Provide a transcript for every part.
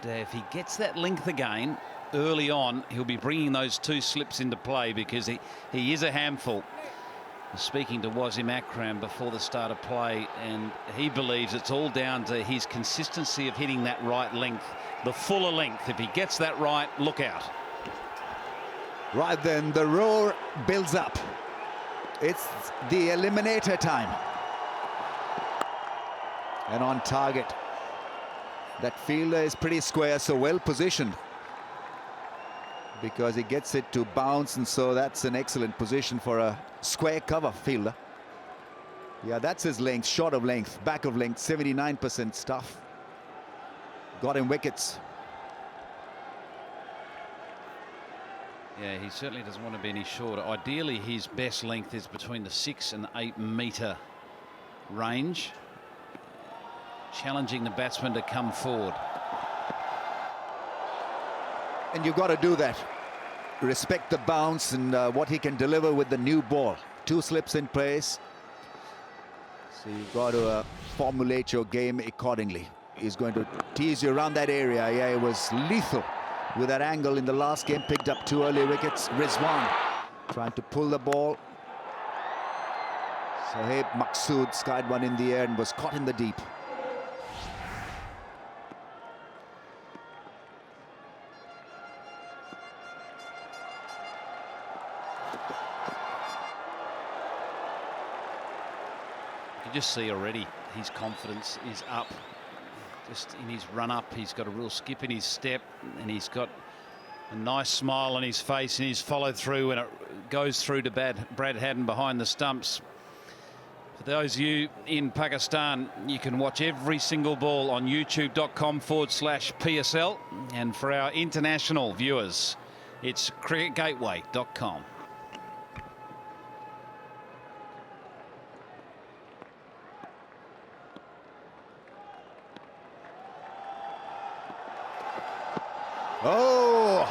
And if he gets that length again early on, he'll be bringing those two slips into play, because he is a handful. Speaking to Wasim Akram before the start of play, and he believes it's all down to his consistency of hitting that right length, the fuller length. If he gets that right, look out. Right then, the roar builds up. It's the eliminator time. And on target. That fielder is pretty square, so well positioned, because he gets it to bounce, and so that's an excellent position for a square cover fielder. Yeah, that's his length, short of length, back of length, 79% stuff. Got him wickets. Yeah, he certainly doesn't want to be any shorter. Ideally, his best length is between the 6 and 8 metre range, challenging the batsman to come forward. And you've got to do that. Respect the bounce and what he can deliver with the new ball. Two slips in place. So you've got to formulate your game accordingly. He's going to tease you around that area. Yeah, it was lethal with that angle in the last game. Picked up 2 early wickets. Rizwan trying to pull the ball. Sahib Maqsood skied one in the air and was caught in the deep. You just see already his confidence is up. Just in his run up, he's got a real skip in his step, and he's got a nice smile on his face, and his follow through when it goes through to Brad Haddin behind the stumps. For those of you in Pakistan, you can watch every single ball on youtube.com/PSL, and for our international viewers, it's cricketgateway.com. Oh,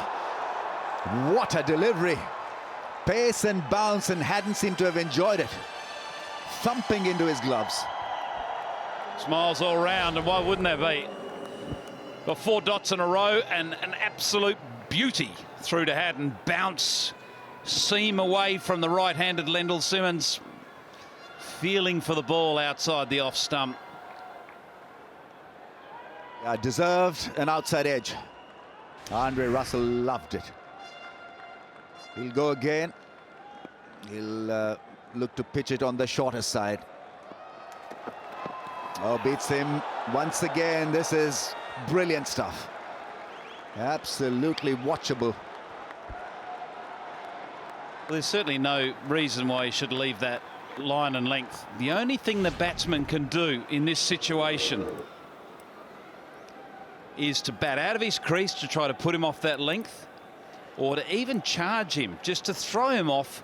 what a delivery. Pace and bounce, and Haddin seemed to have enjoyed it. Thumping into his gloves. Smiles all round, and why wouldn't there be? Got 4 dots in a row, and an absolute beauty through to Haddin. Bounce, seam away from the right-handed Lendl Simmons. Feeling for the ball outside the off stump. Yeah, deserved an outside edge. Andre Russell loved it. He'll go again. He'll look to pitch it on the shorter side. Oh, beats him once again. This is brilliant stuff. Absolutely watchable. Well, there's certainly no reason why he should leave that line and length. The only thing the batsman can do in this situation is to bat out of his crease to try to put him off that length, or to even charge him, just to throw him off,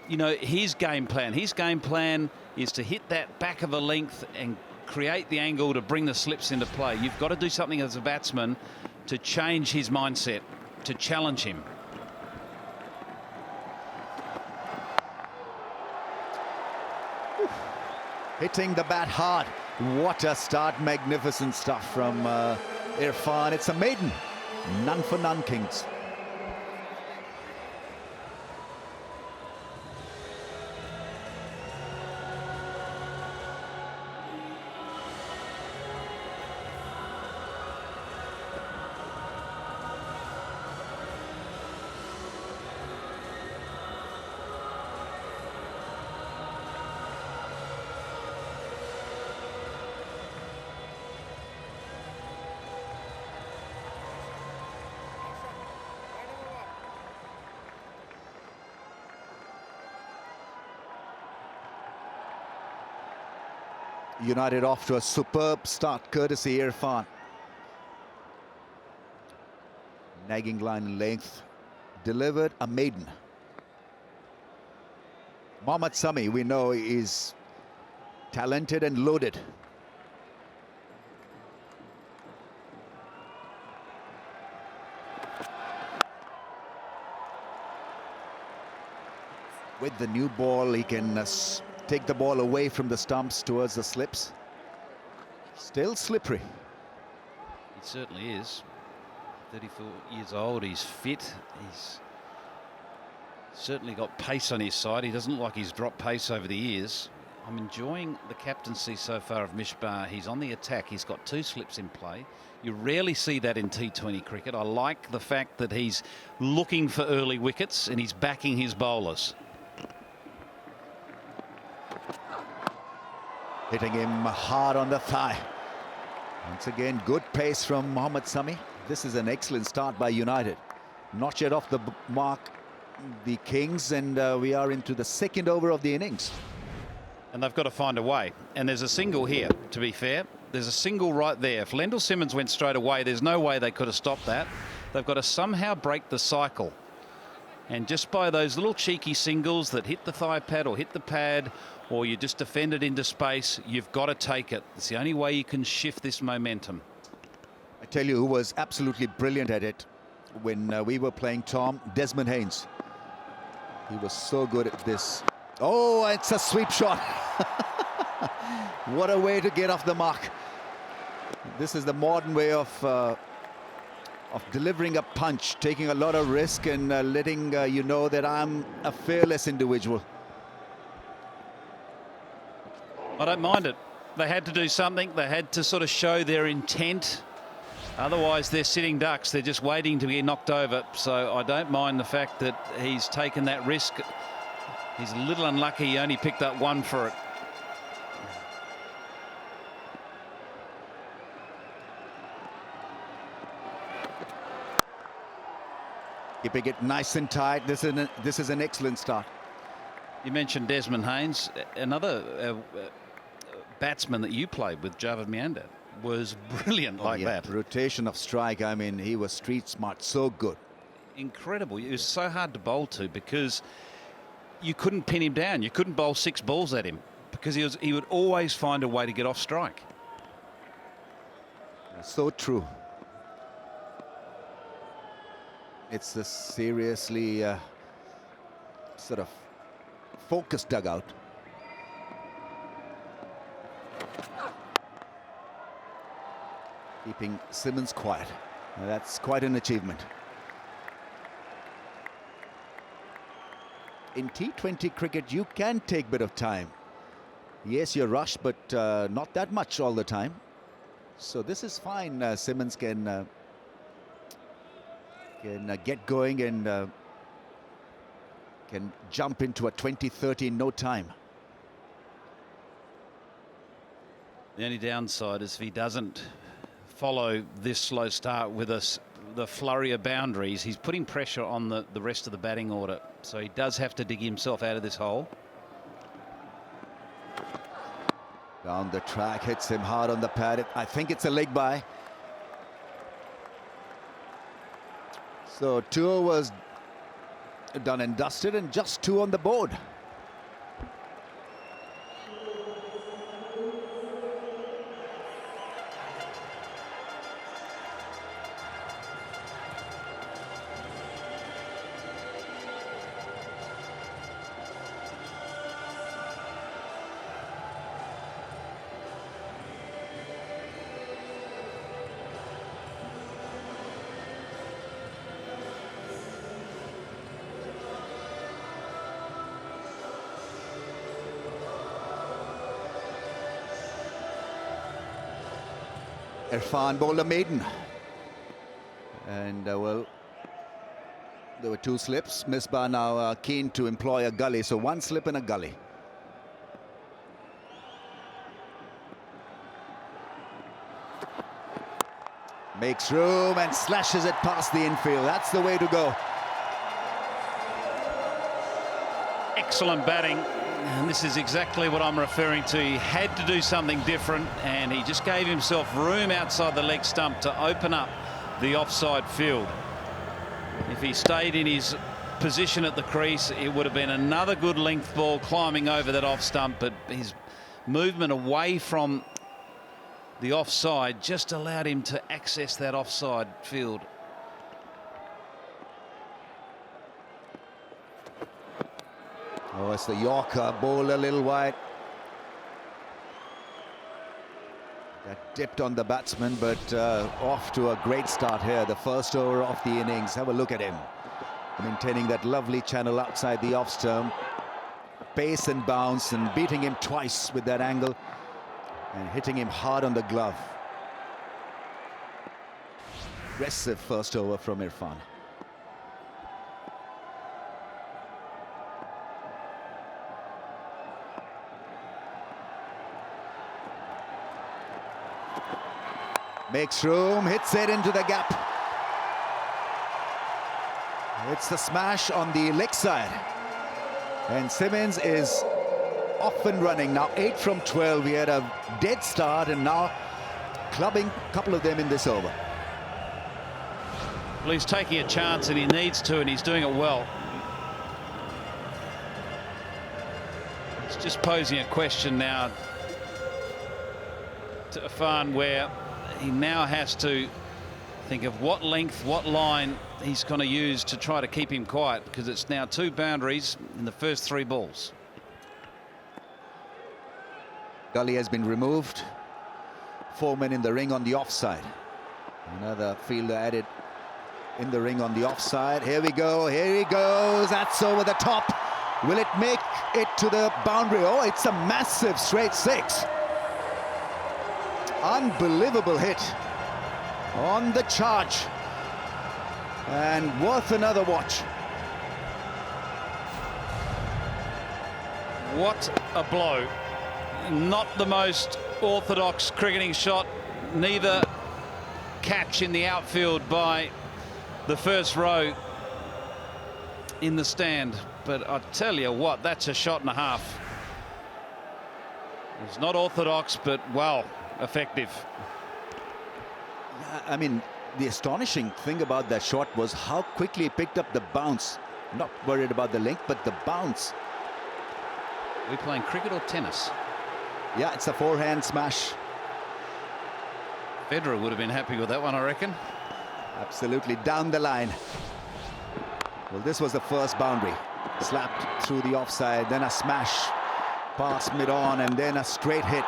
you know, his game plan. His game plan is to hit that back of a length and create the angle to bring the slips into play. You've got to do something as a batsman to change his mindset, to challenge him. Hitting the bat hard. What a start. Magnificent stuff from Irfan. It's a maiden. None for none, Kings. United off to a superb start, courtesy Irfan. Nagging line and length. Delivered a maiden. Mohammad Sami, we know, is talented and loaded. With the new ball, he can take the ball away from the stumps towards the slips. Still slippery. He certainly is. 34 years old, he's fit, he's certainly got pace on his side. He doesn't look like he's dropped pace over the years. I'm enjoying the captaincy so far of Misbah. He's on the attack. He's got 2 slips in play. You rarely see that in T20 cricket. I like the fact that he's looking for early wickets and he's backing his bowlers. Hitting him hard on the thigh. Once again, good pace from Mohammad Sami. This is an excellent start by United. Not yet off the mark, the Kings, and we are into the 2nd over of the innings. And they've got to find a way. And there's a single here, to be fair. There's a single right there. If Lendl Simmons went straight away, there's no way they could have stopped that. They've got to somehow break the cycle. And just by those little cheeky singles that hit the thigh pad or hit the pad, or you just defend it into space, you've got to take it. It's the only way you can shift this momentum. I tell you who was absolutely brilliant at it when we were playing Tom, Desmond Haynes. He was so good at this. Oh, it's a sweep shot. What a way to get off the mark. This is the modern way of delivering a punch, taking a lot of risk and letting you know that I'm a fearless individual. I don't mind it. They had to do something. They had to sort of show their intent. Otherwise, they're sitting ducks. They're just waiting to be knocked over. So I don't mind the fact that he's taken that risk. He's a little unlucky. He only picked up 1 for it. Keeping it nice and tight. This is an excellent start. You mentioned Desmond Haynes, another batsman that you played with, Javed Mianda, was brilliant like that. Rotation of strike. I mean, he was street smart, so good. Incredible. It was so hard to bowl to because you couldn't pin him down. You couldn't bowl 6 balls at him because he would always find a way to get off strike. So true. It's a seriously sort of focused dugout. Keeping Simmons quiet. Now that's quite an achievement. In T20 cricket, you can take a bit of time. Yes, you're rushed, but not that much all the time. So this is fine. Simmons can get going and can jump into a 20-30 in no time. The only downside is if he doesn't follow this slow start with the flurry of boundaries, he's putting pressure on the rest of the batting order. So he does have to dig himself out of this hole. Down the track, hits him hard on the pad. I think it's a leg by. So 2 overs done and dusted, and just 2 on the board. Irfan bowled a maiden. And, well, there were 2 slips. Misbah now keen to employ a gully. So 1 slip and a gully. Makes room and slashes it past the infield. That's the way to go. Excellent batting. And this is exactly what I'm referring to. He had to do something different, and he just gave himself room outside the leg stump to open up the offside field. If he stayed in his position at the crease, it would have been another good length ball climbing over that off stump, but his movement away from the offside just allowed him to access that offside field. Oh, it's the Yorker, bowled a little wide. That dipped on the batsman, but off to a great start here. The first over of the innings. Have a look at him. Maintaining that lovely channel outside the off stump. Pace and bounce, and beating him twice with that angle. And hitting him hard on the glove. Aggressive first over from Irfan. Makes room, hits it into the gap. It's the smash on the leg side. And Simmons is off and running now. 8 from 12. He had a dead start and now clubbing a couple of them in this over. Well, he's taking a chance and he needs to, and he's doing it well. It's just posing a question now to Irfan, where he now has to think of what length, what line he's going to use to try to keep him quiet, because it's now 2 boundaries in the first 3 balls. Gully has been removed. 4 men in the ring on the offside. Another fielder added in the ring on the offside. Here we go, here he goes. That's over the top. Will it make it to the boundary? Oh, it's a massive straight 6. Unbelievable hit on the charge, and worth another watch. What a blow. Not the most orthodox cricketing shot, neither catch in the outfield by the first row in the stand, but I tell you what, that's a shot and a half. It's not orthodox, but well, effective. Yeah, I mean, the astonishing thing about that shot was how quickly he picked up the bounce. Not worried about the length, but the bounce. Are we playing cricket or tennis? Yeah, it's a forehand smash. Federer would have been happy with that one, I reckon. Absolutely down the line. Well, this was the first boundary. Slapped through the offside, then a smash past mid-on, and then a straight hit.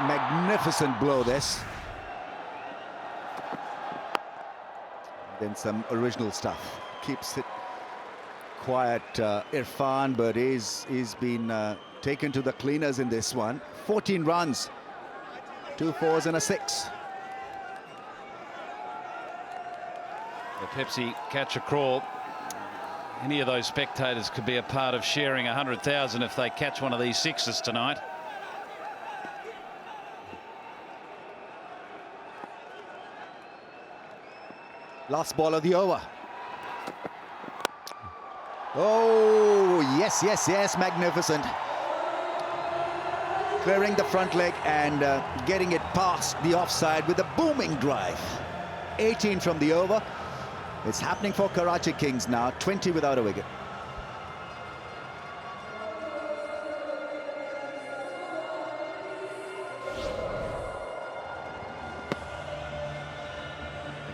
Magnificent blow, this. Then some original stuff. Keeps it quiet, Irfan, but he's been taken to the cleaners in this one. 14 runs, 2 4s and a 6. The Pepsi catch a crawl. Any of those spectators could be a part of sharing 100,000 if they catch one of these 6s tonight. Last ball of the over. Oh, yes, yes, yes, magnificent. Clearing the front leg and getting it past the offside with a booming drive. 18 from the over. It's happening for Karachi Kings now, 20 without a wicket.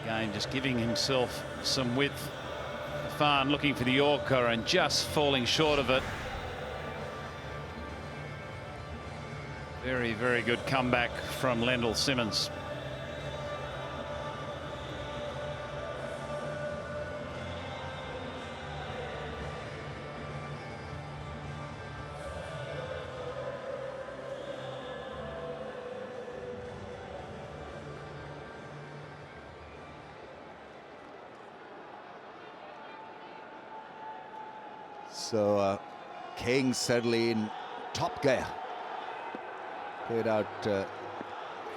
Again, just giving himself some width. Irfan looking for the Yorker and just falling short of it. Very, very good comeback from Lendl Simmons. So Kings certainly in top gear. Played out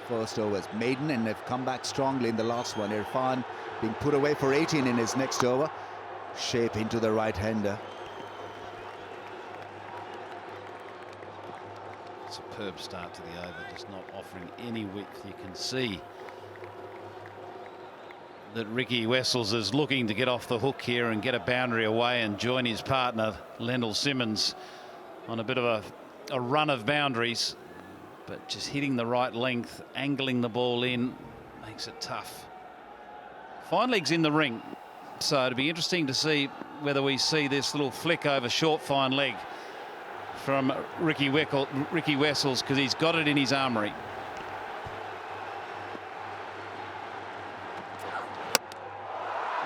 first over as maiden, and they've come back strongly in the last one. Irfan being put away for 18 in his next over. Shape into the right-hander. Superb start to the over, just not offering any width. You can see that Ricky Wessels is looking to get off the hook here and get a boundary away and join his partner Lendl Simmons on a bit of a run of boundaries, but just hitting the right length, angling the ball in, makes it tough. Fine legs in the ring, so it'll be interesting to see whether we see this little flick over short fine leg from Ricky Wessels, because he's got it in his armoury.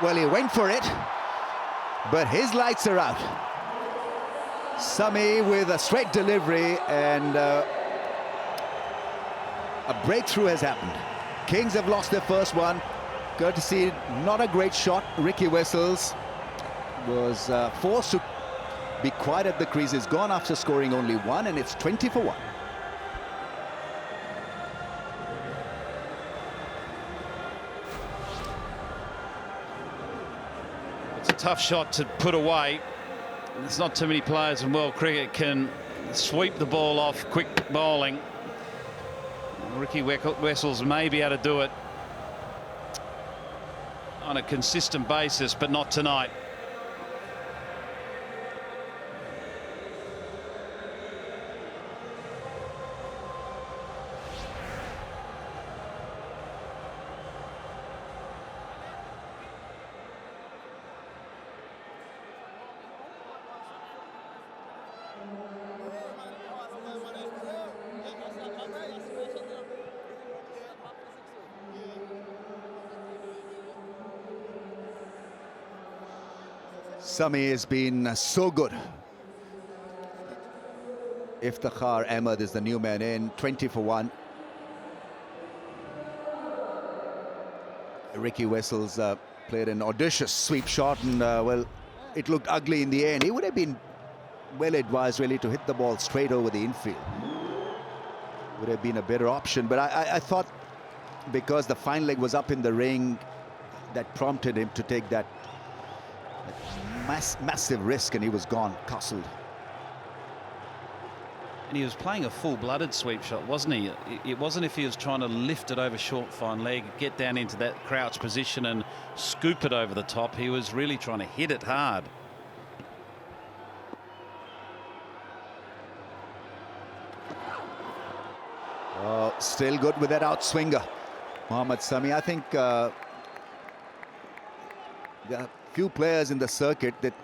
Well, he went for it, but his lights are out. Sami with a straight delivery, and a breakthrough has happened. Kings have lost their first one, courtesy not a great shot. Ricky Wessels was forced to be quiet at the crease. He's gone after scoring only one, and it's 20 for 1. It's a tough shot to put away. There's not too many players in world cricket can sweep the ball off quick bowling. Ricky Wessels may be able to do it on a consistent basis, but not tonight. Sami has been so good. Iftikhar Ahmed is the new man in, 20 for 1. Ricky Wessels played an audacious sweep shot, and well, it looked ugly in the end. He would have been well advised really to hit the ball straight over the infield. Would have been a better option, but I thought because the fine leg was up in the ring, that prompted him to take that massive risk, and he was gone, castled. And he was playing a full-blooded sweep shot, wasn't he? It wasn't if he was trying to lift it over short fine leg, get down into that crouch position and scoop it over the top. He was really trying to hit it hard. Oh, still good with that outswinger, Mohammad Sami. I think there are few players in the circuit that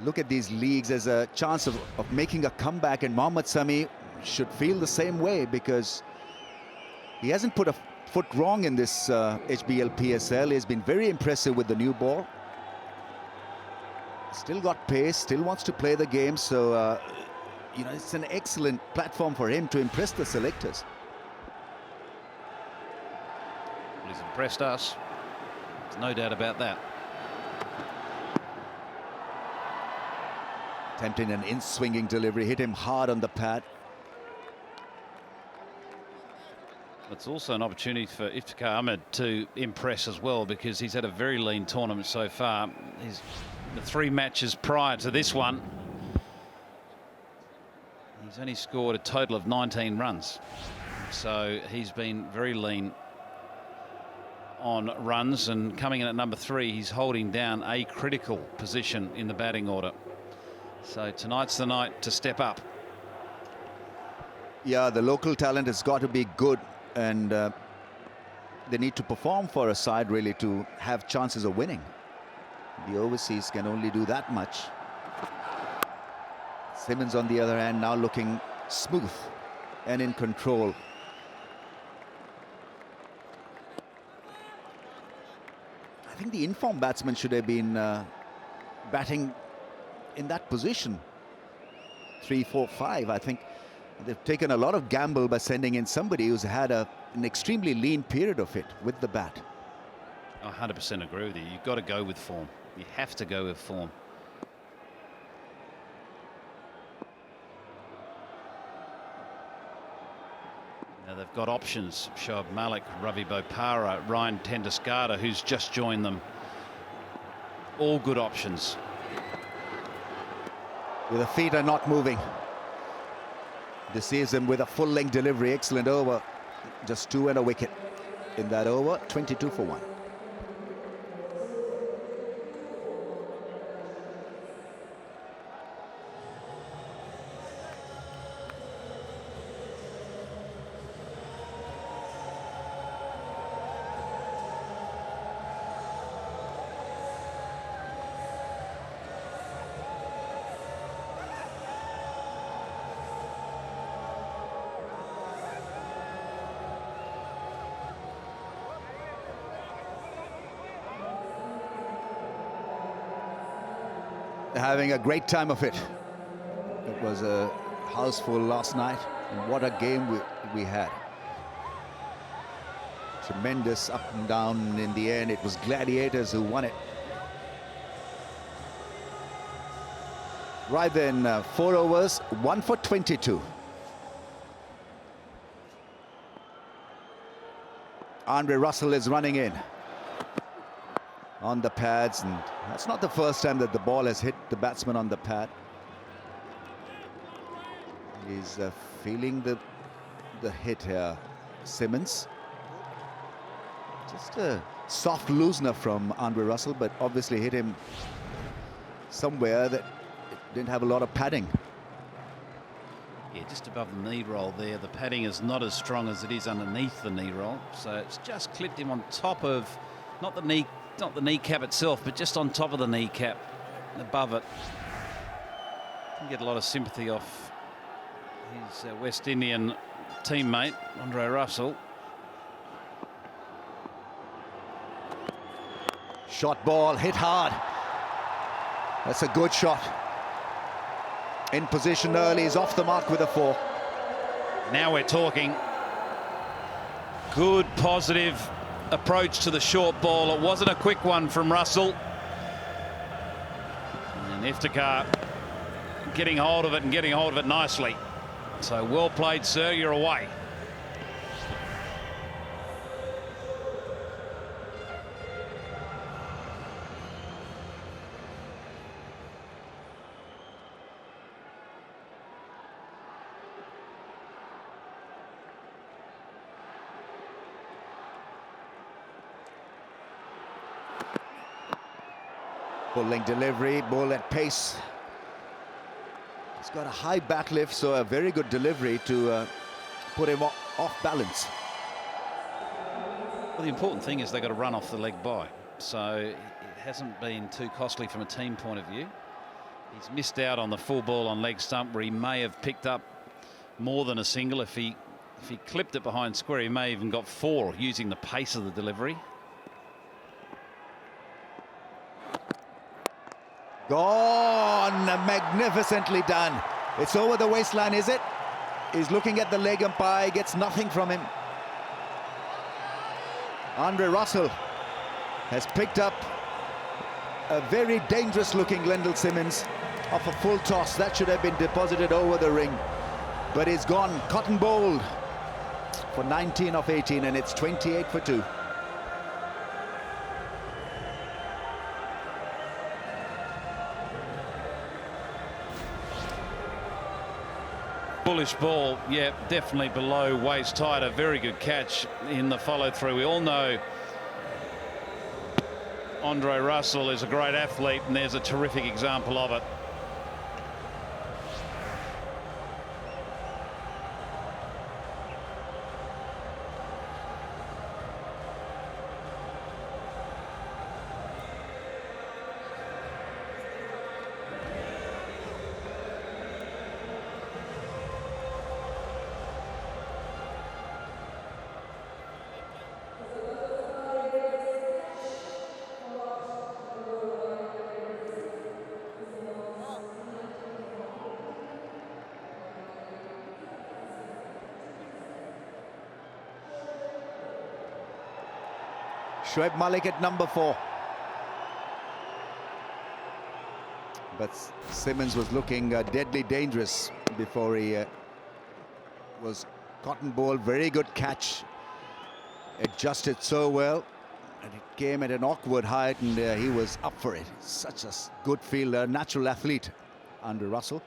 look at these leagues as a chance of making a comeback, and Mohammad Sami should feel the same way, because he hasn't put a foot wrong in this HBL PSL. He's been very impressive with the new ball. Still got pace, still wants to play the game, so you know, it's an excellent platform for him to impress the selectors. Well, he's impressed us. There's no doubt about that. Attempting an in-swinging delivery, hit him hard on the pad. It's also an opportunity for Iftikhar Ahmed to impress as well, because he's had a very lean tournament so far. The 3 matches prior to this one, he's only scored a total of 19 runs. So he's been very lean on runs, and coming in at number 3, he's holding down a critical position in the batting order. So tonight's the night to step up. Yeah, the local talent has got to be good, and they need to perform for a side really to have chances of winning. The overseas can only do that much. Simmons, on the other hand, now looking smooth and in control. I think the informed batsman should have been batting in that position. 3, 4, 5. I think they've taken a lot of gamble by sending in somebody who's had an extremely lean period of it with the bat. I 100% agree with you. You've got to go with form. You have to go with form. Now they've got options. Shoaib Malik, Ravi Bopara, Ryan Tendusgarda, who's just joined them. All good options. The feet are not moving. Deceives him with a full-length delivery. Excellent over. Just 2 and a wicket in that over. 22 for 1. having a great time of it. It was a house full last night, and what a game we had. Tremendous up and down. In the end, it was Gladiators who won it. Right then, 4 overs, 1 for 22. Andre Russell is running in on the pads, and that's not the first time that the ball has hit the batsman on the pad. He's feeling the hit here, Simmons. Just a soft loosener from Andre Russell, but obviously hit him somewhere that didn't have a lot of padding. Yeah, just above the knee roll there. The padding is not as strong as it is underneath the knee roll, so it's just clipped him on top of, not the kneecap itself, but just on top of the kneecap, above it. Can get a lot of sympathy off his West Indian teammate, Andre Russell. Shot ball, hit hard. That's a good shot. In position early, he's off the mark with a 4. Now we're talking. Good, positive approach to the short ball. It wasn't a quick one from Russell. And Iftikhar getting hold of it and getting hold of it nicely. So well played, sir. You're away. Pulling delivery, ball at pace. He's got a high back lift, so a very good delivery to put him off balance. Well, the important thing is they got to run off the leg by, so it hasn't been too costly from a team point of view. He's missed out on the full ball on leg stump, where he may have picked up more than a single. If he clipped it behind square, he may have even got 4 using the pace of the delivery. Gone, magnificently done. It's over the waistline, is it? He's looking at the leg umpire, gets nothing from him. Andre Russell has picked up a very dangerous looking Glendale Simmons off a full toss. That should have been deposited over the ring, but he's gone cotton bowled for 19 of 18, and it's 28 for 2. Bullish ball, yeah, definitely below waist height. A very good catch in the follow through. We all know Andre Russell is a great athlete, and there's a terrific example of it. Shoaib Malik at number 4. But Simmons was looking deadly dangerous before he was cotton ball. Very good catch. Adjusted so well. And it came at an awkward height, and he was up for it. Such a good fielder, natural athlete, Andre Russell.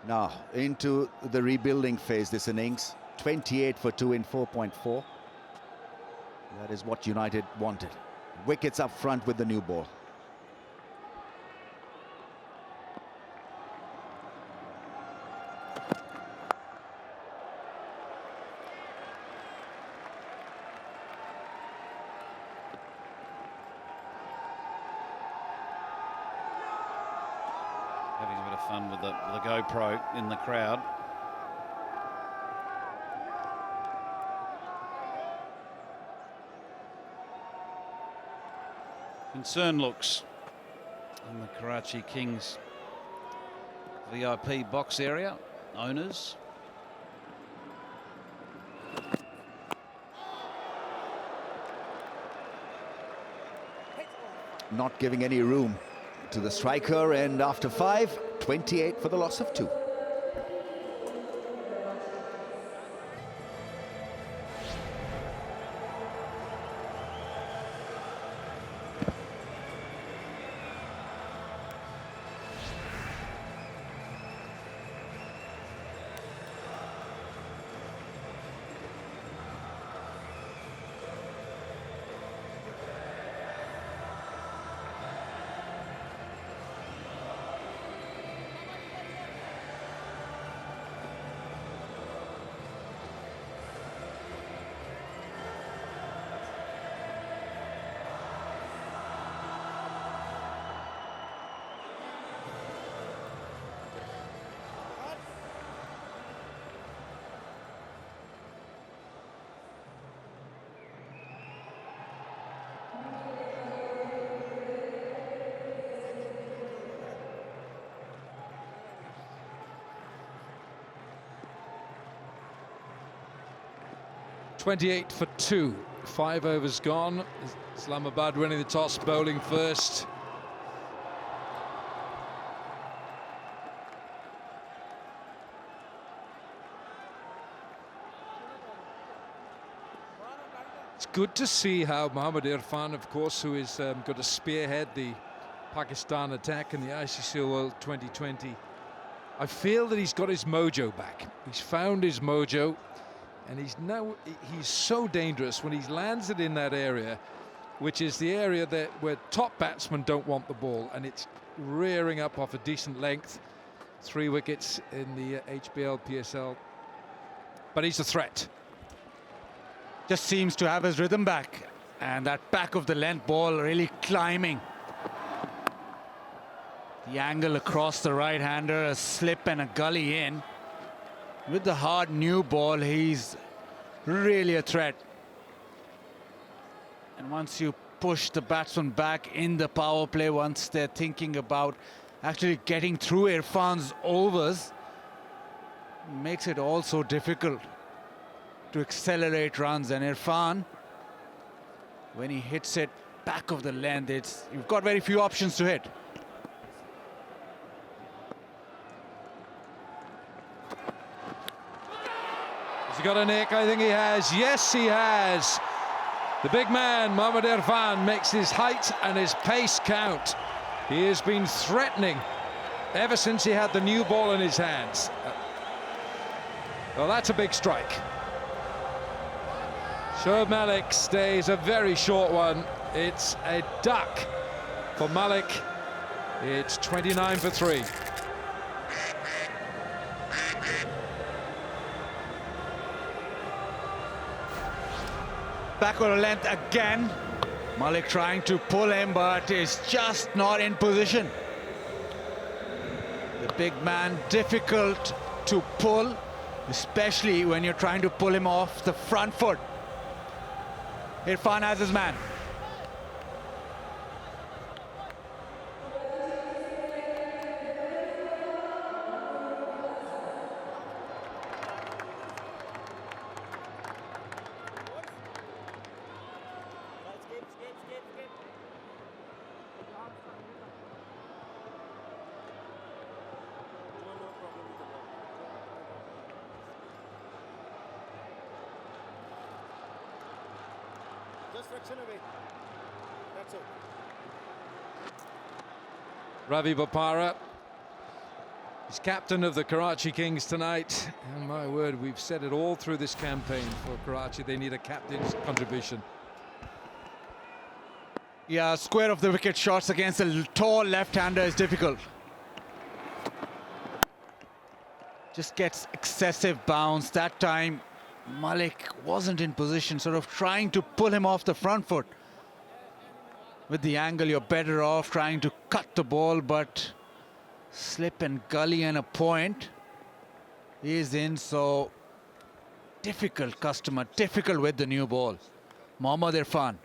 Now, into the rebuilding phase this innings. 28 for 2 in 4.4. That is what United wanted. Wickets up front with the new ball. Having a bit of fun with the GoPro in the crowd. Concern looks in the Karachi Kings VIP box area, owners. Not giving any room to the striker, and after 5, 28 for the loss of 2. $28 for 2. 5 overs gone. Islamabad winning the toss, bowling first. It's good to see how Mohammad Irfan, of course, who is going to spearhead the Pakistan attack in the ICC World 2020. I feel that he's got his mojo back. He's found his mojo. And he's so dangerous when he lands it in that area, which is the area where top batsmen don't want the ball, and it's rearing up off a decent length. 3 wickets in the HBL PSL, but he's a threat. Just seems to have his rhythm back, and that back of the length ball really climbing. The angle across the right-hander, a slip and a gully in. With the hard new ball, he's really a threat. And once you push the batsman back in the power play, once they're thinking about actually getting through Irfan's overs, makes it also difficult to accelerate runs. And Irfan, when he hits it back of the length, you've got very few options to hit. Has he got a nick? I think he has. Yes, he has. The big man, Mohammad Irfan, makes his height and his pace count. He has been threatening ever since he had the new ball in his hands. Well, that's a big strike. Shoaib Malik stays a very short one. It's a duck for Malik. It's 29 for 3. Back on the length again. Malik trying to pull him, but is just not in position. The big man, difficult to pull, especially when you're trying to pull him off the front foot. Irfan has his man. That's all. Ravi Bopara is captain of the Karachi Kings tonight. And my word, we've said it all through this campaign for Karachi. They need a captain's contribution. Yeah, square of the wicket shots against a tall left-hander is difficult. Just gets excessive bounce. That time Malik wasn't in position, sort of trying to pull him off the front foot. With the angle, you're better off trying to cut the ball, but slip and gully and a point is in. So difficult with the new ball. Mohammad Irfan.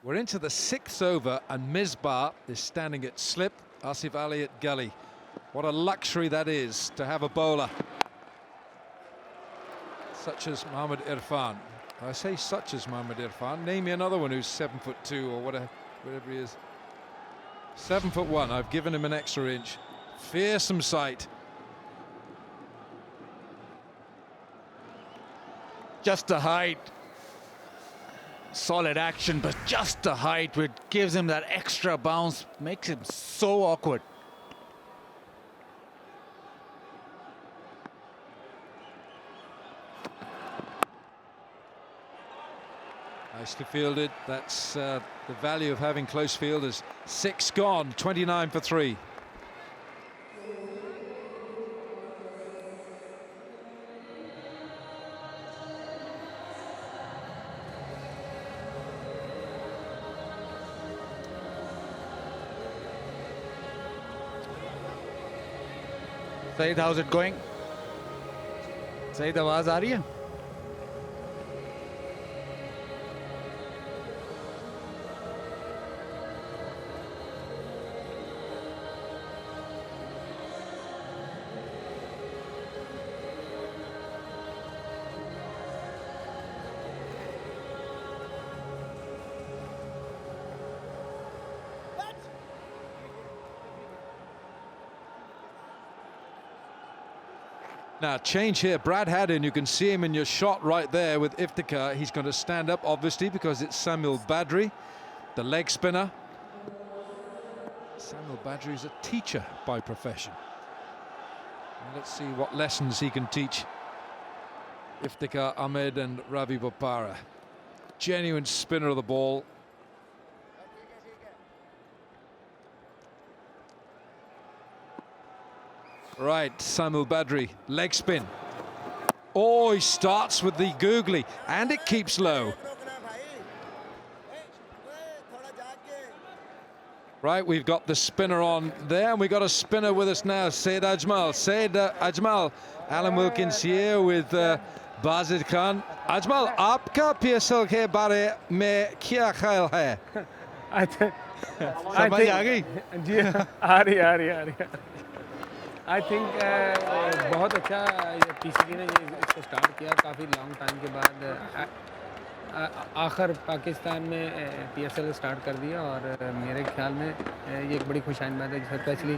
We're into the 6th over and Misbah is standing at slip, Asif Ali at gully. What a luxury that is to have a bowler such as Mohammad Irfan. I say such as Mohammad Irfan. Name me another one who's 7'2" or whatever he is. 7'1". I've given him an extra inch. Fearsome sight. Just the height. Solid action, but just the height which gives him that extra bounce, makes him so awkward. Nicely fielded. That's the value of having close fielders. 6 gone, 29 for 3. Saeed, how's it going? Saeed, आवाज आ रही है? Now change here, Brad Haddin, you can see him in your shot right there with Iftikhar. He's going to stand up obviously because it's Samuel Badri, the leg spinner. Samuel Badri is a teacher by profession. And let's see what lessons he can teach Iftikhar Ahmed and Ravi Bopara. Genuine spinner of the ball. Right, Samuel Badri, leg spin. Oh, he starts with the googly, and it keeps low. Right, we've got the spinner on there, and we've got a spinner with us now, Saeed Ajmal. Saeed Ajmal, Alan Wilkins here with Bazid Khan. Ajmal, आपका PSL के बारे में क्या ख्याल है? समझ आ गई? जी आ रही आई थिंक बहुत अच्छा पीसीबी ने इसको स्टार्ट किया काफ़ी लॉन्ग टाइम के बाद आखिर पाकिस्तान में पीएसएल स्टार्ट कर दिया और मेरे ख्याल में ये एक बड़ी खुशहाल बात है स्पेशली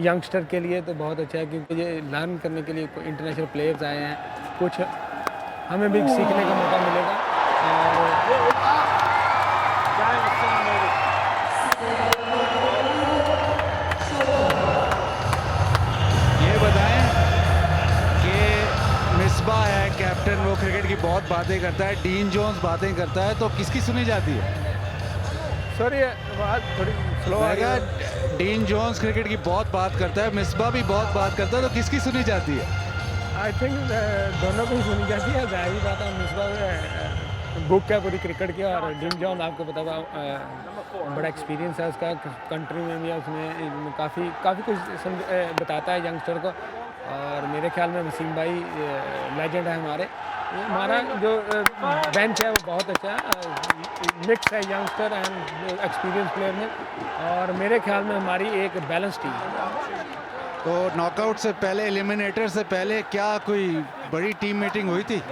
यंगस्टर के लिए तो बहुत अच्छा है क्योंकि ये लर्न करने के लिए इंटरनेशनल प्लेयर्स आए हैं कुछ हमें भी सीखने का मौका मिलेगा मिसबा है कैप्टन, वो क्रिकेट की बहुत बातें करता है, डीन जोन्स बातें करता है, तो किसकी सुनी जाती है? सॉरी बात थोड़ी स्लो आ गया। डीन जोन्स क्रिकेट की बहुत बात करता है, मिसबा भी बहुत बात करता है, तो किसकी सुनी जाती है? आई थिंक दोनों की सुनी जाती है। जाहिर बात है मिसबा बुक है पूरी क्रिकेट की और डीन जॉन आपको पता होगा बड़ा एक्सपीरियंस है उसका, कंट्री में भी उसने काफ़ी कुछ बताता है यंगस्टर को और मेरे ख्याल में वसीम भाई लेजेंड है हमारा जो बेंच है वो बहुत अच्छा है, मिक्स है यंगस्टर एंड एक्सपीरियंस प्लेयर में और मेरे ख्याल में हमारी एक बैलेंस टीम है। तो नॉकआउट से पहले, एलिमिनेटर से पहले क्या कोई बड़ी टीम मीटिंग हुई थी?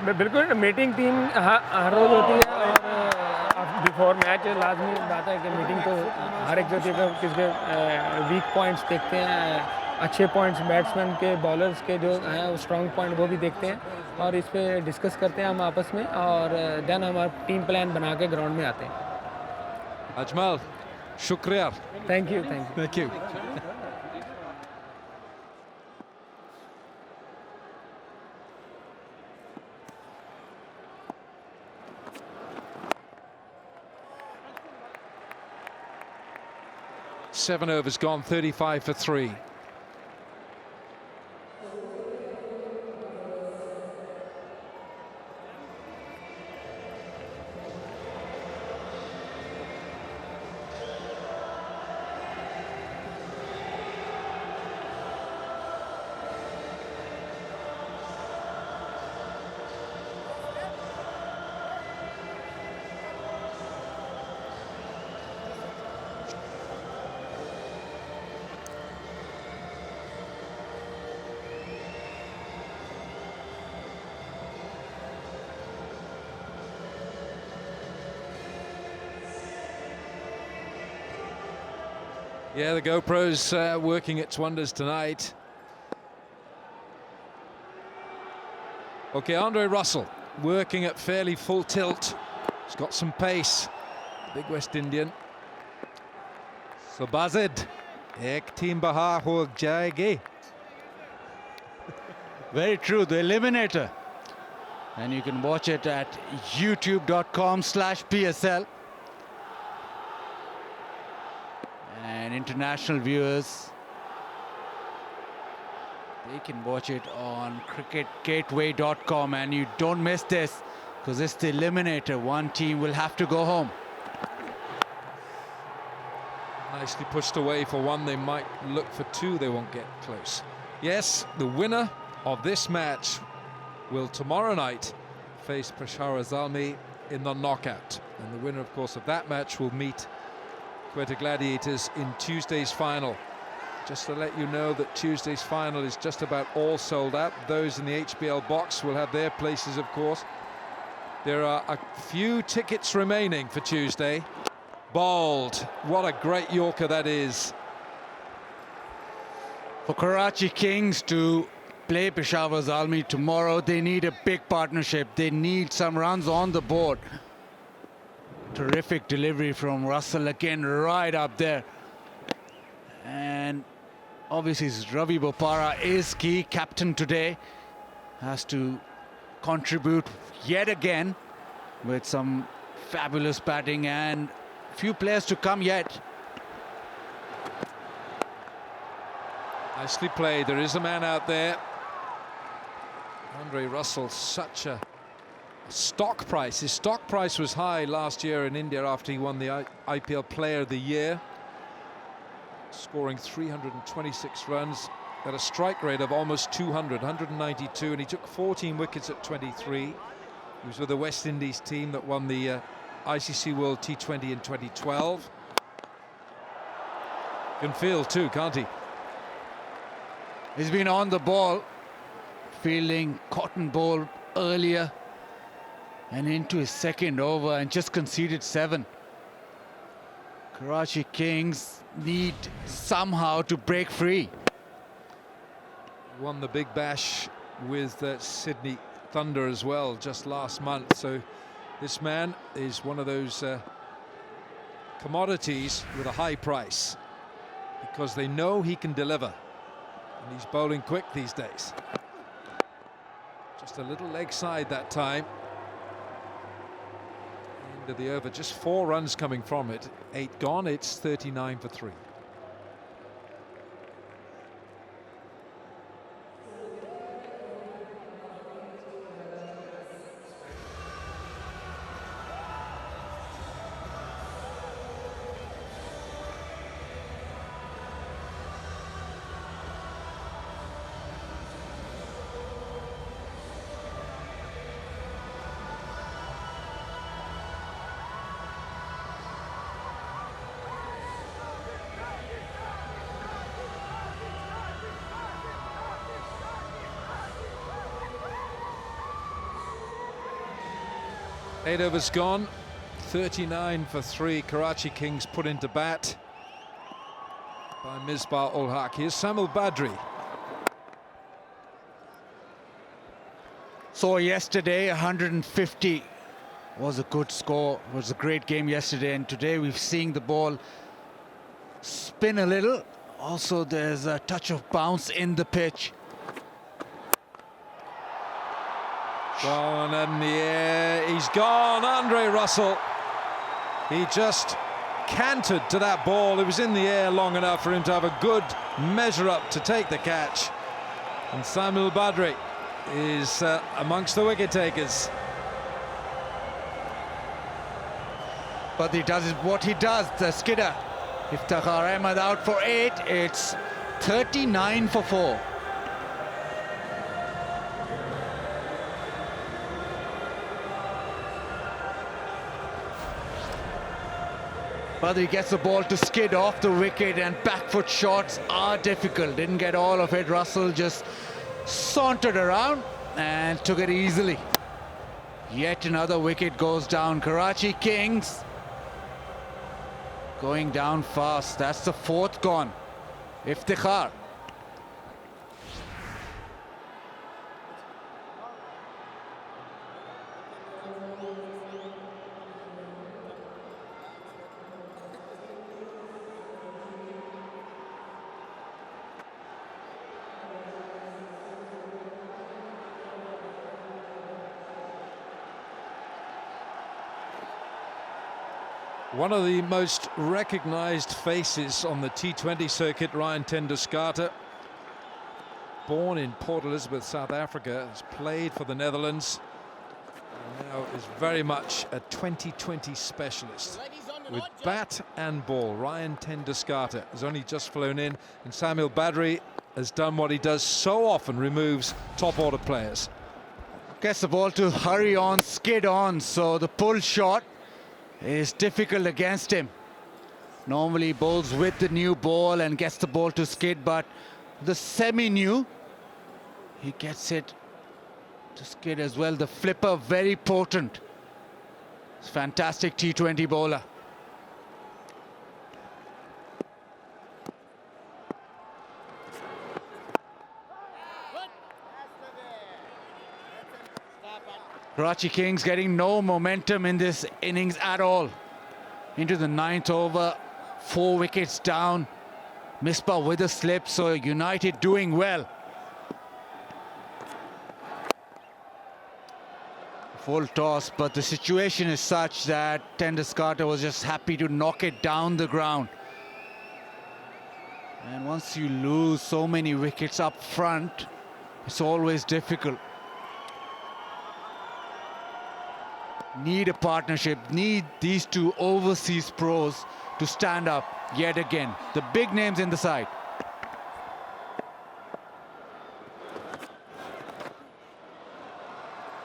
बिल्कुल, मीटिंग टीम हर रोज़ होती है और बिफोर मैच लाजमी बात है कि मीटिंग तो हर एक होती है, किसके वीक पॉइंट्स देखते हैं, अच्छे पॉइंट्स बैट्समैन के, बॉलर्स के जो हैं स्ट्रॉन्ग पॉइंट वो भी देखते हैं और इस पे डिस्कस करते हैं हम आपस में और देन हम टीम प्लान बना के ग्राउंड में आते हैं। अजमल, शुक्रिया। Thank you. Thank you. Seven overs gone, 35 for 3. Yeah, the GoPro's working its wonders tonight. Okay, Andre Russell working at fairly full tilt. He's got some pace, big West Indian. So Bazid, ek team baha ho jayegi. Very true, the Eliminator. And you can watch it at youtube.com/PSL. And international viewers, they can watch it on cricketgateway.com, and you don't miss this because it's the Eliminator. One team will have to go home. Nicely pushed away for one. They might look for two. They won't get close. Yes, the winner of this match will tomorrow night face Peshawar Zalmi in the knockout. And the winner, of course, of that match will meet Quetta Gladiators in Tuesday's final. Just to let you know that Tuesday's final is just about all sold out. Those in the HBL box will have their places, of course. There are a few tickets remaining for Tuesday. Bowled. What a great Yorker that is. For Karachi Kings to play Peshawar Zalmi tomorrow, they need a big partnership. They need some runs on the board. Terrific delivery from Russell again, right up there. And obviously Ravi Bopara is key, captain today. Has to contribute yet again with some fabulous batting, and few players to come yet. Nicely played. There is a man out there. Andre Russell, such a stock price. His stock price was high last year in India after he won the IPL Player of the Year, scoring 326 runs at a strike rate of almost 200, 192, and he took 14 wickets at 23. He was with the West Indies team that won the ICC World T20 in 2012. Can field too, can't he? He's been on the ball, fielding cotton ball earlier and into his second over, and just conceded 7. Karachi Kings need somehow to break free. Won the Big Bash with Sydney Thunder as well just last month. So this man is one of those commodities with a high price, because they know he can deliver, and he's bowling quick these days. Just a little leg side that time. End of the over, just 4 runs coming from it. 8 gone. It's 39 for 3. Eight overs gone, 39 for 3. Karachi Kings put into bat by Misbah ul Haq. Here's Samil Badri. So yesterday 150 was a good score, was a great game yesterday, and today we've seen the ball spin a little. Also there's a touch of bounce in the pitch. Gone in the air, he's gone, Andre Russell. He just cantered to that ball. It was in the air long enough for him to have a good measure up to take the catch. And Samil Badri is amongst the wicket takers. But he does what he does, the skidder. Iftikhar Ahmed out for 8, it's 39 for 4. Badri gets the ball to skid off the wicket, and back foot shots are difficult. Didn't get all of it. Russell just sauntered around and took it easily. Yet another wicket goes down. Karachi Kings going down fast. That's the fourth gone. Iftikhar. One of the most recognized faces on the T20 circuit, Ryan Ten-Doeschate. Born in Port Elizabeth, South Africa, has played for the Netherlands, and now is very much a 2020 specialist. With bat and ball, Ryan Ten-Doeschate has only just flown in, and Samuel Badri has done what he does so often, removes top-order players. Gets the ball to hurry on, skid on, so the pull shot is difficult against him. Normally bowls with the new ball and gets the ball to skid, but the semi-new, he gets it to skid as well. The flipper, very potent. It's fantastic T20 bowler. Karachi Kings getting no momentum in this innings at all. Into the 9th over, 4 wickets down. Misbah with a slip, so United doing well. Full toss, but the situation is such that Ten-Doeschate was just happy to knock it down the ground. And once you lose so many wickets up front, it's always difficult. Need a partnership, need these two overseas pros to stand up yet again. The big names in the side.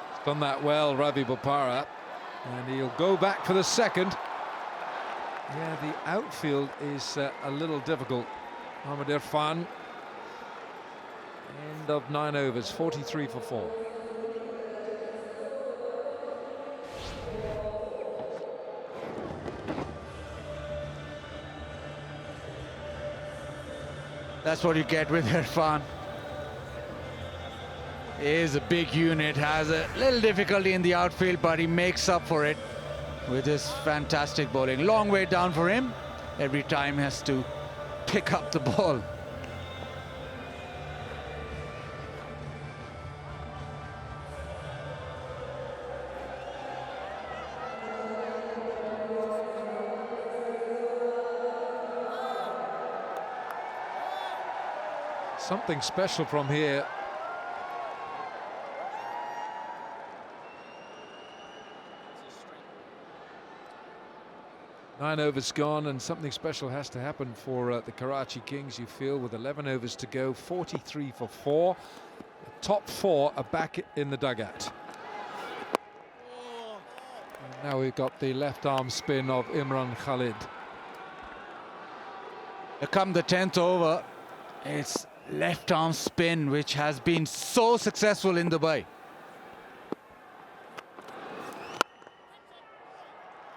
He's done that well, Ravi Bopara, and he'll go back for the second. Yeah, the outfield is a little difficult. Mohammad Irfan, end of 9 overs, 43 for 4. That's what you get with Irfan. He is a big unit, has a little difficulty in the outfield, but he makes up for it with his fantastic bowling. Long way down for him. Every time he has to pick up the ball. Something special from here. Nine overs gone, and something special has to happen for the Karachi Kings, you feel, with 11 overs to go, 43 for 4. The top 4 are back in the dugout. And now we've got the left arm spin of Imran Khalid. Here come the 10th over. It's left arm spin, which has been so successful in Dubai.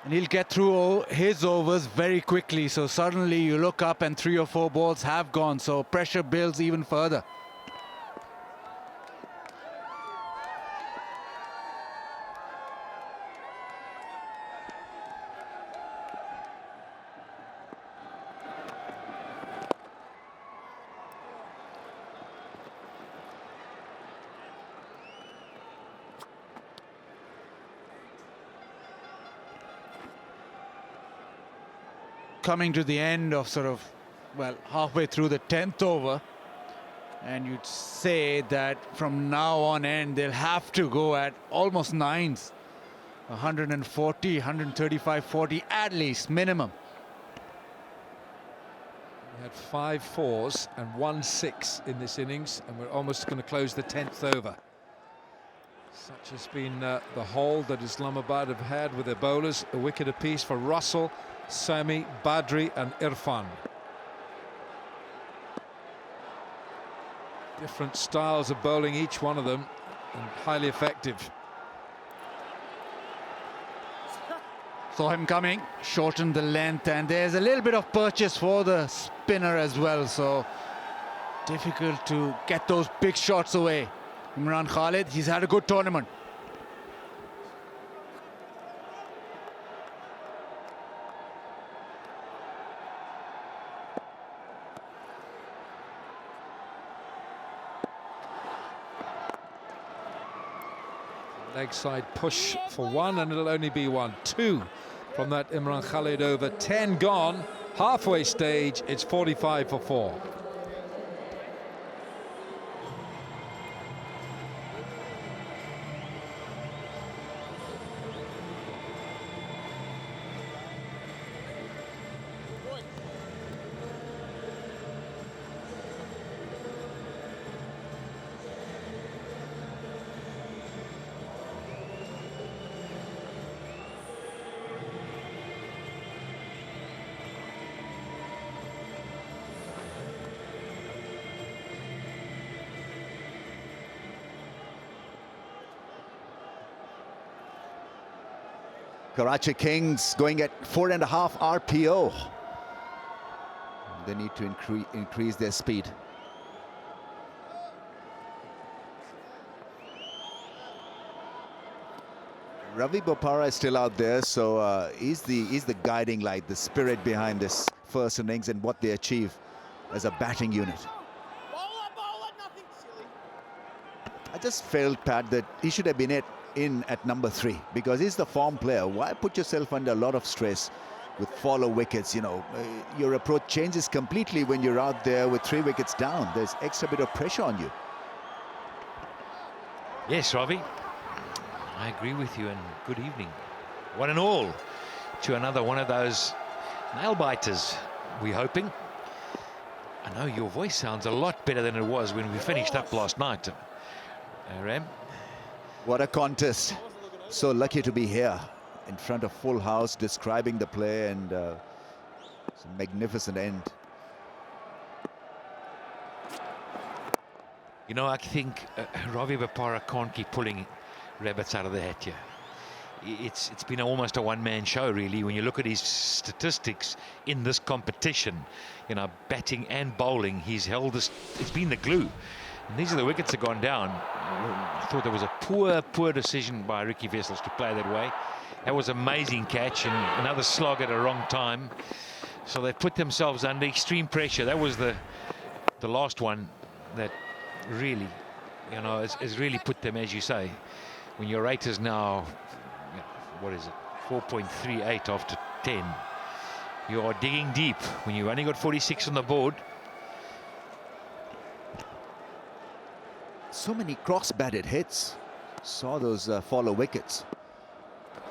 And he'll get through his overs very quickly, so suddenly you look up and 3 or 4 balls have gone, so pressure builds even further. Coming to the end of sort of, well, halfway through the 10th over, and you'd say that from now on end they'll have to go at almost 9s, 140, 135, 40 at least minimum. We had 5 4s and 1 6 in this innings, and we're almost going to close the 10th over. Such has been the hold that Islamabad have had with their bowlers. A wicket apiece for Russell, Sami, Badri and Irfan. Different styles of bowling, each one of them, and highly effective. saw him coming, shortened the length, and there's a little bit of purchase for the spinner as well, so difficult to get those big shots away. Imran Khalid, he's had a good tournament. Leg side push for one, and it'll only be 1-2 from that Imran Khalid over. 10 gone, halfway stage, it's 45 for 4. Karachi Kings going at 4.5 RPO. They need to increase their speed. Ravi Bopara is still out there, so he's the guiding light, the spirit behind this first innings and what they achieve as a batting unit. I just felt, Pat, that he should have been in at number 3 because he's the form player. Why put yourself under a lot of stress with follow wickets? You know, your approach changes completely when you're out there with 3 wickets down. There's extra bit of pressure on you. Yes, Ravi, I agree with you, and good evening, one and all, to another one of those nail biters, we're hoping. I know your voice sounds a lot better than it was when we finished up last night, Ram. What a contest. So lucky to be here in front of full house describing the play, and it's a magnificent end. You know, I think Ravi Bopara can't keep pulling rabbits out of the hat here. It's been almost a one-man show, really, when you look at his statistics in this competition. You know, batting and bowling, he's held this. It's been the glue. And these are the wickets that have gone down. I thought there was a poor decision by Ricky Vessels to play that way. That was an amazing catch, and another slog at a wrong time. So they put themselves under extreme pressure. That was the last one that really, you know, has really put them, as you say, when your rate is now, what is it, 4.38 after 10. You are digging deep when you've only got 46 on the board. So many cross-batted hits. Saw those follow wickets.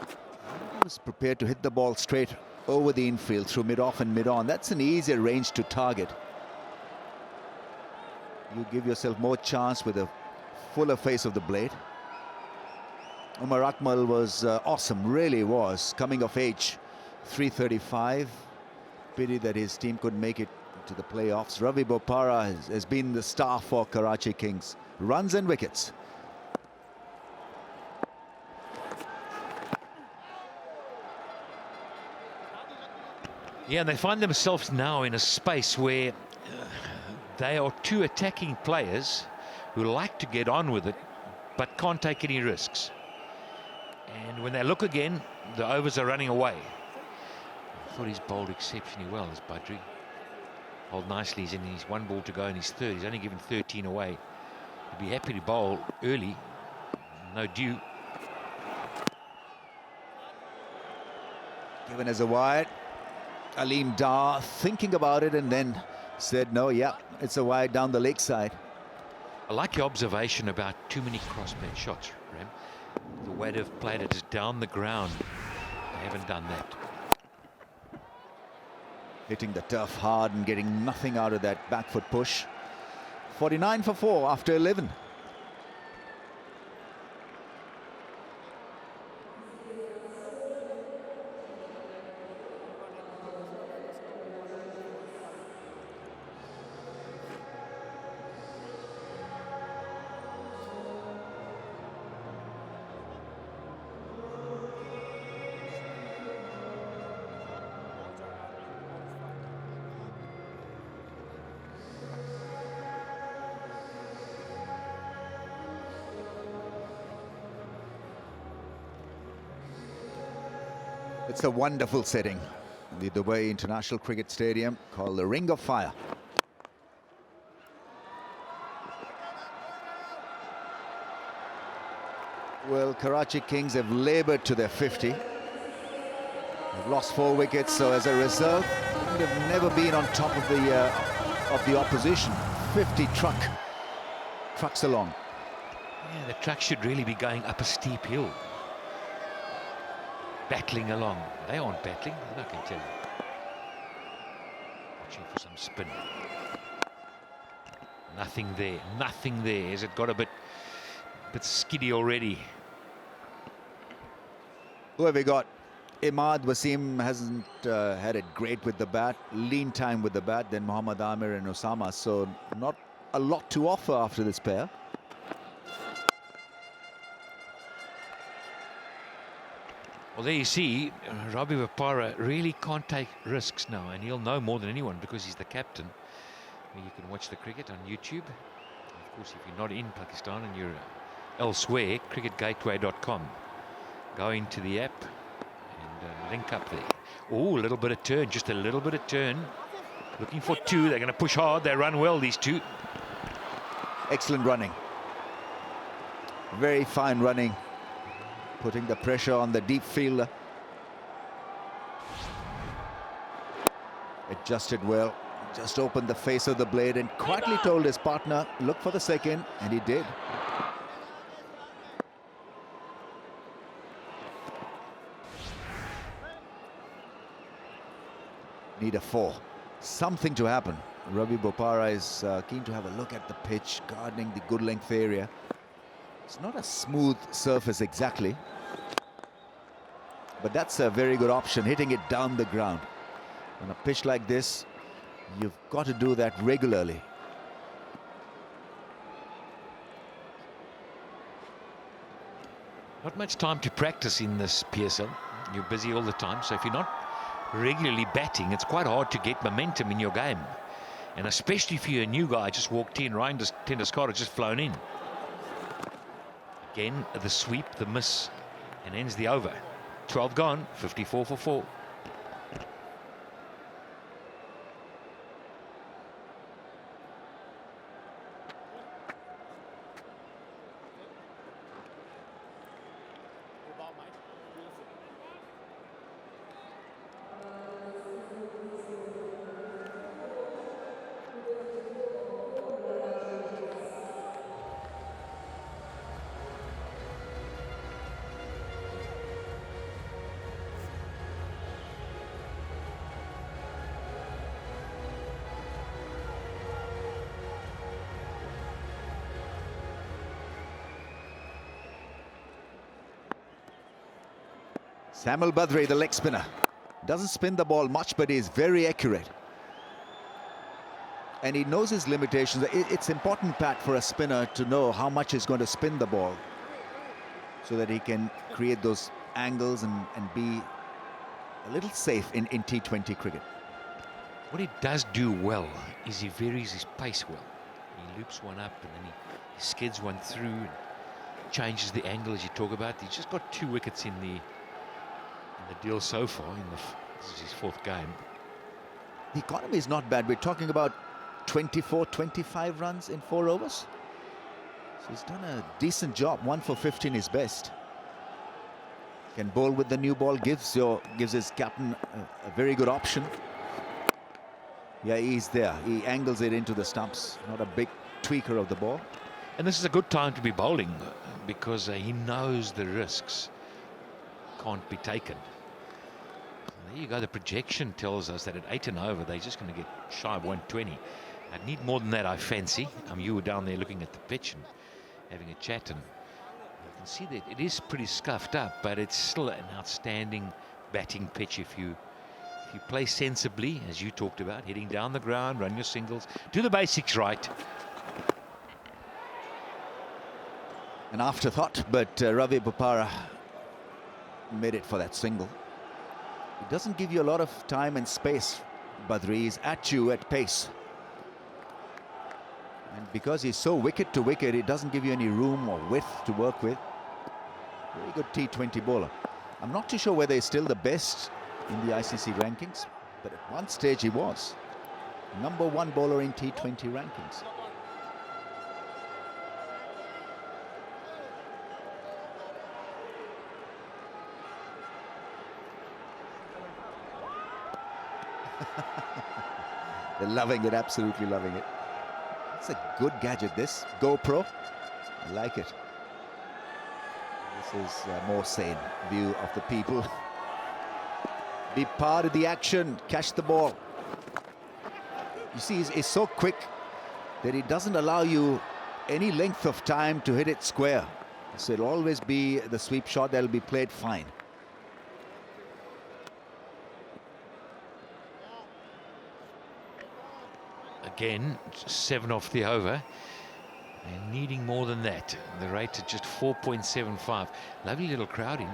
He was prepared to hit the ball straight over the infield through mid-off and mid-on. That's an easier range to target. You give yourself more chance with a fuller face of the blade. Umar Akmal was awesome, really was. Coming of age, 335. Pity that his team couldn't make it to the playoffs. Ravi Bopara has been the star for Karachi Kings. Runs and wickets. Yeah, and they find themselves now in a space where they are 2 attacking players who like to get on with it but can't take any risks. And when they look again, the overs are running away. I thought he's bowled exceptionally well, this Badri. Bowled nicely. He's in his 1 ball to go in his 3rd. He's only given 13 away. He'd be happy to bowl early. No due. Given as a wide. Aleem Dar thinking about it and then said, no, yeah, it's a wide down the leg side. I like your observation about too many crossbar shots, Ram. The way they've played it is down the ground. They haven't done that. Hitting the turf hard and getting nothing out of that back foot push. 49 for 4 after 11. It's a wonderful setting. The Dubai International Cricket Stadium, called the Ring of Fire. Well, Karachi Kings have laboured to their 50. They've lost 4 wickets, so as a result, they've never been on top of the opposition. 50 trucks along. Yeah, the truck should really be going up a steep hill. Battling along. They aren't battling, I can tell you. Watching for some spin. Nothing there, nothing there. Has it got a bit skiddy already? Who have we got? Imad Wasim hasn't had it great with the bat, lean time with the bat, then Mohammad Amir and Osama, so not a lot to offer after this pair. Well, there you see, Ravi Vapara really can't take risks now, and he'll know more than anyone because he's the captain. You can watch the cricket on YouTube. Of course, if you're not in Pakistan and you're elsewhere, cricketgateway.com. Go into the app and link up there. Oh, a little bit of turn, just a little bit of turn. Looking for 2, they're going to push hard, they run well, these 2. Excellent running. Very fine running. Putting the pressure on the deep fielder. Adjusted well. Just opened the face of the blade and quietly told his partner, look for the second, and he did. Need a 4. Something to happen. Ravi Bopara is keen to have a look at the pitch, gardening the good length area. It's not a smooth surface exactly, but that's a very good option, hitting it down the ground. On a pitch like this, you've got to do that regularly. Not much time to practice in this PSL. You're busy all the time, so if you're not regularly batting, it's quite hard to get momentum in your game. And especially if you're a new guy, just walked in, Ryan Tendaskar has just flown in. Again, the sweep, the miss, and ends the over. 12 gone, 54 for 4. Samuel Badri, the leg spinner, doesn't spin the ball much, but is very accurate. And he knows his limitations. It's important, Pat, for a spinner to know how much he's going to spin the ball so that he can create those angles and be a little safe in T20 cricket. What he does do well is he varies his pace well. He loops one up and then he skids one through and changes the angle as you talk about. He's just got 2 wickets in the deal so far. This is his 4th game. The economy is not bad. We're talking about 24, 25 runs in 4 overs. So he's done a decent job. 1 for 15 is best. Can bowl with the new ball, gives his captain a very good option. Yeah, he's there. He angles it into the stumps. Not a big tweaker of the ball. And this is a good time to be bowling because he knows the risks can't be taken. There you go. The projection tells us that at 8 and over, they're just going to get shy of 120. I'd need more than that, I fancy. You were down there looking at the pitch and having a chat, and you can see that it is pretty scuffed up, but it's still an outstanding batting pitch if you play sensibly, as you talked about, hitting down the ground, run your singles, do the basics right. An afterthought, but Ravi Bopara made it for that single. It doesn't give you a lot of time and space. Badri is at you at pace. And because he's so wicket to wicket, it doesn't give you any room or width to work with. Very good T20 bowler. I'm not too sure whether he's still the best in the ICC rankings, but at one stage he was #1 bowler in T20 rankings. They're loving it, absolutely loving it. It's a good gadget, this GoPro. I like it. This is a more sane view of the people. Be part of the action, catch the ball. You see, he's so quick that he doesn't allow you any length of time to hit it square. So it'll always be the sweep shot that'll be played fine. Again, 7 off the over. And needing more than that. The rate at just 4.75. Lovely little crowding.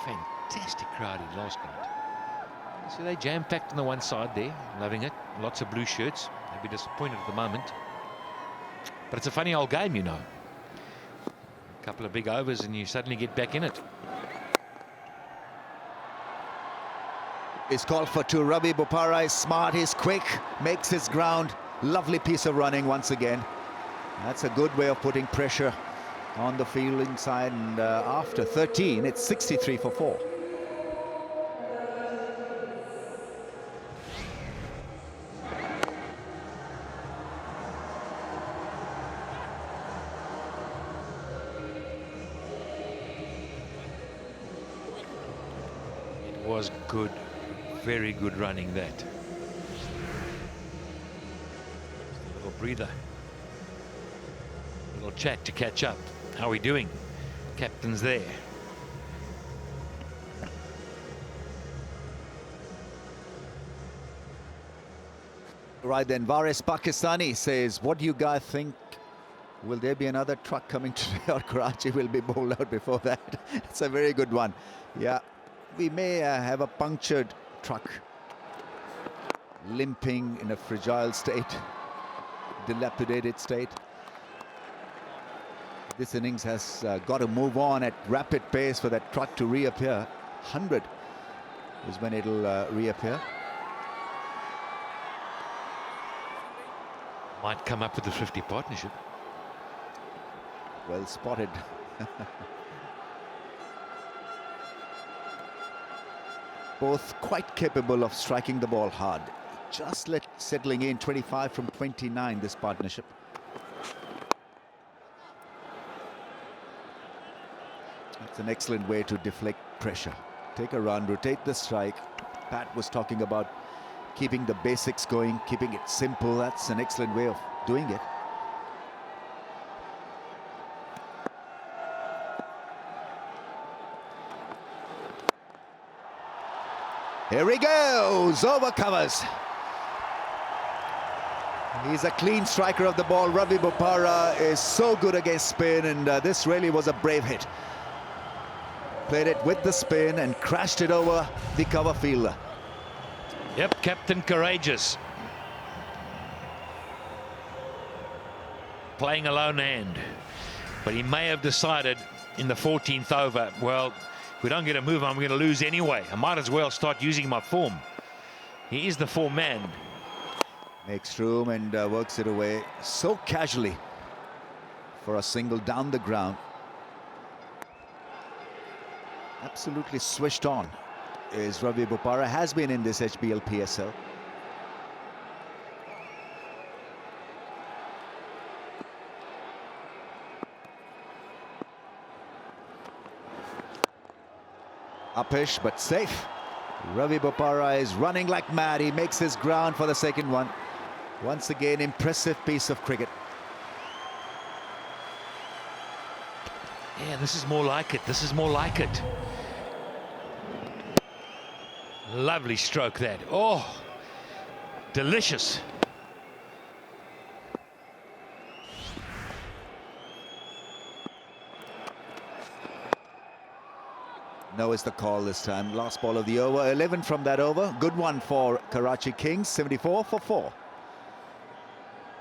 Fantastic crowding last night. So they jam-packed on the one side there. Loving it. Lots of blue shirts. They'll be disappointed at the moment. But it's a funny old game, you know. A couple of big overs and you suddenly get back in it. It's called for two. Ravi Bopara is smart, he's quick, makes his ground. Lovely piece of running once again. That's a good way of putting pressure on the fielding side. And after 13, it's 63 for 4. It was good. Very good running, that. Just a little breather. A little chat to catch up. How are we doing? Captain's there. Right then, Varis Pakistani says, what do you guys think? Will there be another truck coming today, or Karachi will be bowled out before that? It's a very good one. Yeah, we may have a punctured truck, limping in a fragile state, dilapidated state. This innings has got to move on at rapid pace for that truck to reappear. 100 is when it'll reappear. Might come up with the 50 partnership. Well spotted. Both quite capable of striking the ball hard. Just settling in 25 from 29, this partnership. That's an excellent way to deflect pressure. Take a run, rotate the strike. Pat was talking about keeping the basics going, keeping it simple. That's an excellent way of doing it. Here he goes, over covers. He's a clean striker of the ball. Ravi Bopara is so good against spin, and this really was a brave hit. Played it with the spin and crashed it over the cover fielder. Yep, Captain Courageous. Playing a lone hand. But he may have decided in the 14th over, well, if we don't get a move, I'm going to lose anyway. I might as well start using my form. He is the form man. Makes room and works it away so casually for a single down the ground. Absolutely switched on is Ravi Bopara, has been in this HBL PSL. Upish, but safe. Ravi Bopara is running like mad. He makes his ground for the second one. Once again, impressive piece of cricket. Yeah, this is more like it. This is more like it. Lovely stroke, that. Oh, delicious. No is the call this time. Last ball of the over. 11 from that over. Good one for Karachi Kings. 74 for 4.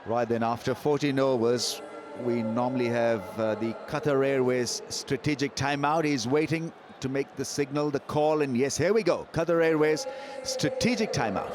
Right then, after 14 overs, we normally have the Qatar Airways strategic timeout. He's waiting to make the signal, the call, and yes, here we go. Qatar Airways strategic timeout.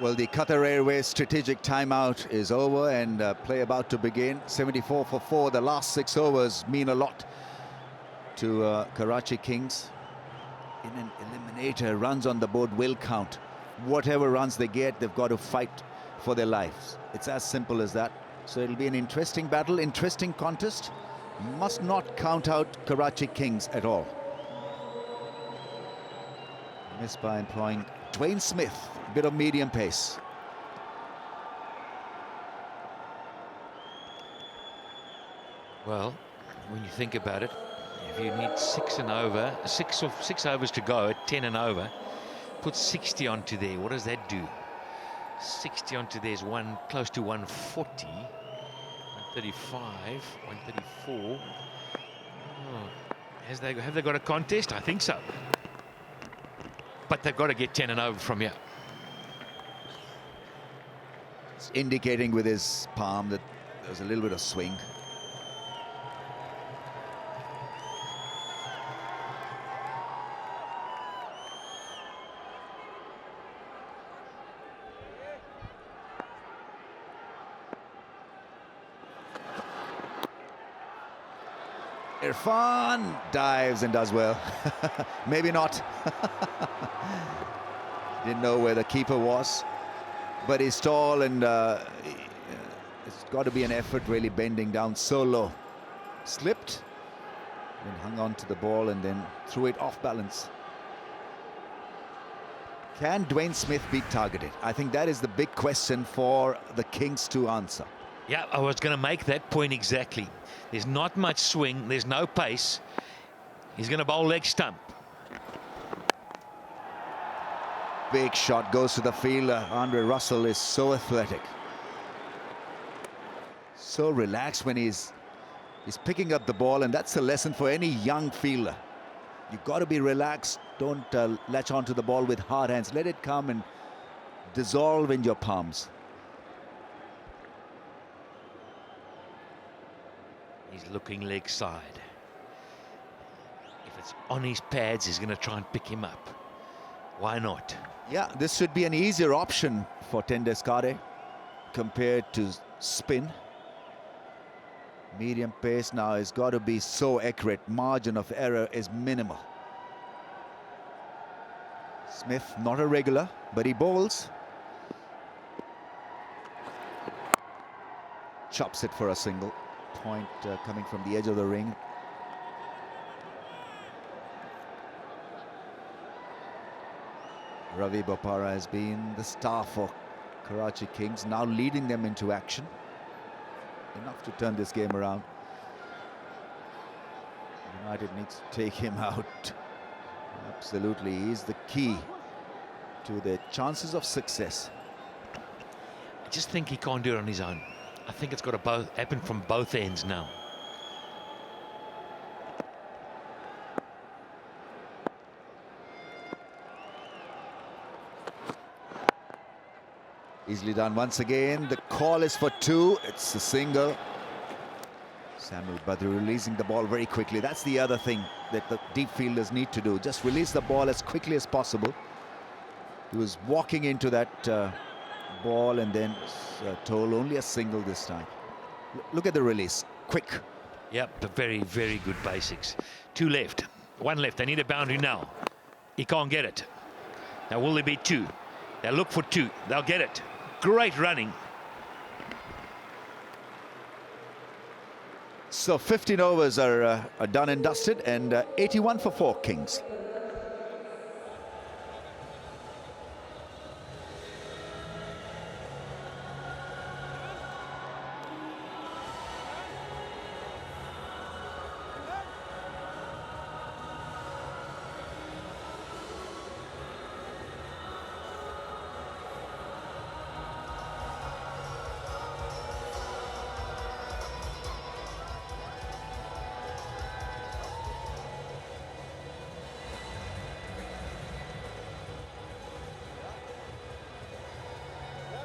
Well, the Qatar Airways strategic timeout is over and play about to begin. 74 for 4. The last 6 overs mean a lot to Karachi Kings. In an eliminator, runs on the board will count. Whatever runs they get, they've got to fight for their lives. It's as simple as that. So it'll be an interesting battle, interesting contest. Must not count out Karachi Kings at all. Missed by employing Dwayne Smith, a bit of medium pace. Well, when you think about it, if you need 6 overs to go at 10 and over, put 60 onto there. What does that do? 60 onto there is close to 140, 135, 134. Oh, have they got a contest? I think so. But they've got to get 10 and over from here. It's indicating with his palm that there's a little bit of swing. Irfan dives and does well. Maybe not. Didn't know where the keeper was. But he's tall and it's got to be an effort really bending down so low. Slipped, then hung on to the ball and then threw it off balance. Can Dwayne Smith be targeted? I think that is the big question for the Kings to answer. Yeah, I was going to make that point exactly. There's not much swing. There's no pace. He's going to bowl leg stump. Big shot goes to the fielder. Andre Russell is so athletic. So relaxed when he's picking up the ball, and that's a lesson for any young fielder. You've got to be relaxed. Don't latch onto the ball with hard hands. Let it come and dissolve in your palms. He's looking leg side. If it's on his pads, he's going to try and pick him up. Why not? Yeah, this should be an easier option for Tendulkar compared to spin. Medium pace now has got to be so accurate. Margin of error is minimal. Smith, not a regular, but he bowls. Chops it for a single. Point coming from the edge of the ring. Ravi Bopara has been the star for Karachi Kings, now leading them into action. Enough to turn this game around. United needs to take him out. Absolutely, he's the key to their chances of success. I just think he can't do it on his own. I think it's got to happen from both ends now. Easily done once again. The call is for two. It's a single. Samuel Badri releasing the ball very quickly. That's the other thing that the deep fielders need to do. Just release the ball as quickly as possible. He was walking into that ball and then told only a single this time. Look at the release. Quick. Yep, the very, very good basics. Two left. One left. They need a boundary now. He can't get it. Now, will there be two? They'll look for two. They'll get it. Great running. So 15 overs are done and dusted, and 81 for 4 Kings.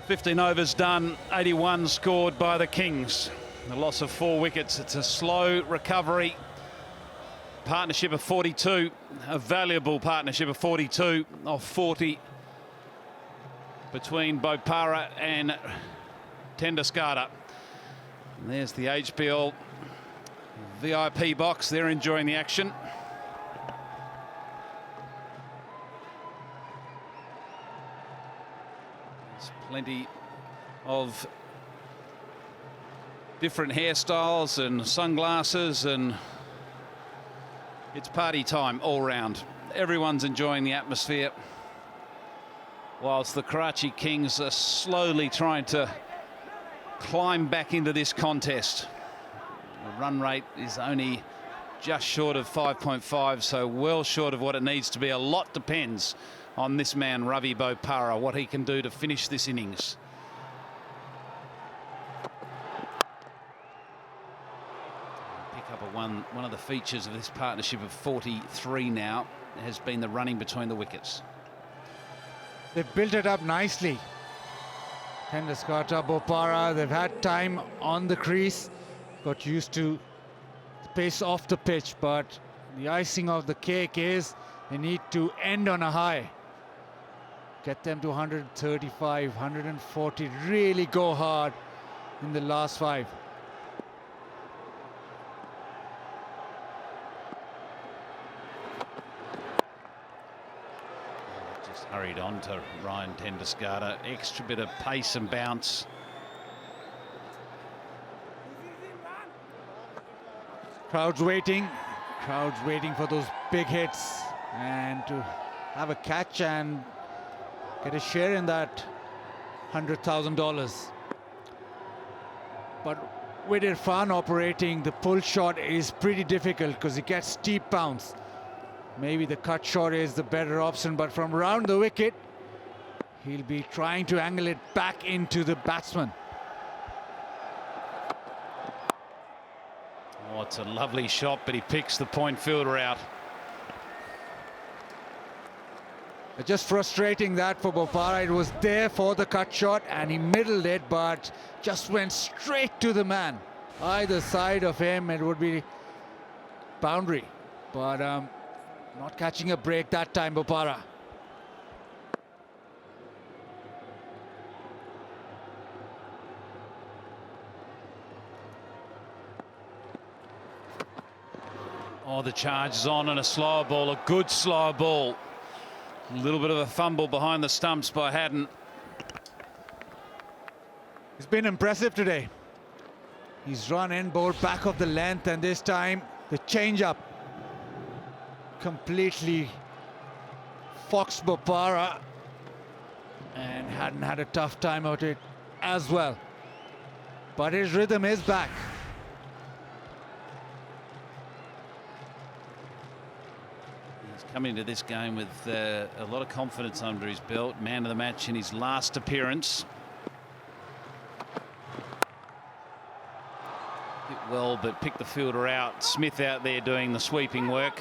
.15 overs done, 81 scored by the Kings. The loss of 4 wickets. It's a slow recovery. Partnership of 42, a valuable partnership of 42 of 40 between Bopara and Tendulkar. And there's the HBL VIP box. They're enjoying the action. Plenty of different hairstyles and sunglasses, and it's party time all round. Everyone's enjoying the atmosphere, whilst the Karachi Kings are slowly trying to climb back into this contest. The run rate is only just short of 5.5, so well short of what it needs to be. A lot depends on this man, Ravi Bopara, what he can do to finish this innings. Pick up one of the features of this partnership of 43 now has been the running between the wickets. They've built it up nicely. Tendulkar, Bopara, they've had time on the crease, got used to the pace off the pitch, but the icing of the cake is they need to end on a high. Get them to 135, 140, really go hard in the last 5. Hurried on to Ryan Tendusgarda. Extra bit of pace and bounce. Crowd's waiting for those big hits, and to have a catch and get a share in that $100,000. But with Irfan operating, the pull shot is pretty difficult because it gets steep bounce. Maybe the cut shot is the better option, but from around the wicket, he'll be trying to angle it back into the batsman. Oh, it's a lovely shot, but he picks the point fielder out. Just frustrating that for Bopara. It was there for the cut shot and he middled it, but just went straight to the man. Either side of him, it would be boundary, but not catching a break that time, Bopara. Oh, the charge is on, and a slower ball, a good slower ball. A little bit of a fumble behind the stumps by Haddon. He's been impressive today. He's run in, bowled back of the length, and this time the change-up completely foxed Bopara, and Haddon had a tough time out it as well. But his rhythm is back. Coming into this game with a lot of confidence under his belt. Man of the match in his last appearance. Hit well, but picked the fielder out. Smith out there doing the sweeping work.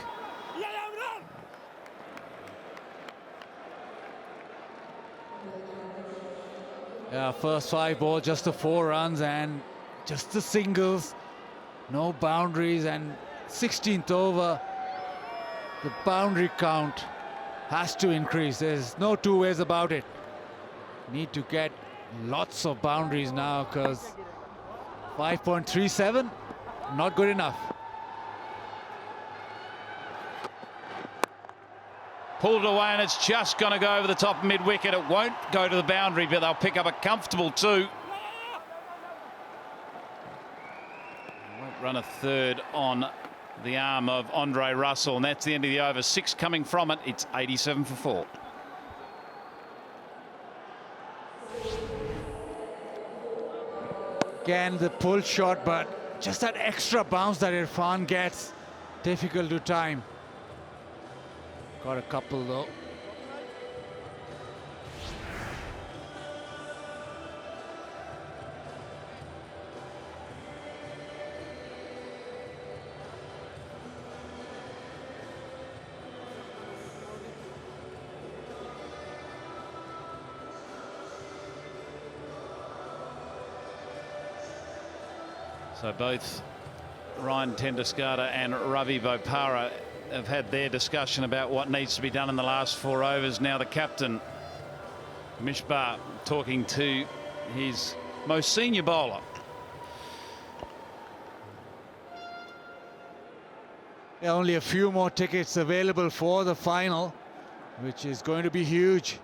Yeah, first 5 balls, just the 4 runs and just the singles. No boundaries, and 16th over. The boundary count has to increase. There's no two ways about it. Need to get lots of boundaries now, because 5.37, not good enough. Pulled away, and it's just going to go over the top of mid-wicket. It won't go to the boundary, but they'll pick up a comfortable 2. Won't run a third on the arm of Andre Russell, and that's the end of the over. 6 coming from it. It's 87 for 4. Again, the pull shot, but just that extra bounce that Irfan gets, difficult to time. Got a couple though. So both Ryan Tendusgarda and Ravi Bopara have had their discussion about what needs to be done in the last 4 overs. Now the captain, Mishbah, talking to his most senior bowler. Yeah, only a few more tickets available for the final, which is going to be huge.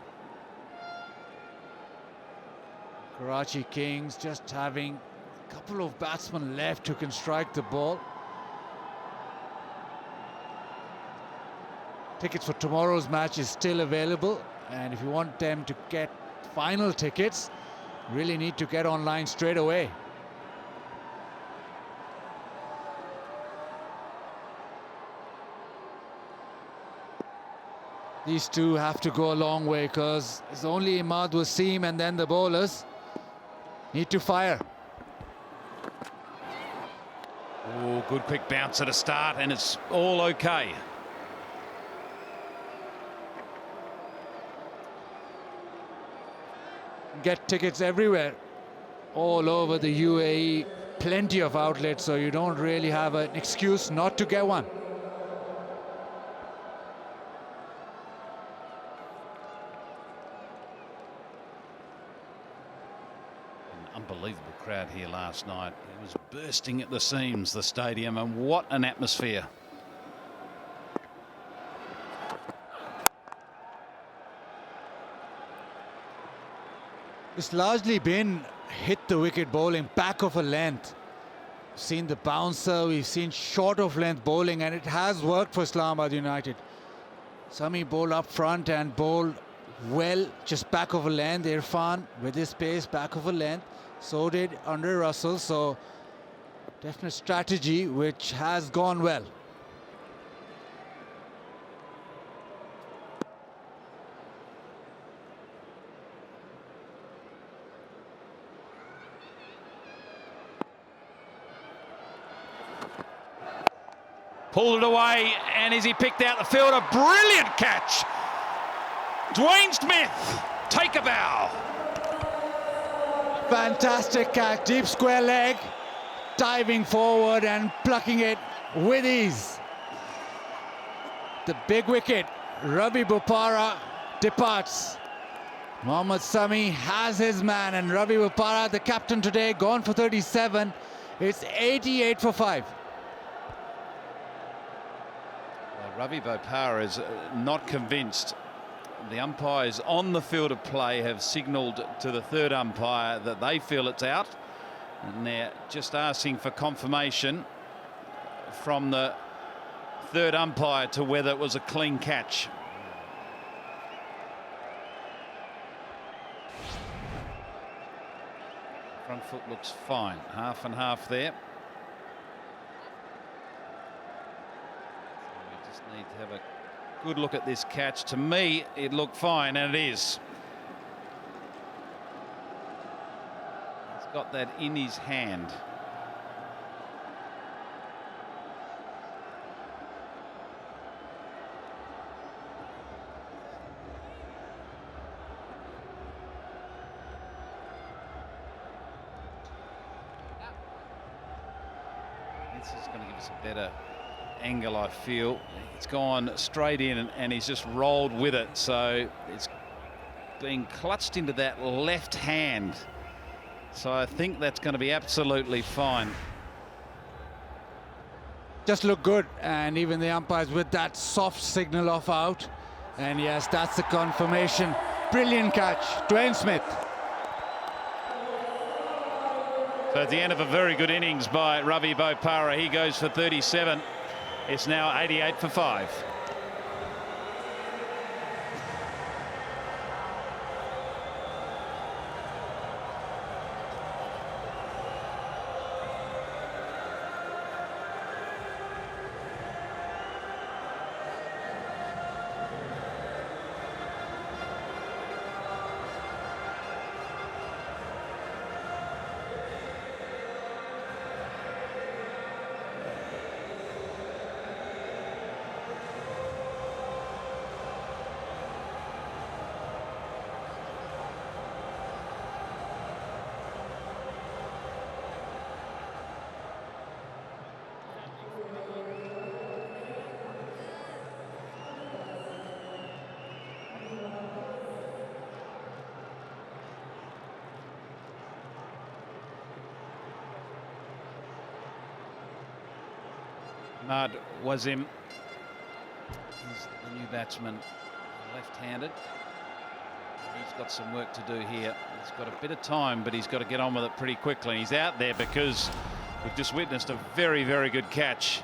Karachi Kings just having a couple of batsmen left who can strike the ball. Tickets for tomorrow's match is still available, and if you want them to get final tickets, really need to get online straight away. These two have to go a long way, because it's only Imad Wasim and then the bowlers need to fire. Oh, good quick bounce at a start, and it's all okay. Get tickets everywhere, all over the UAE, plenty of outlets, so you don't really have an excuse not to get one. Unbelievable crowd here last night. It was bursting at the seams, the stadium, and what an atmosphere. It's largely been hit the wicket bowling, back of a length. We've seen the bouncer, we've seen short of length bowling, and it has worked for Islamabad United. Sami bowl up front and bowl well, just back of a length. Irfan with his pace, back of a length. So did Andre Russell, so definite strategy which has gone well. Pulled it away, and as he picked out the field, a brilliant catch. Dwayne Smith, take a bow. Fantastic catch, deep square leg, diving forward and plucking it with ease. The big wicket, Ravi Bopara departs. Mohammad Sami has his man, and Ravi Bopara, the captain today, gone for 37. It's 88 for 5. Ravi Bopara is not convinced. The umpires on the field of play have signalled to the third umpire that they feel it's out, and they're just asking for confirmation from the third umpire to whether it was a clean catch. Front foot looks fine, half and half there. Need to have a good look at this catch. To me, it looked fine, and it is. He's got that in his hand. This is going to give us a better angle, I feel. It's gone straight in, and he's just rolled with it, so it's being clutched into that left hand, so I think that's going to be absolutely fine. Just look good, and even the umpires with that soft signal of out, and yes, that's the confirmation. Brilliant catch, Dwayne Smith. So at the end of a very good innings by Ravi Bopara, he goes for 37. It's now 88 for 5. Ahmad Wasim, he's the new batsman, left-handed. He's got some work to do here. He's got a bit of time, but he's got to get on with it pretty quickly. He's out there because we've just witnessed a very, very good catch.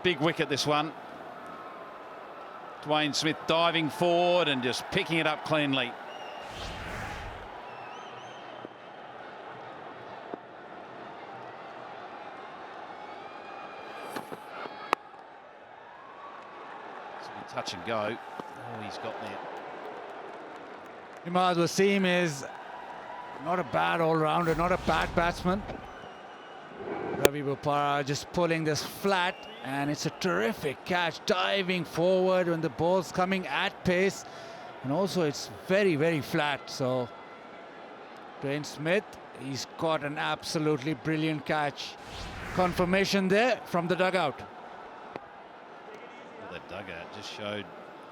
Big wicket, this one. Dwayne Smith diving forward and just picking it up cleanly. Touch and go. Oh, he's got there. Imad Wasim is not a bad all-rounder, not a bad batsman. Ravi Bopara just pulling this flat, and it's a terrific catch, diving forward when the ball's coming at pace, and also it's very, very flat. So Dwayne Smith, he's got an absolutely brilliant catch. Confirmation there from the dugout. That dugout just showed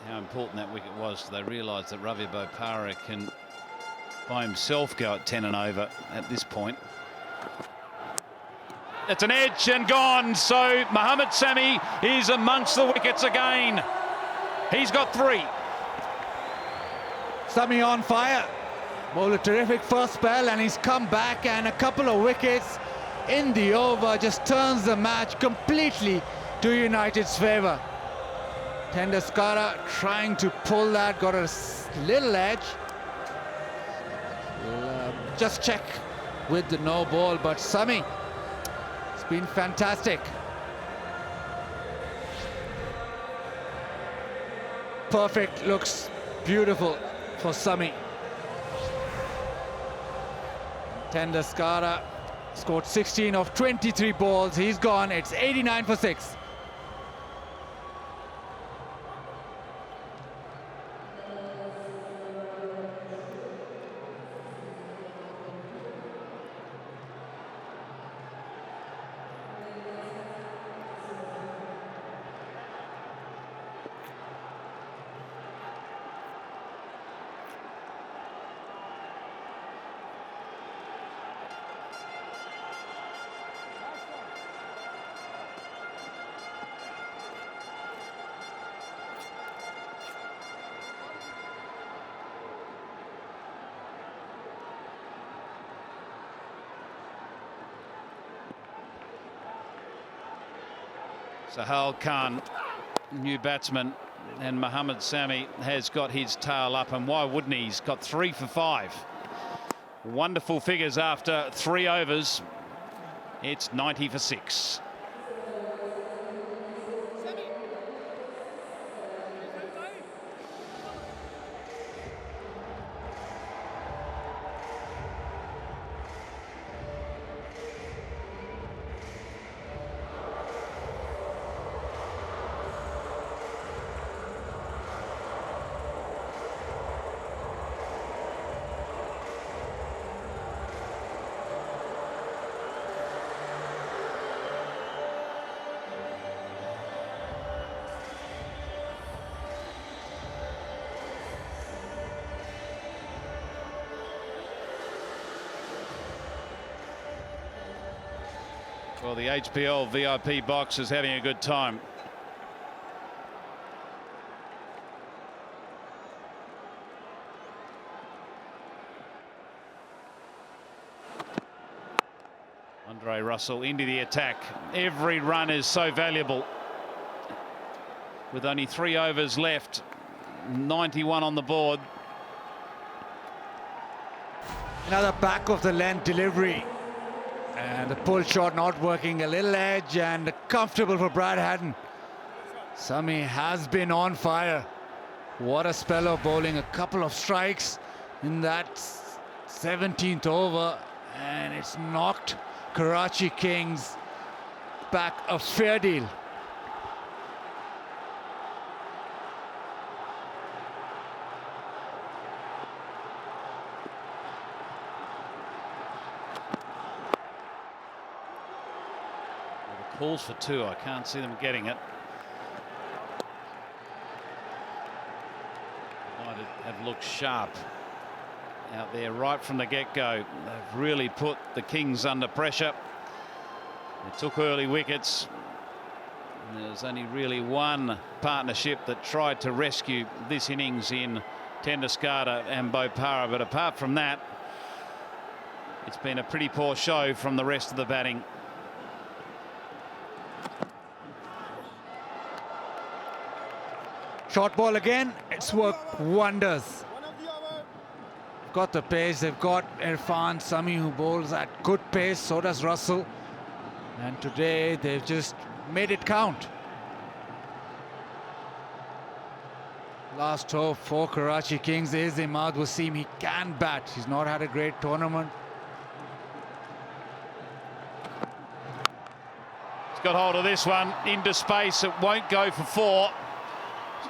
how important that wicket was. So they realised that Ravi Bopara can by himself go at 10 and over at this point. It's an edge and gone. So Mohammad Sami is amongst the wickets again. He's got 3. Sami on fire. Bowled a terrific first spell and he's come back, and a couple of wickets in the over just turns the match completely to United's favour. Tendulkar trying to pull that, got a little edge. We'll just check with the no ball, but Sami, it's been fantastic. Perfect, looks beautiful for Sami. Tendulkar scored 16 of 23 balls. He's gone. It's 89 for 6. Sahal Khan, new batsman, and Mohammad Sami has got his tail up, and why wouldn't he? He's got 3 for 5. Wonderful figures after 3 overs. It's 90 for 6. Well, the HBL VIP box is having a good time. Andre Russell into the attack. Every run is so valuable. With only 3 overs left, 91 on the board. Another back of the length delivery. And the pull shot not working, a little edge, and comfortable for Brad Haddon. Sami has been on fire. What a spell of bowling. A couple of strikes in that 17th over, and it's knocked Karachi Kings back a fair deal. Calls for 2. I can't see them getting it. United have looked sharp out there right from the get-go. They've really put the Kings under pressure. They took early wickets. And there's only really one partnership that tried to rescue this innings in Tendulkar and Bopara. But apart from that, it's been a pretty poor show from the rest of the batting. Short ball again, it's worked wonders. Got the pace, they've got Irfan, Sami who bowls at good pace, so does Russell. And today they've just made it count. Last over for Karachi Kings is Imad Wasim. He can bat, he's not had a great tournament. He's got hold of this one into space, it won't go for 4.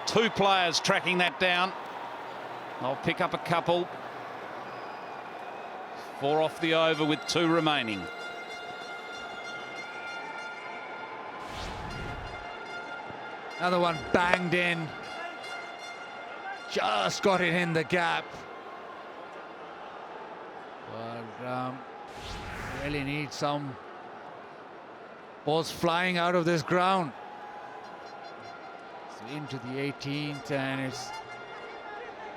2 players tracking that down. I'll pick up a couple. 4 off the over with 2 remaining. Another one banged in. Just got it in the gap. But really need some balls flying out of this ground. Into the 18th, and it's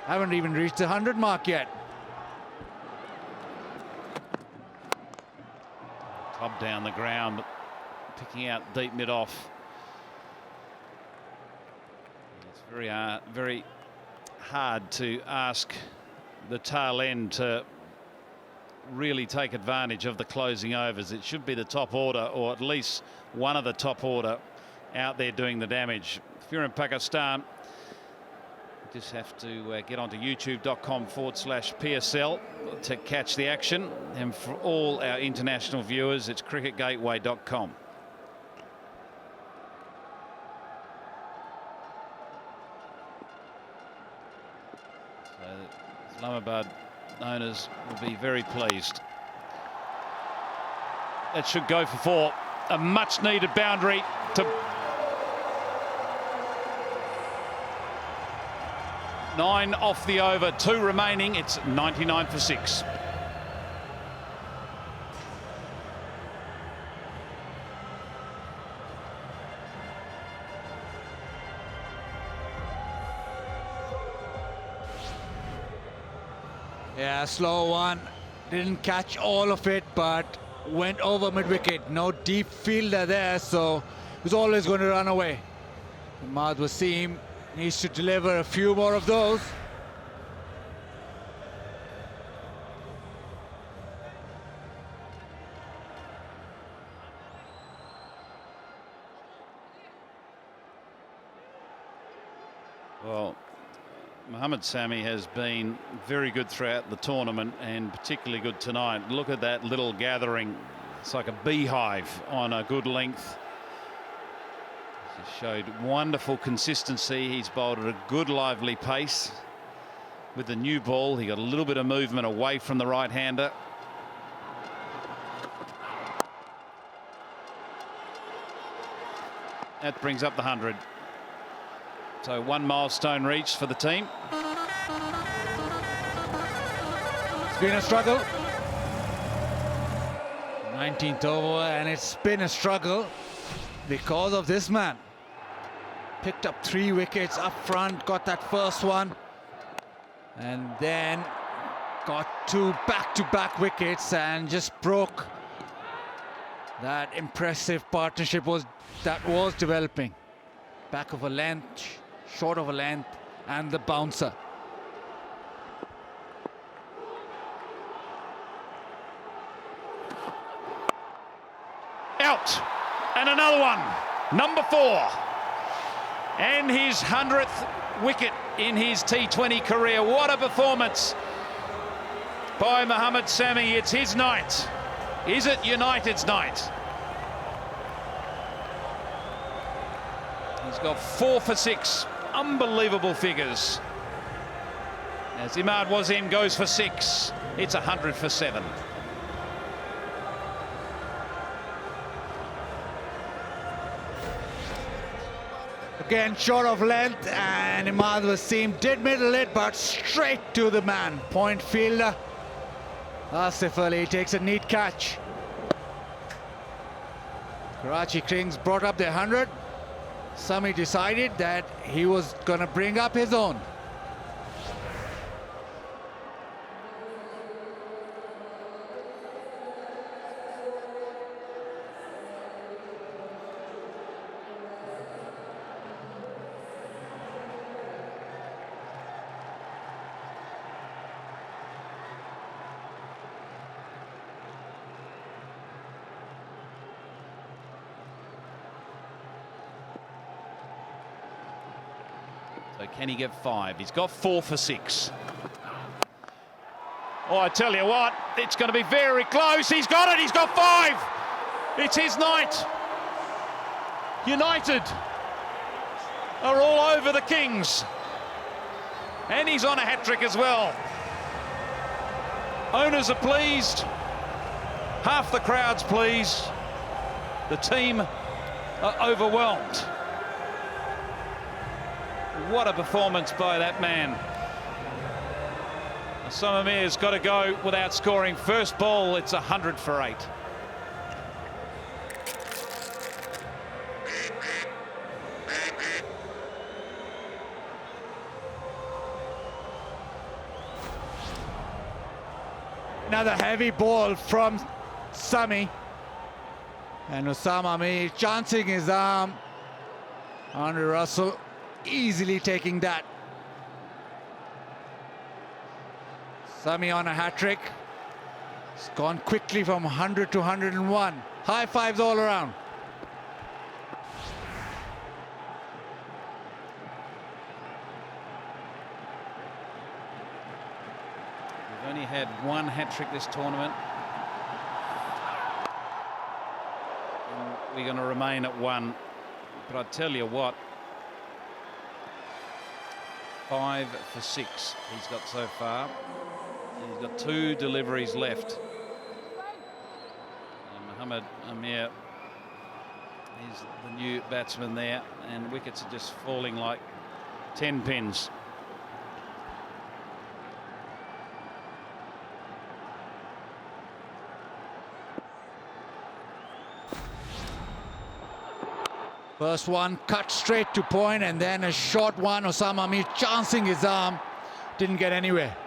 haven't even reached the 100 mark yet. Club down the ground, but picking out deep mid-off. It's very hard to ask the tail end to really take advantage of the closing overs. It should be the top order, or at least one of the top order out there doing the damage. If you're in Pakistan, you just have to get onto youtube.com/PSL to catch the action. And for all our international viewers, it's cricketgateway.com. So Islamabad owners will be very pleased. That should go for 4. A much needed boundary to 9 off the over, 2 remaining. It's 99 for 6. Yeah, slow one. Didn't catch all of it, but went over mid-wicket. No deep fielder there, so he was always going to run away. Ahmad Wasim needs to deliver a few more of those. Well, Mohammad Sami has been very good throughout the tournament, and particularly good tonight. Look at that little gathering. It's like a beehive on a good length. He showed wonderful consistency. He's bowled at a good lively pace. With the new ball, he got a little bit of movement away from the right-hander. That brings up the 100. So 1 milestone reached for the team. It's been a struggle. 19th over, and it's been a struggle because of this man. Picked up 3 wickets up front, got that first one, and then got 2 back-to-back wickets and just broke that impressive partnership that was developing. Back of a length, short of a length, and the bouncer. Out, and another one, number 4, and his 100th wicket in his T20 career. What a performance by Mohammad Sami. It's his night. Is it United's night? He's got 4 for 6. Unbelievable figures. As Ahmad Wasim goes for 6, it's 100 for 7. Again, short of length, and Ahmad Wasim did middle it, but straight to the man. Point fielder Asif Ali takes a neat catch. Karachi Kings brought up their 100. Sami decided that he was going to bring up his own. So can he get 5? He's got 4 for 6. Oh, I tell you what, it's going to be very close. He's got it. He's got 5. It's his night. United are all over the Kings. And he's on a hat-trick as well. Owners are pleased. Half the crowd's pleased. The team are overwhelmed. What a performance by that man. Samamir's got to go without scoring. First ball, it's 100 for 8. Another heavy ball from Sami. And Osama Mir chancing his arm. Andre Russell easily taking that. Sami on a hat-trick. It's gone quickly from 100 to 101. High fives all around. We've only had one hat-trick this tournament. And we're going to remain at one. But I tell you what, 5 for 6 he's got so far. He's got 2 deliveries left. And Mohamed Amir is the new batsman there, and wickets are just falling like 10 pins. First one cut straight to point, and then a short one. Osama Mir chancing his arm. Didn't get anywhere.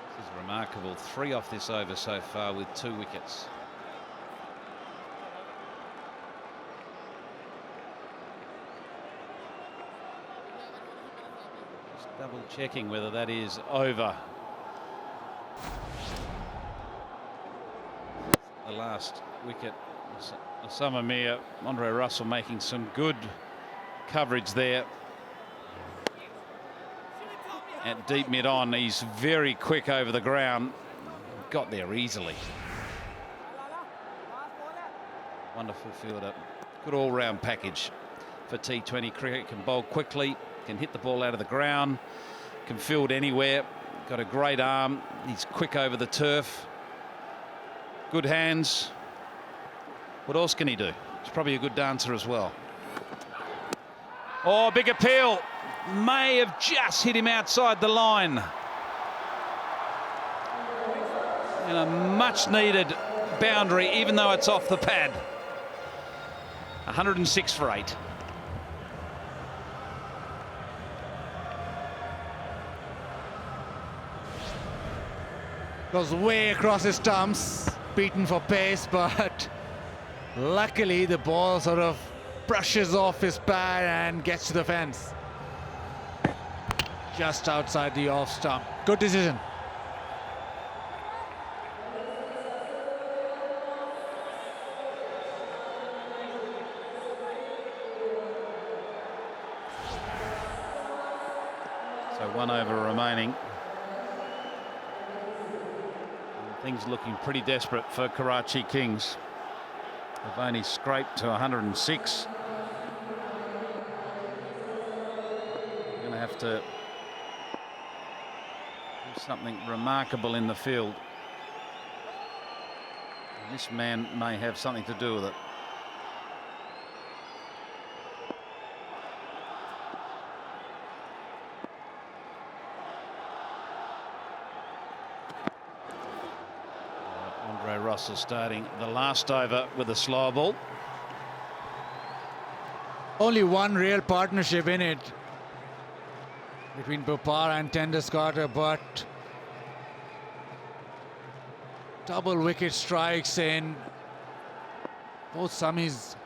This is remarkable. 3 off this over so far with 2 wickets. Double checking whether that is over. The last wicket. Osama Mir, Andre Russell making some good coverage there. At deep mid-on, he's very quick over the ground. Got there easily. Wonderful fielder. Good all-round package for T20 cricket. Can bowl quickly, can hit the ball out of the ground, can field anywhere, got a great arm, he's quick over the turf, good hands. What else can he do? He's probably a good dancer as well. Oh, big appeal. May have just hit him outside the line. And a much needed boundary, even though it's off the pad. 106 for 8. Goes way across his stumps, beaten for pace, but luckily the ball sort of brushes off his pad and gets to the fence. Just outside the off stump. Good decision. So 1 over remaining. Things looking pretty desperate for Karachi Kings. They've only scraped to 106. They're going to have to do something remarkable in the field. And this man may have something to do with it. Russell starting the last over with a slow ball. Only one real partnership in it between Bopara and Tendusgarter, but double wicket strikes in both Sami's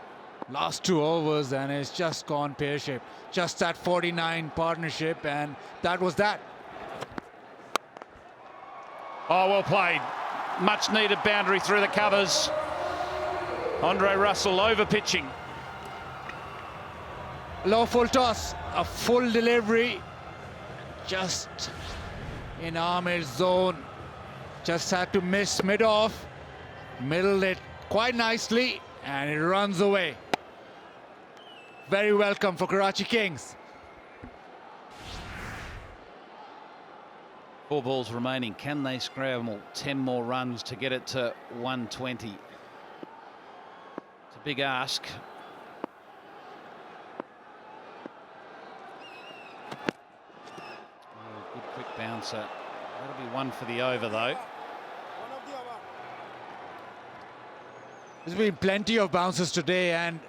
last 2 overs, and it's just gone pear-shaped. Just that 49 partnership, and that was that. Oh, well played. Much needed boundary through the covers. Andre Russell over pitching. Low full toss, a full delivery, just in Amir's zone. Just had to miss mid-off, middled it quite nicely, and it runs away. Very welcome for Karachi Kings. 4 balls remaining. Can they scramble 10 more runs to get it to 120? It's a big ask. Oh, good quick bouncer. That'll be 1 for the over, though. There's been plenty of bounces today, and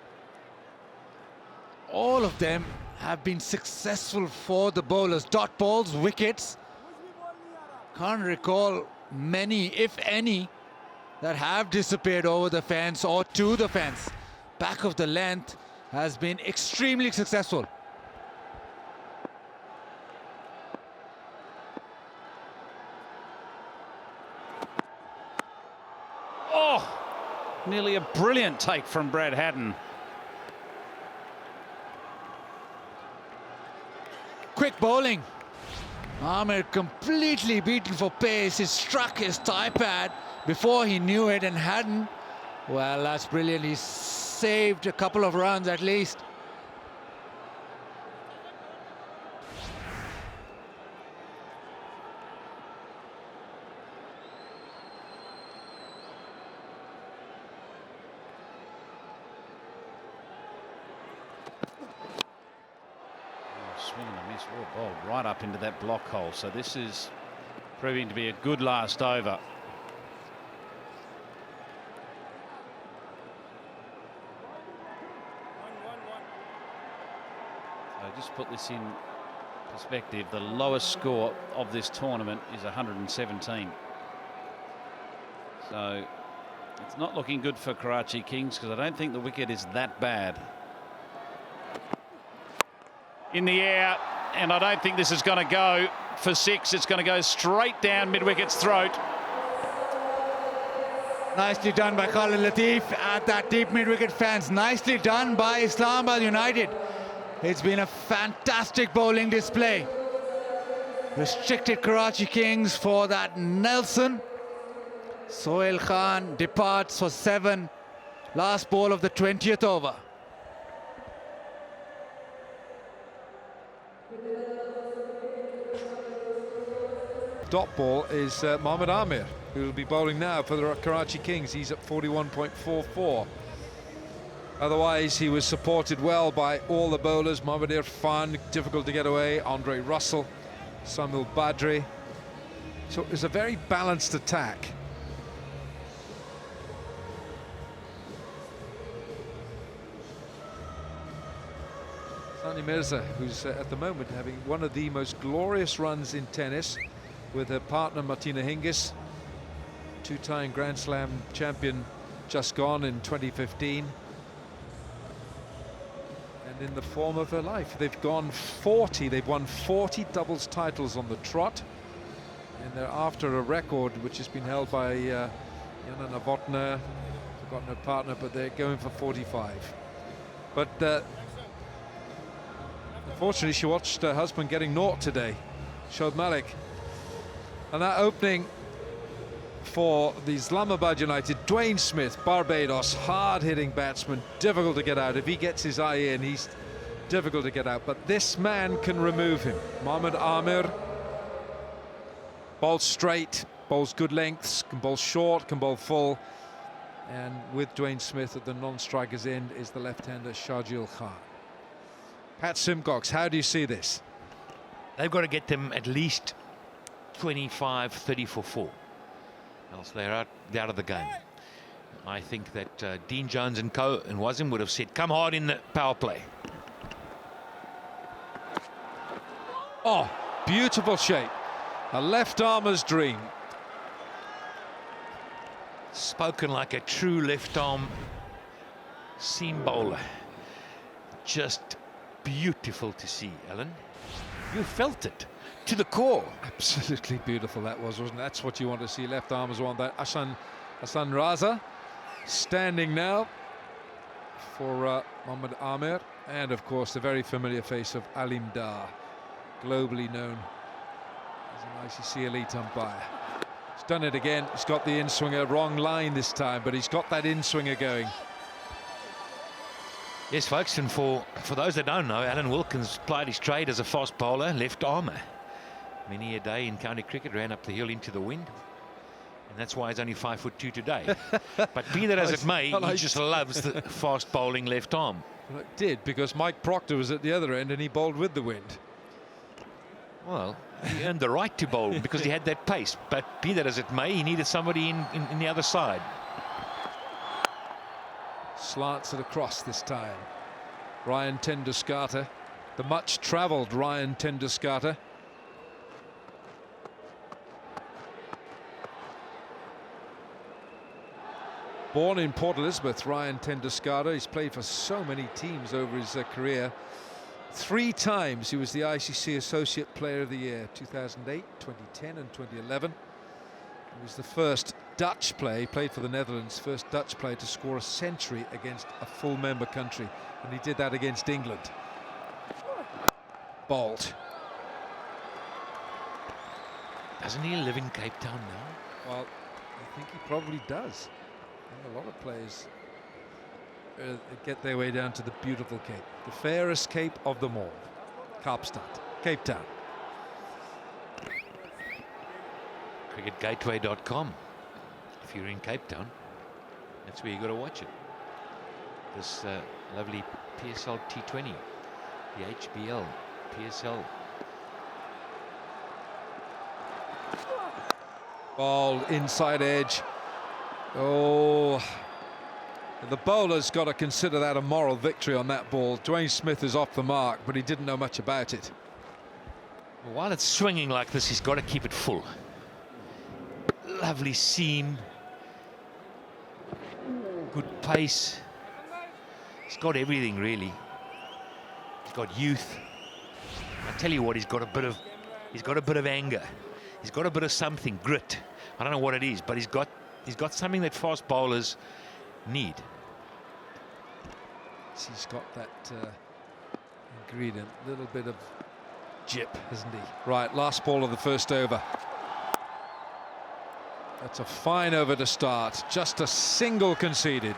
all of them have been successful for the bowlers. Dot balls, wickets. Can't recall many, if any, that have disappeared over the fence or to the fence. Back of the length has been extremely successful. Oh, nearly a brilliant take from Brad Haddon. Quick bowling. Amir completely beaten for pace. He struck his thigh pad before he knew it, and Haddon, well, that's brilliant. He saved a couple of runs at least. Swing and a miss, well bowled right up into that block hole. So this is proving to be a good last over. So just put this in perspective. The lowest score of this tournament is 117. So it's not looking good for Karachi Kings, because I don't think the wicket is that bad. In the air, and I don't think this is going to go for 6. It's going to go straight down mid-wicket's throat. Nicely done by Khalid Latif at that deep mid-wicket fence. Nicely done by Islamabad United. It's been a fantastic bowling display. Restricted Karachi Kings for that Nelson. Sohail Khan departs for 7. Last ball of the 20th over. Dot ball is Mohammad Amir, who will be bowling now for the Karachi Kings. He's at 41.44. Otherwise, he was supported well by all the bowlers. Mohammad Irfan, difficult to get away. Andre Russell, Samuel Badri. So it was a very balanced attack. Sani Mirza, who's at the moment having one of the most glorious runs in tennis, with her partner Martina Hingis, two-time Grand Slam champion, just gone in 2015, and in the form of her life. They've won 40 doubles titles on the trot, and they're after a record which has been held by Jana Novotná, forgotten her partner, but they're going for 45. But unfortunately, she watched her husband getting naught today, Shod Malik. And that opening for the Islamabad United, Dwayne Smith, Barbados, hard-hitting batsman, difficult to get out. If he gets his eye in, he's difficult to get out. But this man can remove him. Mohammad Amir bowls straight, bowls good lengths, can bowl short, can bowl full. And with Dwayne Smith at the non-striker's end is the left-hander Shahjil Khan. Pat Simcox, how do you see this? They've got to get them at least 25, 30 for 4. Else they're out of the game. I think that Dean Jones and co and Wasim would have said, come hard in the power play. Oh, beautiful shape. A left armer's dream. Spoken like a true left arm seam bowler. Just beautiful to see, Alan. You felt it to the core. Absolutely beautiful that was, wasn't it? That's what you want to see. Left armers on that. Hassan Raza standing now for Mohammad Amir, and of course the very familiar face of Alim Dar, globally known as an ICC elite umpire. He's done it again. He's got the in-swinger, wrong line this time, but he's got that in-swinger going. Yes, folks, and for those that don't know, Alan Wilkins plied his trade as a fast bowler, left armer. Many a day in county cricket, ran up the hill into the wind, and that's why he's only 5'2" today. But be that as it may, he just loves the fast bowling left arm. Well, it did, because Mike Proctor was at the other end and he bowled with the wind. Well, he earned the right to bowl because he had that pace, but be that as it may, he needed somebody in the other side. Slants it across this time. Ryan Tenduskata the much-travelled Ryan Tenduskata. Born in Port Elizabeth, Ryan Tenduskata. He's played for so many teams over his career. 3 times he was the ICC Associate Player of the Year, 2008, 2010 and 2011. He was the first Dutch player, he played for the Netherlands, first Dutch player to score a century against a full member country, and he did that against England. Bolt. Doesn't he live in Cape Town now? Well, I think he probably does. And a lot of players get their way down to the beautiful Cape, the fairest Cape of them all, Kaapstad, Cape Town. cricketgateway.com. If you're in Cape Town, that's where you got to watch it. This lovely PSL T20, the HBL PSL. Ball inside edge. Oh, the bowler's got to consider that a moral victory on that ball. Dwayne Smith is off the mark, but he didn't know much about it. While it's swinging like this, he's got to keep it full. Lovely seam. Good pace. He's got everything, really. He's got youth. I tell you what, he's got a bit of anger. He's got a bit of something, grit. I don't know what it is, but he's got something that fast bowlers need. He's got that ingredient, a little bit of jip, hasn't he? Right, last ball of the first over. That's a fine over to start. Just a single conceded.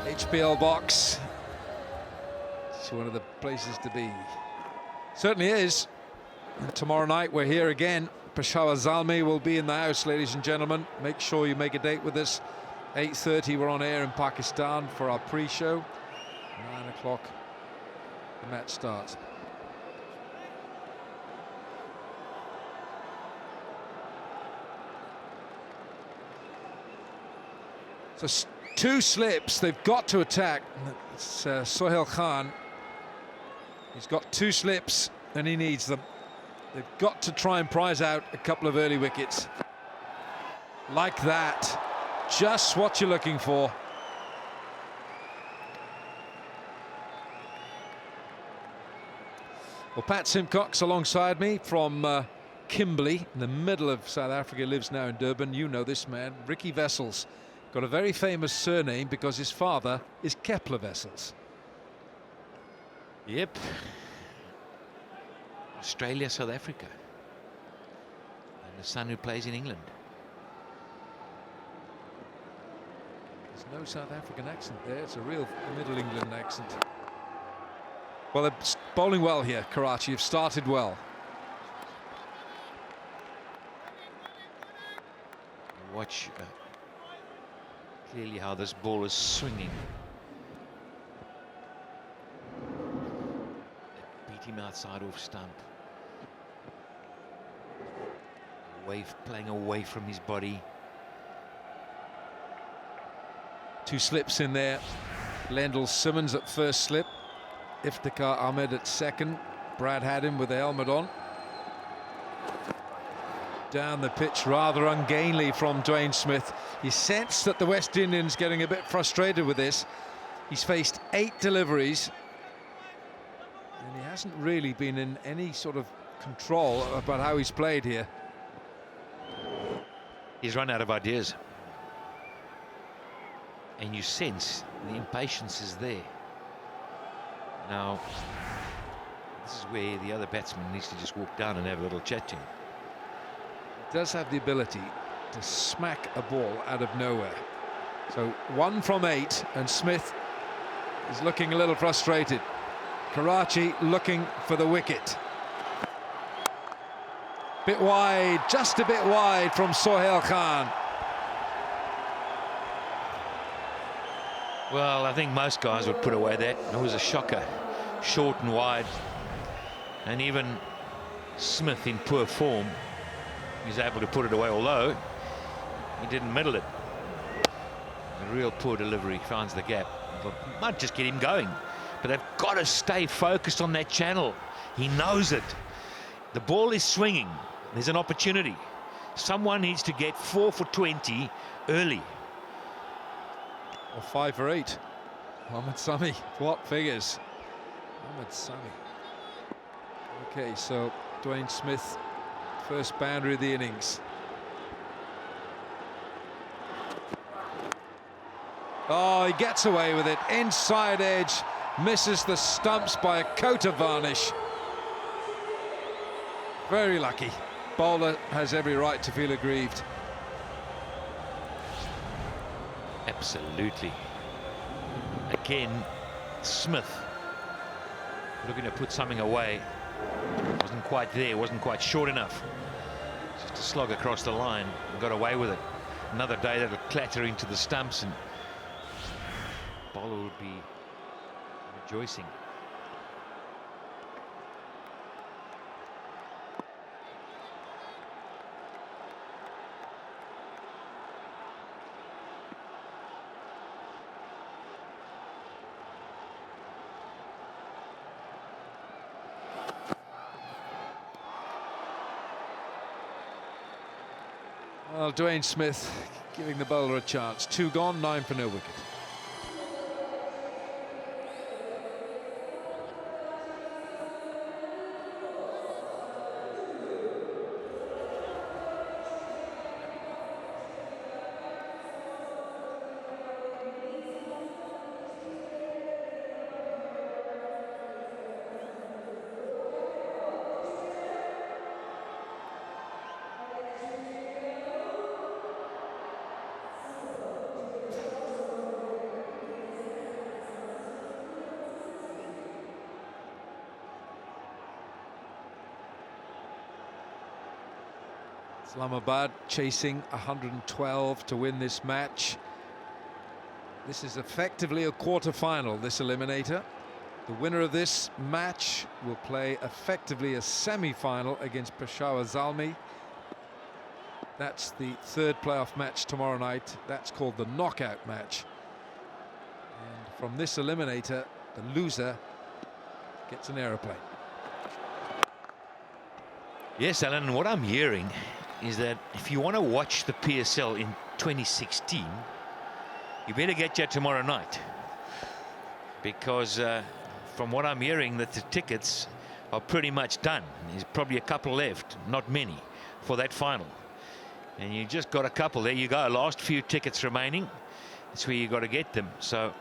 HBL box. It's one of the places to be. Certainly is. And tomorrow night we're here again. Peshawar Zalmi will be in the house, ladies and gentlemen. Make sure you make a date with us. 8:30 we're on air in Pakistan for our pre-show. 9 o'clock the match starts. So 2 slips, they've got to attack. It's Sohail Khan. He's got 2 slips and he needs them. They've got to try and prize out a couple of early wickets. Like that. Just what you're looking for. Well, Pat Simcox alongside me from Kimberley, in the middle of South Africa, lives now in Durban. You know this man, Ricky Wessels. Got a very famous surname because his father is Kepler Wessels. Yep. Australia, South Africa. And the son who plays in England. There's no South African accent there. It's a real Middle England accent. Well, they're bowling well here, Karachi. Have started well. Watch clearly how this ball is swinging. They beat him outside off stump. Playing away from his body. 2 slips in there. Lendl Simmons at first slip. Iftikhar Ahmed at second. Brad had him with the helmet on. Down the pitch rather ungainly from Dwayne Smith. You sense that the West Indians getting a bit frustrated with this. He's faced 8 deliveries and he hasn't really been in any sort of control about how he's played here. He's run out of ideas. And you sense the impatience is there. Now, this is where the other batsman needs to just walk down and have a little chat to him. does have the ability to smack a ball out of nowhere. So 1 from 8, and Smith is looking a little frustrated. Karachi looking for the wicket. Bit wide, just a bit wide from Sohail Khan. Well, I think most guys would put away that. It was a shocker. Short and wide. And even Smith, in poor form, is able to put it away, although he didn't middle it. A real poor delivery, finds the gap. But might just get him going. But they've got to stay focused on that channel. He knows it. The ball is swinging. There's an opportunity. Someone needs to get 4 for 20 early. Or 5 for 8. Mohammad Sami, what figures? Mohammad Sami. Okay, so Dwayne Smith, first boundary of the innings. Oh, he gets away with it. Inside edge, misses the stumps by a coat of varnish. Very lucky. Bowler has every right to feel aggrieved. Absolutely. Again, Smith looking to put something away. Wasn't quite there, wasn't quite short enough. Just a slog across the line and got away with it. Another day that'll clatter into the stumps and bowler would be rejoicing. Well, Dwayne Smith giving the bowler a chance. 2 gone, 9 for no wicket. Islamabad chasing 112 to win this match. This is effectively a quarter-final, this eliminator. The winner of this match will play effectively a semi-final against Peshawar Zalmi. That's the 3rd playoff match tomorrow night. That's called the knockout match. And from this eliminator, the loser gets an aeroplane. Yes, Alan, and what I'm hearing is that if you want to watch the PSL in 2016, you better get there tomorrow night, because from what I'm hearing, that the tickets are pretty much done. There's probably a couple left, not many, for that final, and you just got a couple. There you go, last few tickets remaining. That's where you got to get them. So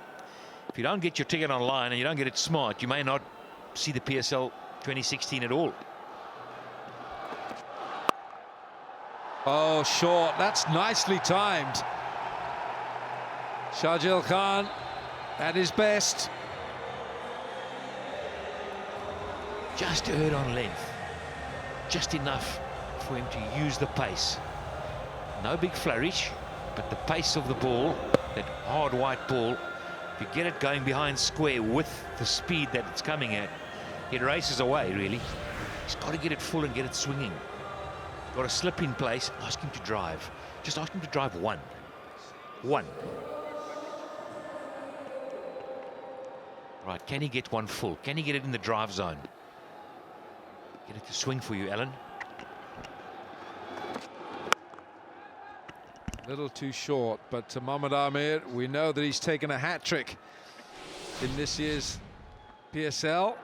if you don't get your ticket online and you don't get it smart, you may not see the PSL 2016 at all. Oh, short. That's nicely timed. Shahjil Khan at his best. Just erred on length. Just enough for him to use the pace. No big flourish, but the pace of the ball, that hard white ball, if you get it going behind square with the speed that it's coming at, it races away, really. He's got to get it full and get it swinging. Got a slip in place, ask him to drive. Just ask him to drive one. Right, can he get one full? Can he get it in the drive zone? Get it to swing for you, Alan. A little too short, but to Mohammad Amir, we know that he's taken a hat-trick in this year's PSL.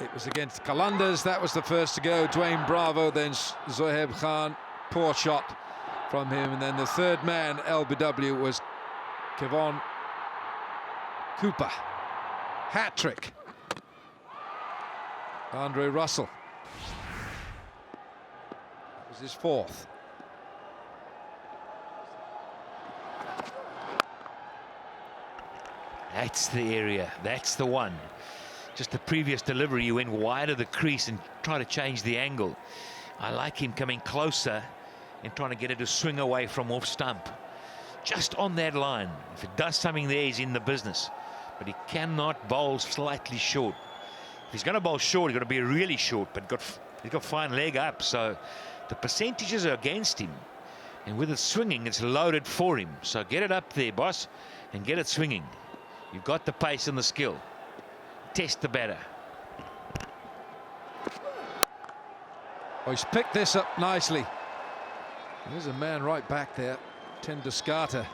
It was against Qalandars. That was the first to go. Dwayne Bravo, then Zohaib Khan. Poor shot from him. And then the third man, LBW, was Kevon Cooper. Hat-trick. Andre Russell. That was his 4th. That's the area. That's the one. Just the previous delivery, he went wide of the crease and tried to change the angle. I like him coming closer and trying to get it to swing away from off stump. Just on that line. If it does something there, he's in the business. But he cannot bowl slightly short. If he's going to bowl short, he's got to be really short, but he's got fine leg up, so the percentages are against him. And with it swinging, it's loaded for him. So get it up there, boss, and get it swinging. You've got the pace and the skill. Test the batter. Oh, he's picked this up nicely. There's a man right back there, Tenduskarta.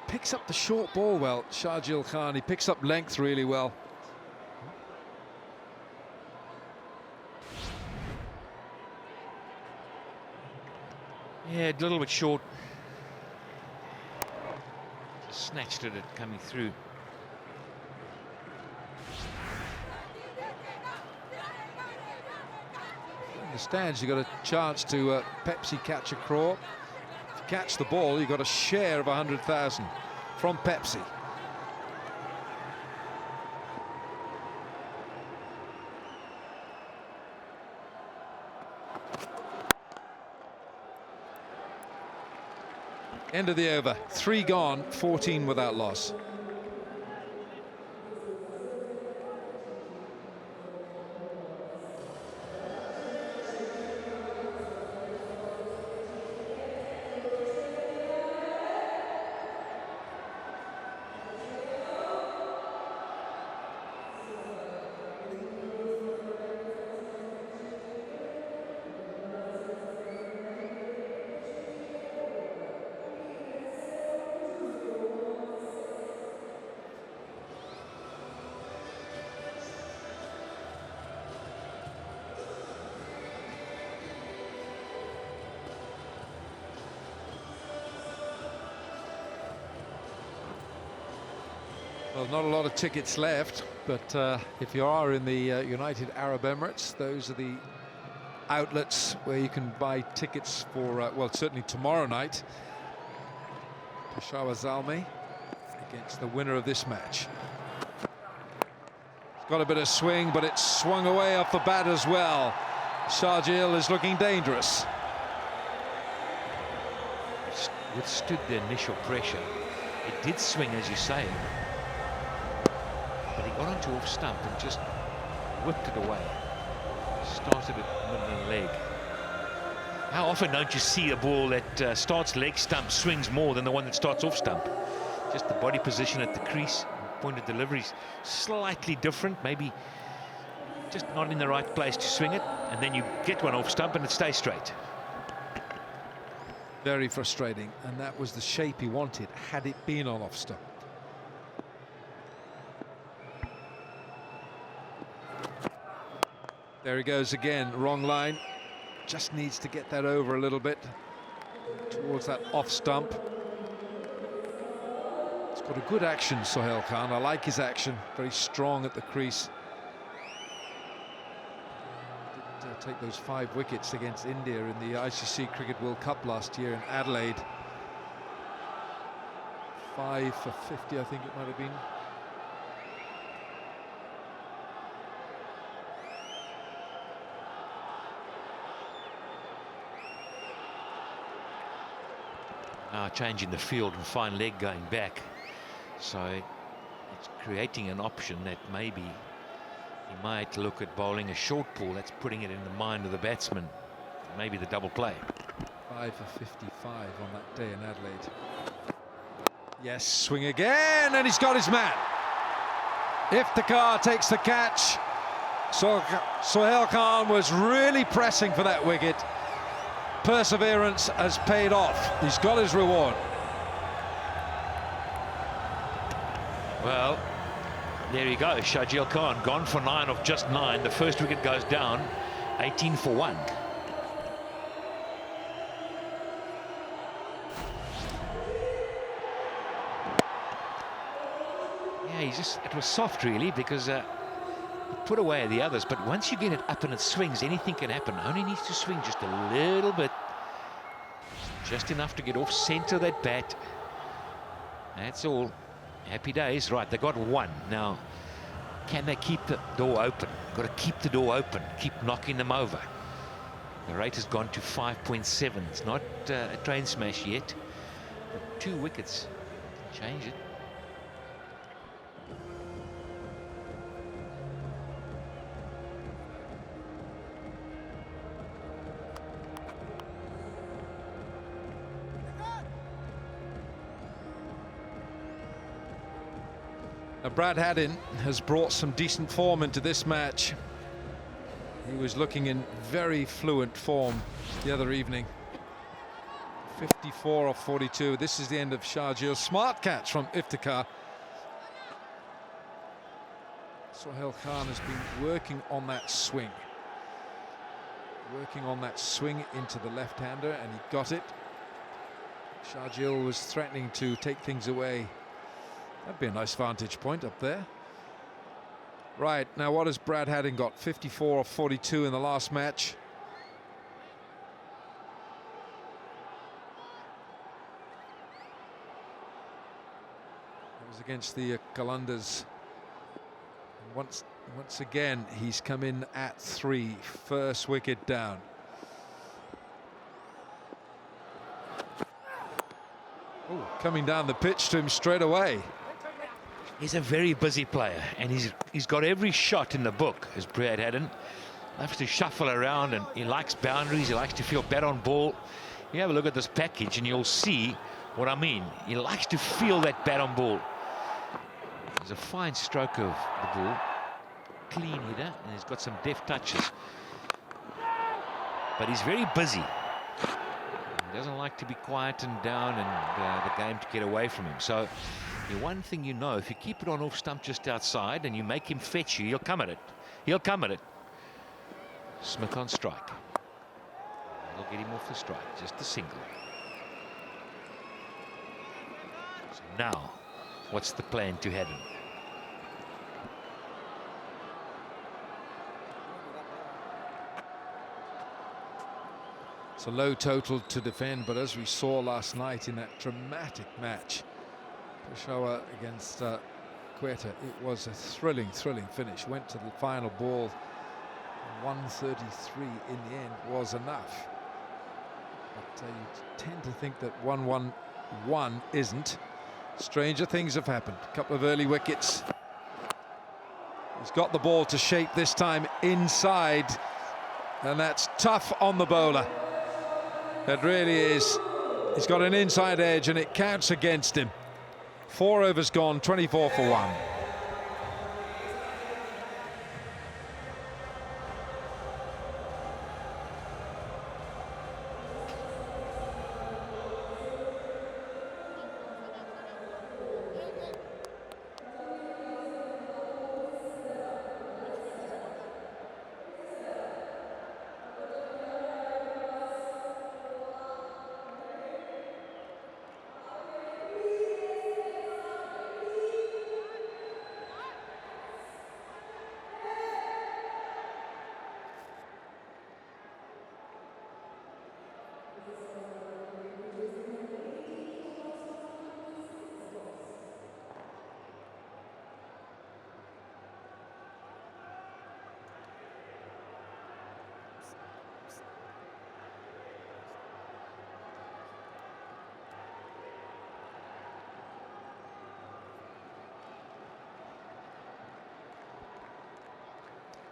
Picks up the short ball well, Shahjil Khan. He picks up length really well. Yeah, a little bit short. Snatched it at coming through. In the stands, you got a chance to Pepsi catch a craw. If you catch the ball, you got a share of 100,000 from Pepsi. End of the over. 3 gone, 14 without loss. Well, not a lot of tickets left, but if you are in the United Arab Emirates, those are the outlets where you can buy tickets for, well, certainly tomorrow night. Peshawar Zalmi against the winner of this match. It's got a bit of swing, but it's swung away off the bat as well. Shahjil is looking dangerous. Withstood the initial pressure. It did swing, as you say. But he got onto off stump and just whipped it away. Started at middle and leg. How often don't you see a ball that starts leg stump swings more than the one that starts off stump? Just the body position at the crease, point of delivery is slightly different, maybe just not in the right place to swing it, and then you get one off stump and it stays straight. Very frustrating, and that was the shape he wanted had it been on off stump. There he goes again, wrong line. Just needs to get that over a little bit towards that off stump. He's got a good action, Sohail Khan. I like his action, very strong at the crease. Did take those 5 wickets against India in the ICC Cricket World Cup last year in Adelaide. 5 for 50, I think it might have been. Now changing the field and fine leg going back, so it's creating an option that maybe he might look at bowling a short ball. That's putting it in the mind of the batsman. Maybe the double play. 5 for 55 on that day in Adelaide. Yes, swing again, and he's got his man. Iftikhar takes the catch. Sohail Khan was really pressing for that wicket. Perseverance has paid off. He's got his reward. Well, there you go. Shahjil Khan gone for 9 of just 9. The first wicket goes down, 18 for 1. Yeah, it was soft really, because he put away the others, but once you get it up and it swings, anything can happen. Only needs to swing just a little bit, just enough to get off centre that bat. That's all. Happy days. Right, they got one. Now, can they keep the door open? Got to keep the door open. Keep knocking them over. The rate has gone to 5.7. It's not a train smash yet. But 2 wickets change it. Now, Brad Haddin has brought some decent form into this match. He was looking in very fluent form the other evening. 54 off 42. This is the end of Sharjeel. Smart catch from Iftikhar. Sohail Khan has been working on that swing. Working on that swing into the left-hander, and he got it. Sharjeel was threatening to take things away. That'd be a nice vantage point up there. Right, now what has Brad Haddin got? 54 off 42 in the last match. That was against the Qalandars. And once again, he's come in at 3. First wicket down. Ooh, coming down the pitch to him straight away. He's a very busy player, and he's got every shot in the book, as Brad Haddin. Loves to shuffle around, and he likes boundaries. He likes to feel bat on ball. You have a look at this package, and you'll see what I mean. He likes to feel that bat on ball. There's a fine stroke of the ball, clean hitter, and he's got some deft touches. But he's very busy. He doesn't like to be quietened down and the game to get away from him. So the one thing you know, if you keep it on off stump just outside and you make him fetch you, he'll come at it. He'll come at it. Smith on strike. He'll get him off the strike, just a single. So now, what's the plan to Haddin? It's a low total to defend, but as we saw last night in that dramatic match, Peshawar against Quetta, it was a thrilling finish. Went to the final ball. 133 in the end was enough. But you tend to think that 1-1-1 isn't. Stranger things have happened. A couple of early wickets. He's got the ball to shape this time inside, and that's tough on the bowler. It really is. He's got an inside edge, and it counts against him. 4 overs gone, 24 for 1.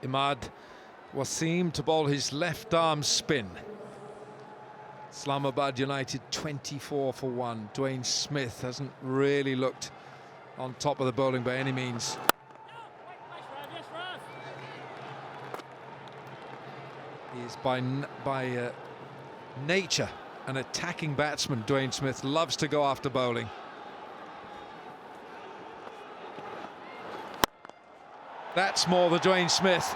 Imad Wasim to bowl his left arm spin. Islamabad United 24 for 1. Dwayne Smith hasn't really looked on top of the bowling by any means. He is by nature an attacking batsman. Dwayne Smith loves to go after bowling. That's more the Dwayne Smith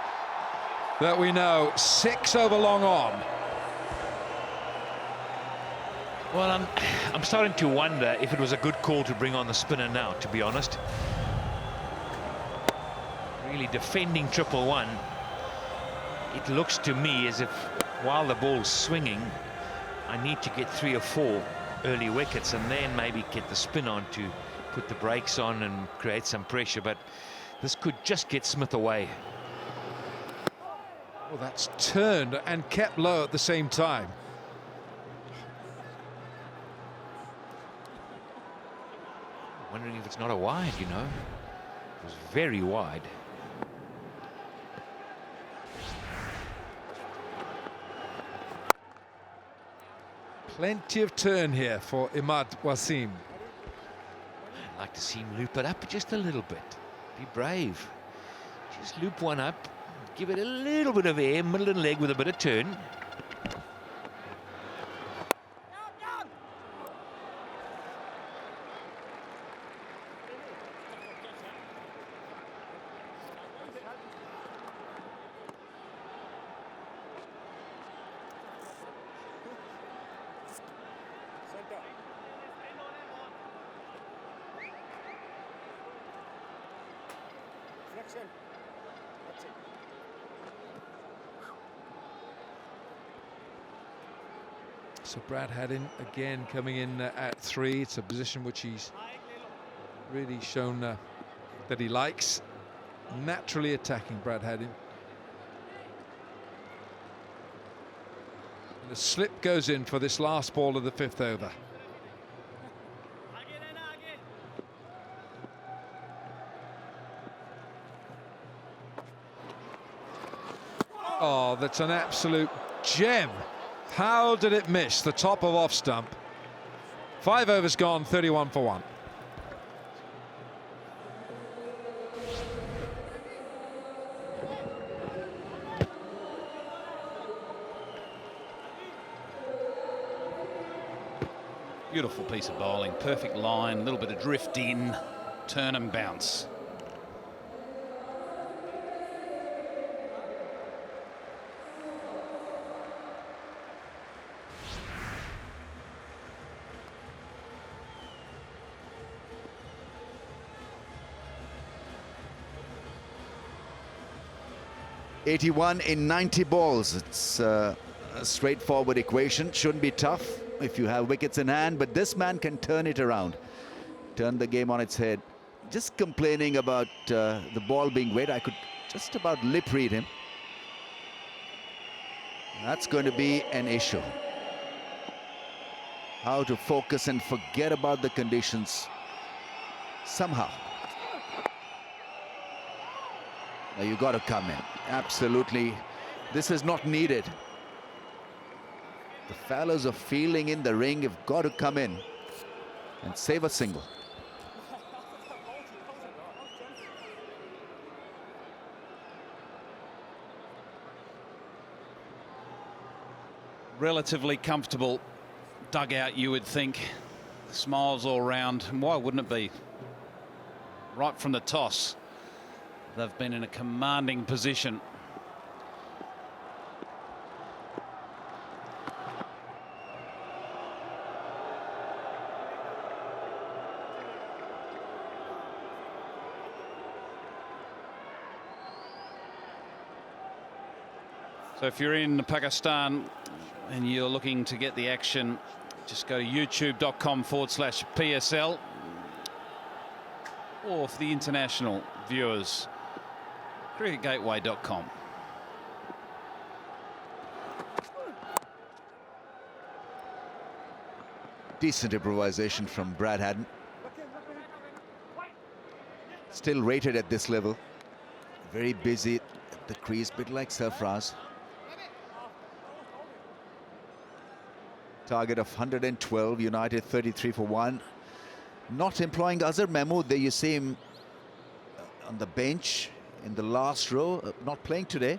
that we know. 6 over long on. Well, I'm starting to wonder if it was a good call to bring on the spinner now, to be honest. Really defending 111. It looks to me as if while the ball's swinging, I need to get 3 or 4 early wickets and then maybe get the spin on to put the brakes on and create some pressure, but this could just get Smith away. Well, that's turned and kept low at the same time. Wondering if it's not a wide, you know. It was very wide. Plenty of turn here for Imad Wasim. I'd like to see him loop it up just a little bit. Be brave. Just loop one up. Give it a little bit of air, middle and leg with a bit of turn. So Brad Haddin again coming in at 3. It's a position which he's really shown that he likes. Naturally attacking Brad Haddin. And a slip goes in for this last ball of the 5th over. Oh, that's an absolute gem. How did it miss the top of off stump? 5 overs gone, 31 for 1. Beautiful piece of bowling, perfect line, a little bit of drift in, turn and bounce. '81 in 90 balls. It's a straightforward equation. Shouldn't be tough if you have wickets in hand, but this man can turn it around, turn the game on its head. Just complaining about the ball being wet. I could just about lip read him. That's going to be an issue. How to focus and forget about the conditions somehow. Now you got to come in. Absolutely. This is not needed. The fellows are feeling in the ring have got to come in and save a single. Relatively comfortable dugout, you would think. Smiles all round. And why wouldn't it be? Right from the toss, they've been in a commanding position. So if you're in Pakistan and you're looking to get the action, just go to youtube.com/PSL, or for the international viewers, cricketgateway.com. Decent improvisation from Brad Haddin. Still rated at this level. Very busy at the crease, bit like Sarfraz. Target of 112, United 33 for 1. Not employing Azhar Mahmood. There you see him on the bench in the last row, not playing today.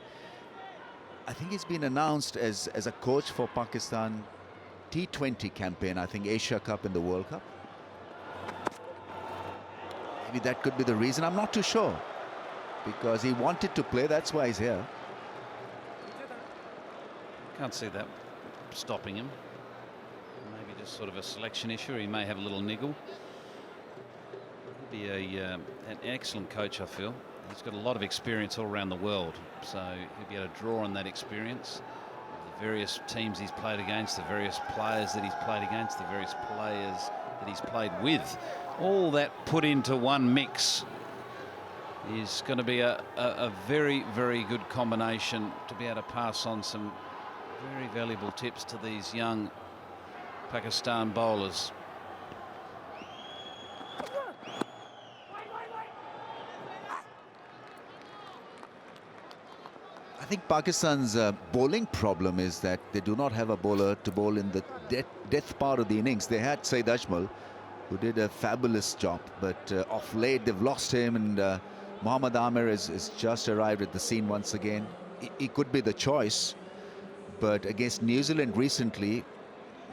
I think he's been announced as a coach for Pakistan T20 campaign, I think Asia Cup and the World Cup. Maybe that could be the reason. I'm not too sure, because he wanted to play, that's why he's here. Can't see that stopping him. Maybe just sort of a selection issue. He may have a little niggle. He'll be an excellent coach, I feel. He's got a lot of experience all around the world, so he'll be able to draw on that experience. The various teams he's played against, the various players that he's played against, the various players that he's played with. All that put into one mix is going to be a very, very good combination to be able to pass on some very valuable tips to these young Pakistan bowlers. I think Pakistan's bowling problem is that they do not have a bowler to bowl in the death part of the innings. They had Saeed Ajmal, who did a fabulous job, but of late they've lost him, and Mohammad Amir is just arrived at the scene once again. He could be the choice, but against New Zealand recently,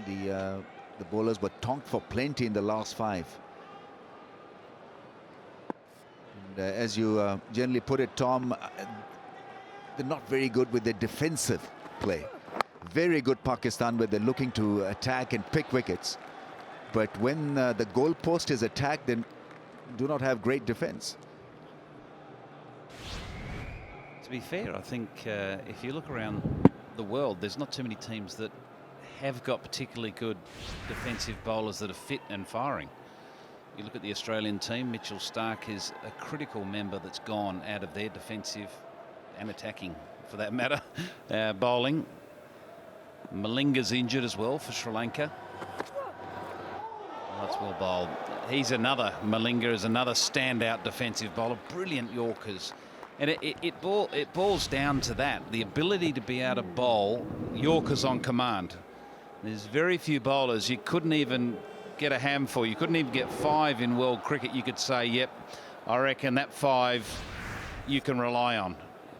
the bowlers were tonked for plenty in the last 5. And as you generally put it, Tom, they're not very good with their defensive play. Very good Pakistan where they're looking to attack and pick wickets. But when the goalpost is attacked, then do not have great defense. To be fair, I think if you look around the world, there's not too many teams that have got particularly good defensive bowlers that are fit and firing. You look at the Australian team, Mitchell Starc is a critical member that's gone out of their defensive and attacking, for that matter, bowling. Malinga's injured as well for Sri Lanka. Oh, that's well bowled. He's another, Malinga is another standout defensive bowler. Brilliant Yorkers. And it boils down to that, the ability to be able to bowl Yorkers on command. There's very few bowlers you couldn't even get a ham for. You couldn't even get 5 in world cricket. You could say, yep, I reckon that 5 you can rely on.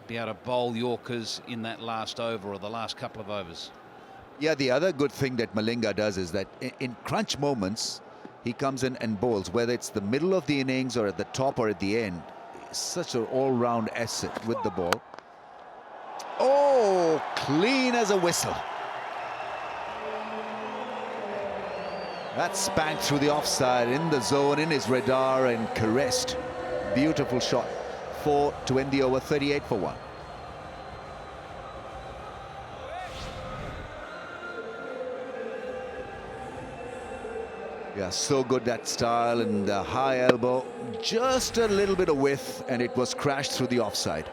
Be able to bowl Yorkers in that last over or the last couple of overs. Yeah, the other good thing that Malinga does is that in crunch moments, he comes in and bowls, whether it's the middle of the innings or at the top or at the end. Such an all-round asset with the ball. Oh, clean as a whistle. That's spanked through the offside, in the zone, in his radar, and caressed. Beautiful shot. 4 to end the over, 38 for 1. Yeah, so good that style, and the high elbow, just a little bit of width, and it was crashed through the offside.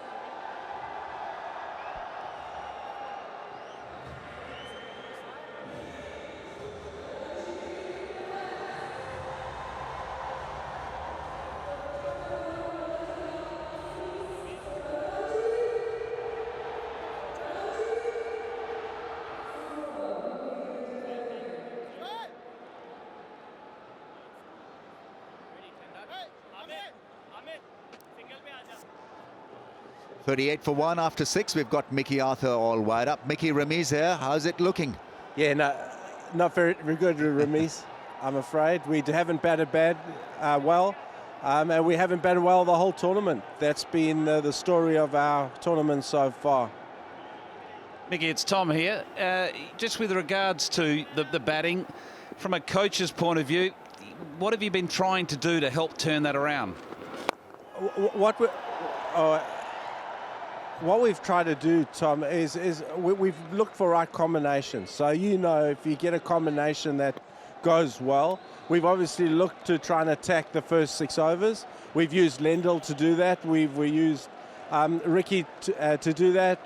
.38 for 1 after 6. We've got Mickey Arthur all wide up. Mickey, Ramiz here. How's it looking? Yeah, not very good, Ramiz. I'm afraid we haven't batted well, and we haven't batted well the whole tournament. That's been the story of our tournament so far. Mickey, it's Tom here. Just with regards to the batting, from a coach's point of view, what have you been trying to do to help turn that around? What we've tried to do, Tom, is we've looked for right combinations. So, if you get a combination that goes well, we've obviously looked to try and attack the first 6 overs. We've used Lendl to do that. We used Ricky to do that.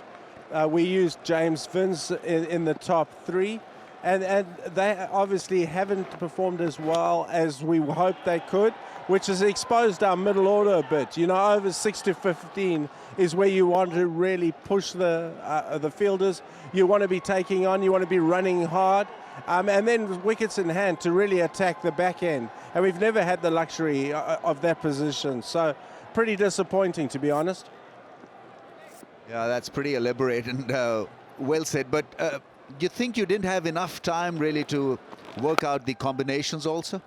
We used James Vince in the top 3. And they obviously haven't performed as well as we hoped they could, which has exposed our middle order a bit. Over 6 to 15 is where you want to really push the fielders. You want to be taking on, you want to be running hard, and then wickets in hand to really attack the back end. And we've never had the luxury of that position. So pretty disappointing, to be honest. Yeah, that's pretty elaborate and well said. But you think you didn't have enough time really to work out the combinations also?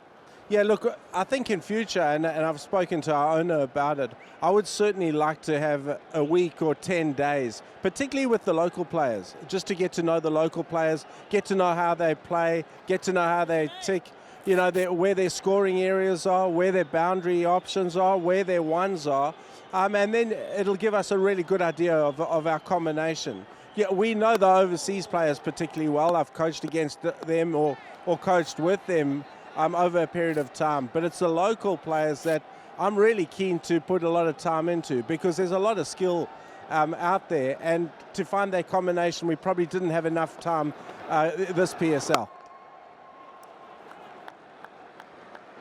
Yeah, look, I think in future, and I've spoken to our owner about it, I would certainly like to have a week or 10 days, particularly with the local players, just to get to know the local players, get to know how they play, get to know how they tick, where their scoring areas are, where their boundary options are, where their ones are, and then it'll give us a really good idea of our combination. Yeah, we know the overseas players particularly well. I've coached against them or coached with them over a period of time. But it's the local players that I'm really keen to put a lot of time into, because there's a lot of skill out there, and to find that combination, we probably didn't have enough time this PSL.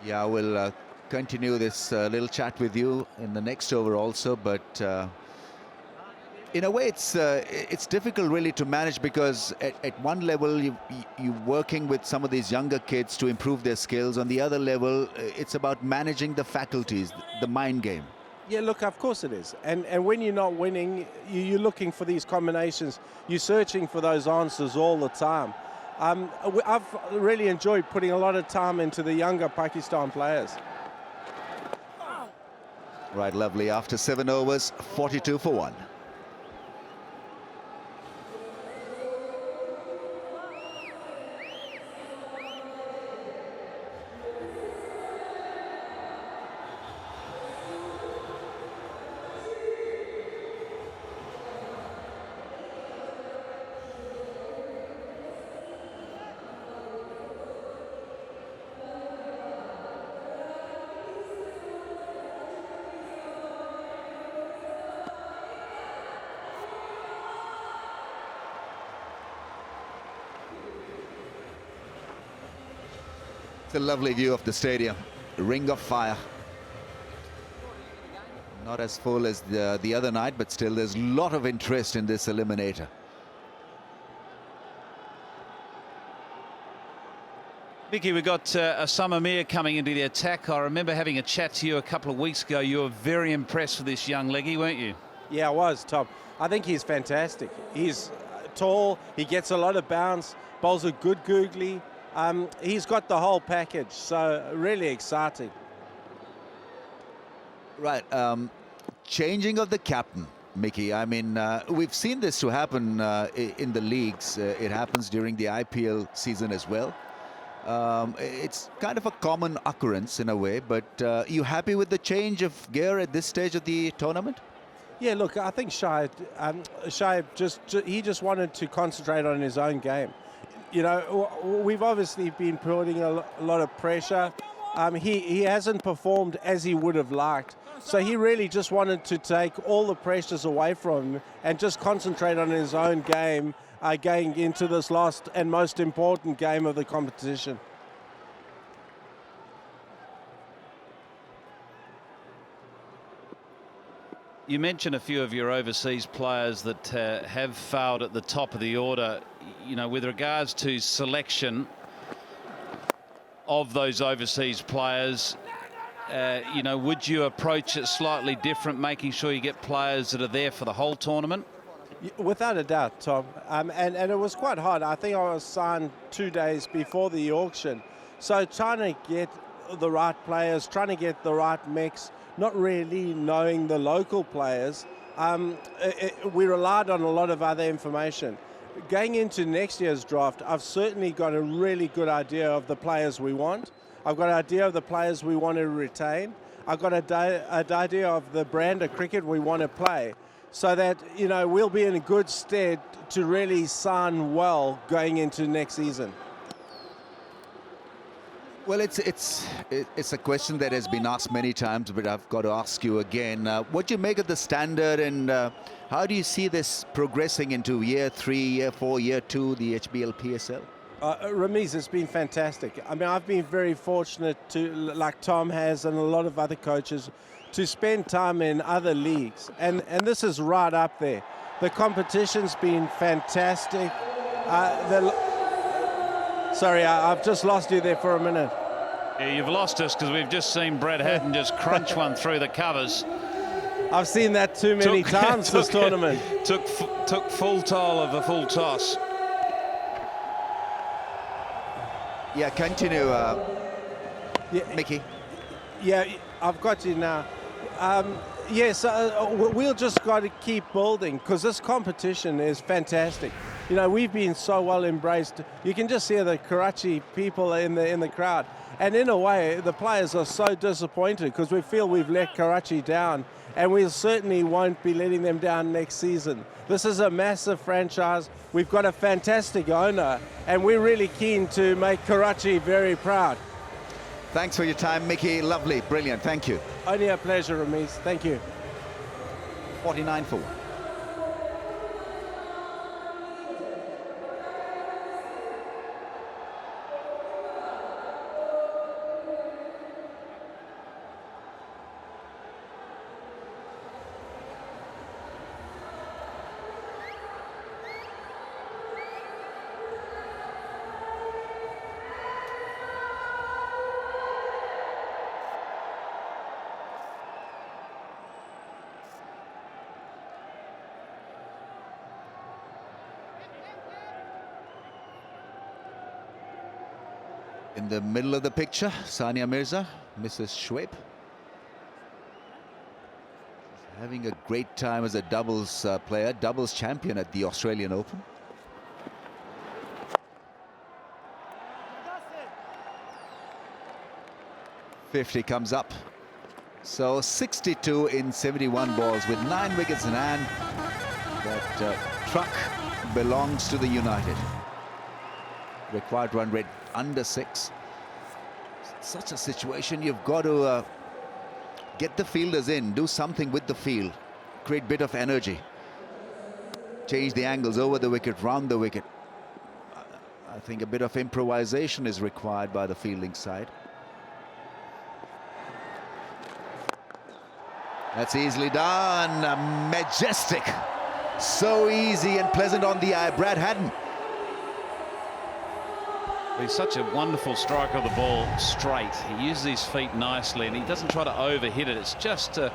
Yeah, we'll continue this little chat with you in the next over also, but in a way it's difficult really to manage, because at one level you're working with some of these younger kids to improve their skills. On the other level, it's about managing the faculties, the mind game. Yeah, look, of course it is. And when you're not winning, you're looking for these combinations. You're searching for those answers all the time. I've really enjoyed putting a lot of time into the younger Pakistan players. Right, lovely. After 7 overs, 42 for 1. It's a lovely view of the stadium, a ring of fire. Not as full as the other night, but still there's a lot of interest in this eliminator. Vicky, we've got Osama Mir coming into the attack. I remember having a chat to you a couple of weeks ago. You were very impressed with this young leggy, weren't you? Yeah, I was, Tom. I think he's fantastic. He's tall, he gets a lot of bounce, bowls a good googly. He's got the whole package, so really exciting. Right, changing of the captain, Mickey. I mean, we've seen this to happen in the leagues. It happens during the IPL season as well. It's kind of a common occurrence in a way, but you happy with the change of gear at this stage of the tournament? Yeah, look, I think Shai just wanted to concentrate on his own game. You know, we've obviously been putting a lot of pressure. He hasn't performed as he would have liked. So he really just wanted to take all the pressures away from him and just concentrate on his own game going into this last and most important game of the competition. You mentioned a few of your overseas players that have failed at the top of the order. You know, with regards to selection of those overseas players, you know, would you approach it slightly different, making sure you get players that are there for the whole tournament? Without a doubt, Tom. And it was quite hard. I think I was signed 2 days before the auction. So trying to get the right players, trying to get the right mix, not really knowing the local players, we relied on a lot of other information. Going into next year's draft, I've certainly got a really good idea of the players we want. I've got an idea of the players we want to retain. I've got an idea of the brand of cricket we want to play, so that, you know, we'll be in a good stead to really sign well going into next season. Well, it's a question that has been asked many times, but I've got to ask you again. What do you make of the standard, and how do you see this progressing into year 3, year 4, year 2, the HBL PSL? Ramiz, it's been fantastic. I mean, I've been very fortunate to, like Tom has and a lot of other coaches, to spend time in other leagues. And this is right up there. The competition's been fantastic. Sorry, I've just lost you there for a minute. Yeah, you've lost us because we've just seen Brad Hatton just crunch one through the covers. I've seen that too many times this tournament. Took full toll of a full toss. Yeah, continue, Mickey. Yeah, I've got you now. Yes, we'll just got to keep building, because this competition is fantastic. You know, we've been so well embraced. You can just hear the Karachi people in the crowd. And in a way, the players are so disappointed because we feel we've let Karachi down, and we certainly won't be letting them down next season. This is a massive franchise. We've got a fantastic owner, and we're really keen to make Karachi very proud. Thanks for your time, Mickey. Lovely, brilliant. Thank you. Only a pleasure, Ramiz. Thank you. 49 for 1. In the middle of the picture, Sania Mirza, Mrs. Shoaib. She's having a great time as a doubles player, doubles champion at the Australian Open. .50 comes up. So 62 in 71 balls with 9 wickets in hand. That truck belongs to the United. Required run rate under 6. Such a situation, you've got to get the fielders in, do something with the field, create a bit of energy, change the angles over the wicket, round the wicket. I think a bit of improvisation is required by the fielding side. That's easily done. Majestic, so easy and pleasant on the eye. Brad Haddin. He's such a wonderful striker of the ball straight. He uses his feet nicely and he doesn't try to overhit it. It's just a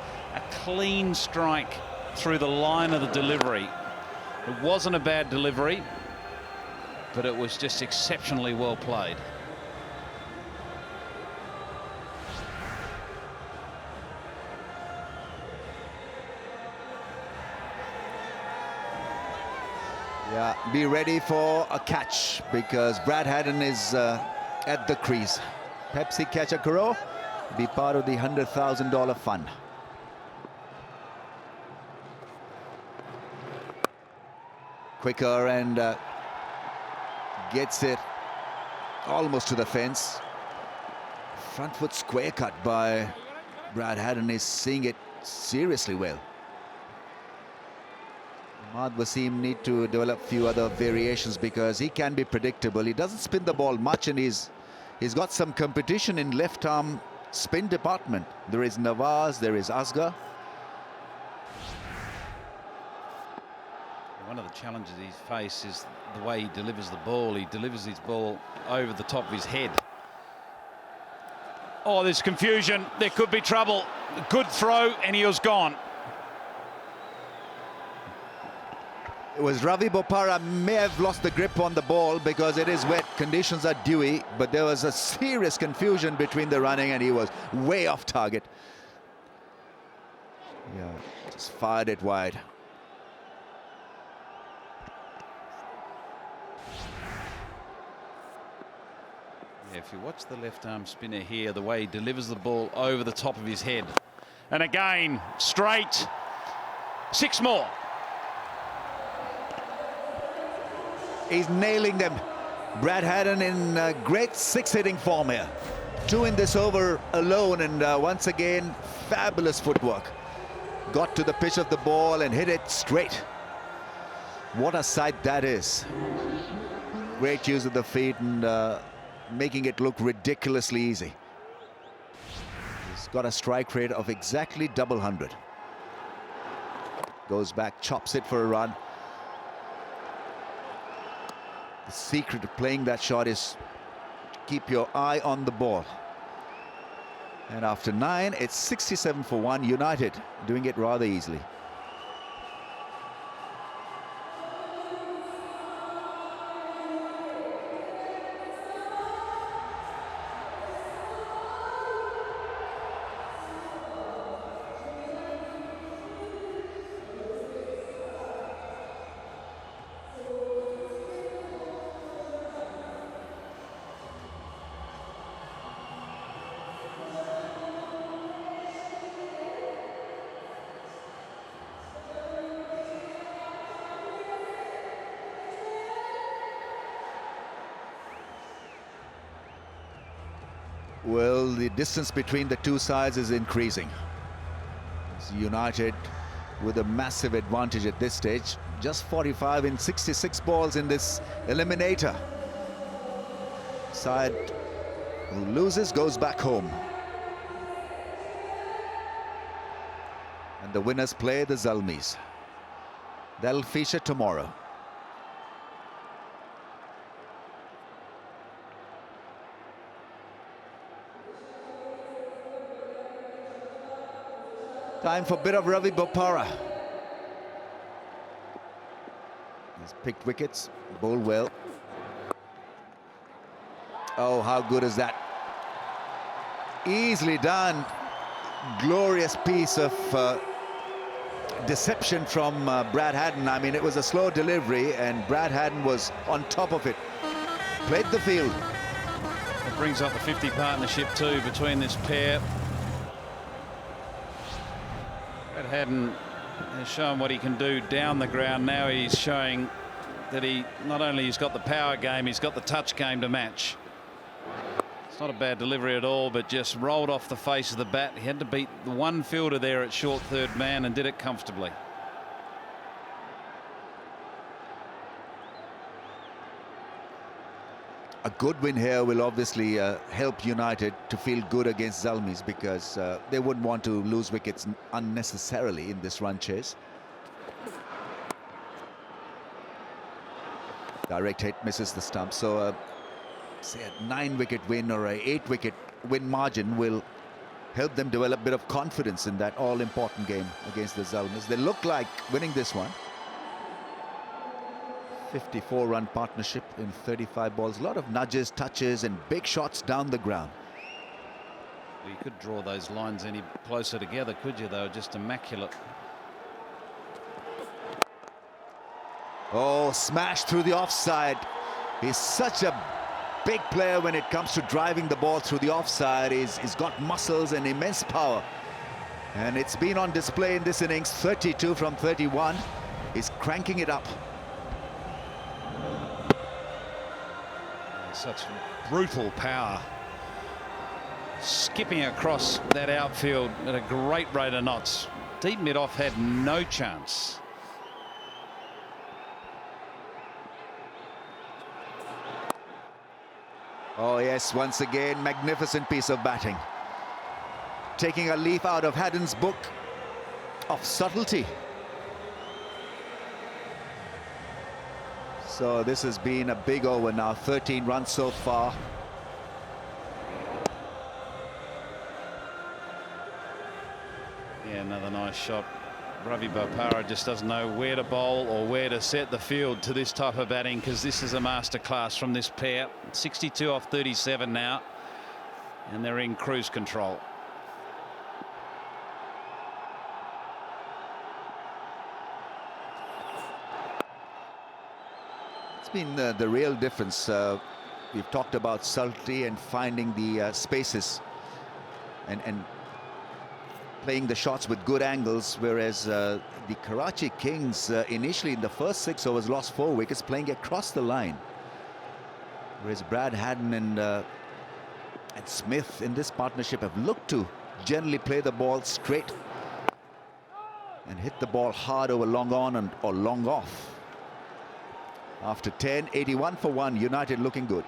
clean strike through the line of the delivery. It wasn't a bad delivery, but it was just exceptionally well played. Yeah, be ready for a catch because Brad Haddin is at the crease. Pepsi catch a Karo, be part of the $100,000 fund. Quicker and gets it almost to the fence. Front foot square cut by Brad Haddin is seeing it seriously well. Ahmad Wasim need to develop a few other variations because he can be predictable. He doesn't spin the ball much and he's got some competition in left arm spin department. There is Nawaz, there is Asghar. One of the challenges he's faced is the way he delivers the ball. He delivers his ball over the top of his head. Oh, there's confusion. There could be trouble. Good throw and he was gone. It was Ravi Bopara may have lost the grip on the ball because it is wet, conditions are dewy, but there was a serious confusion between the running and he was way off target. Yeah, just fired it wide. Yeah, if you watch the left arm spinner here, the way he delivers the ball over the top of his head. And again, straight. 6 more. He's nailing them. Brad Haddin in great 6 hitting form here. 2 in this over alone and once again fabulous footwork. Got to the pitch of the ball and hit it straight. What a sight that is. Great use of the feet and making it look ridiculously easy. He's got a strike rate of exactly double 100. Goes back, chops it for a run. The secret of playing that shot is keep your eye on the ball. And after 9, it's 67 for 1. United doing it rather easily. Well, the distance between the two sides is increasing. It's United with a massive advantage at this stage. Just 45 in 66 balls in this eliminator. Side who loses goes back home. And the winners play the Zalmis. They'll feature tomorrow. Time for a bit of Ravi Bopara. He's picked wickets, bowled well. Oh, how good is that? Easily done. Glorious piece of deception from Brad Haddon. I mean, it was a slow delivery and Brad Haddon was on top of it. Played the field. It brings up the 50 partnership too between this pair. Brad Haddon has shown what he can do down the ground. Now he's showing that he not only has got the power game, he's got the touch game to match. It's not a bad delivery at all, but just rolled off the face of the bat. He had to beat the one fielder there at short third man and did it comfortably. A good win here will obviously help United to feel good against Zalmis, because they wouldn't want to lose wickets unnecessarily in this run chase. Direct hit misses the stump, so say a 9-wicket win or a 8-wicket win margin will help them develop a bit of confidence in that all-important game against the Zalmis. They look like winning this one. 54-run partnership in 35 balls. A lot of nudges, touches and big shots down the ground. Well, you could draw those lines any closer together, could you? They were just immaculate. Oh, smashed through the offside. He's such a big player when it comes to driving the ball through the offside. He's got muscles and immense power. And it's been on display in this innings. 32 from 31. He's cranking it up. Such brutal power. Skipping across that outfield at a great rate of knots. Deep mid-off had no chance. Oh yes, once again, magnificent piece of batting. Taking a leaf out of Haddon's book of subtlety. So this has been a big over now, 13 runs so far. Yeah, another nice shot. Ravi Bopara just doesn't know where to bowl or where to set the field to this type of batting, because this is a masterclass from this pair. 62 off 37 now, and they're in cruise control. It's been the real difference. We've talked about subtlety and finding the spaces and playing the shots with good angles, whereas the Karachi Kings initially in the first 6 overs lost 4 wickets playing across the line, whereas Brad Haddon and Smith in this partnership have looked to generally play the ball straight and hit the ball hard over long on or long off. After 10, 81 for 1, United looking good.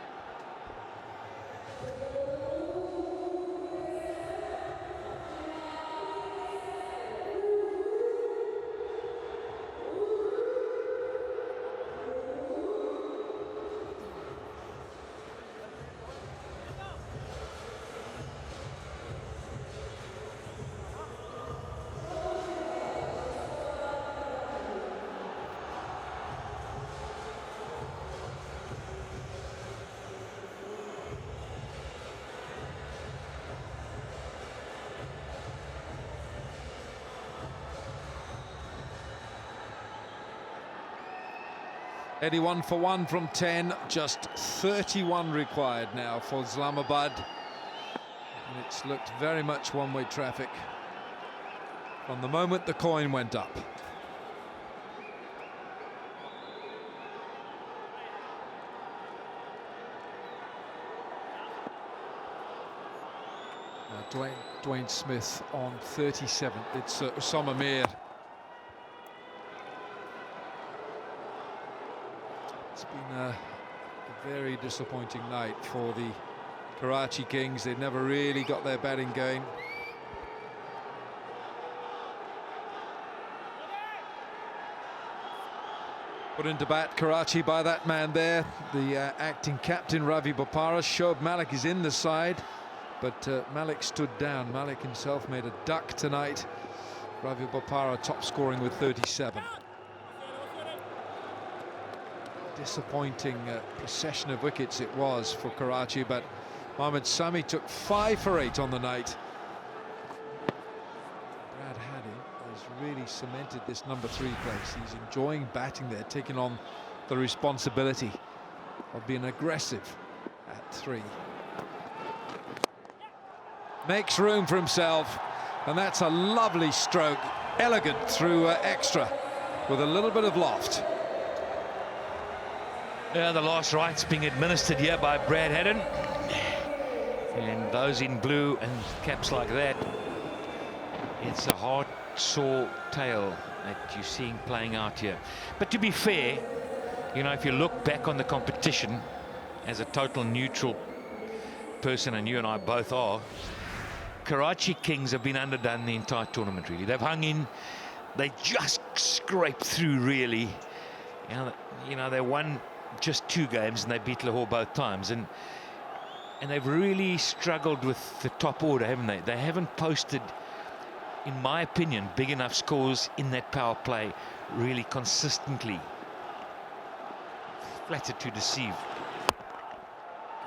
One for 1 from 10, just 31 required now for Islamabad. And it's looked very much one-way traffic from the moment the coin went up. Dwayne Smith on 37. It's Usama Mir. It's been a very disappointing night for the Karachi Kings. They never really got their batting going. Put into bat Karachi by that man there, the acting captain Ravi Bopara. Shoaib Malik is in the side, but Malik stood down. Malik himself made a duck tonight. Ravi Bopara top scoring with 37. Disappointing procession of wickets it was for Karachi, but Mohammad Sami took 5 for 8 on the night. Brad Haddin has really cemented this number 3 place. He's enjoying batting there, taking on the responsibility of being aggressive at 3. Makes room for himself, and that's a lovely stroke, elegant through extra with a little bit of loft. Yeah, the last rites being administered here by Brad Haddin, and those in blue and caps like that, it's a hard, sore tale that you're seeing playing out here. But to be fair, you know, if you look back on the competition as a total neutral person, and you and I both are, Karachi Kings have been underdone the entire tournament, really. They've hung in, they just scraped through, really. You know, they won just 2 games and they beat Lahore both times, and they've really struggled with the top order, haven't they? They haven't posted, in my opinion, big enough scores in that power play really consistently. Flattered to deceive.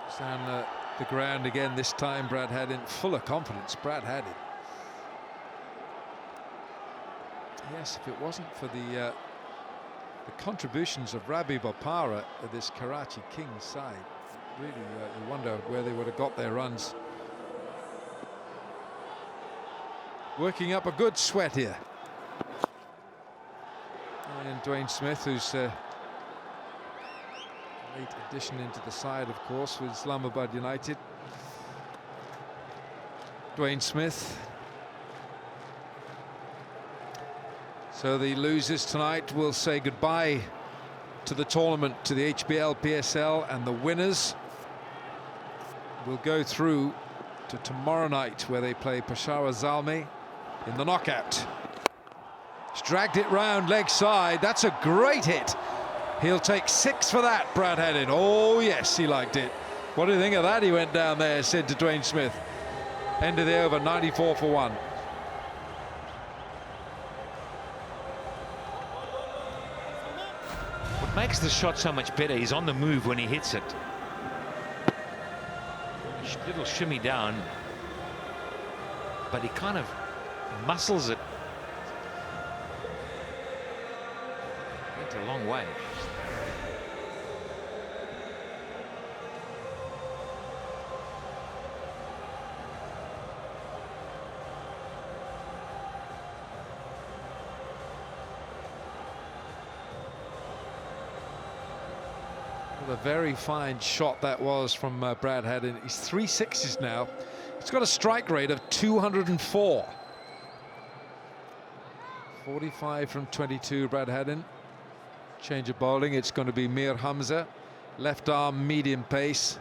Goes down the ground again this time. Brad Haddin, full of confidence. Brad Haddin. Yes, if it wasn't for the contributions of Rabi Bopara at this Karachi Kings side, really you wonder where they would have got their runs. Working up a good sweat here. And Dwayne Smith, who's a late addition into the side, of course, with Islamabad United. Dwayne Smith. So the losers tonight will say goodbye to the tournament, to the HBL PSL, and the winners will go through to tomorrow night, where they play Peshawar Zalmi in the knockout. He's dragged it round leg side. That's a great hit. He'll take 6 for that, Brad Haddin. Oh yes, he liked it. What do you think of that? He went down there, said to Dwayne Smith. End of the over, 94 for 1. What makes the shot so much better, he's on the move when he hits it. Little shimmy down, but he kind of muscles it. Went a long way. A very fine shot that was from Brad Haddin. He's 3 sixes now. He's got a strike rate of 204. 45 from 22, Brad Haddin. Change of bowling, it's going to be Mir Hamza. Left arm, medium pace.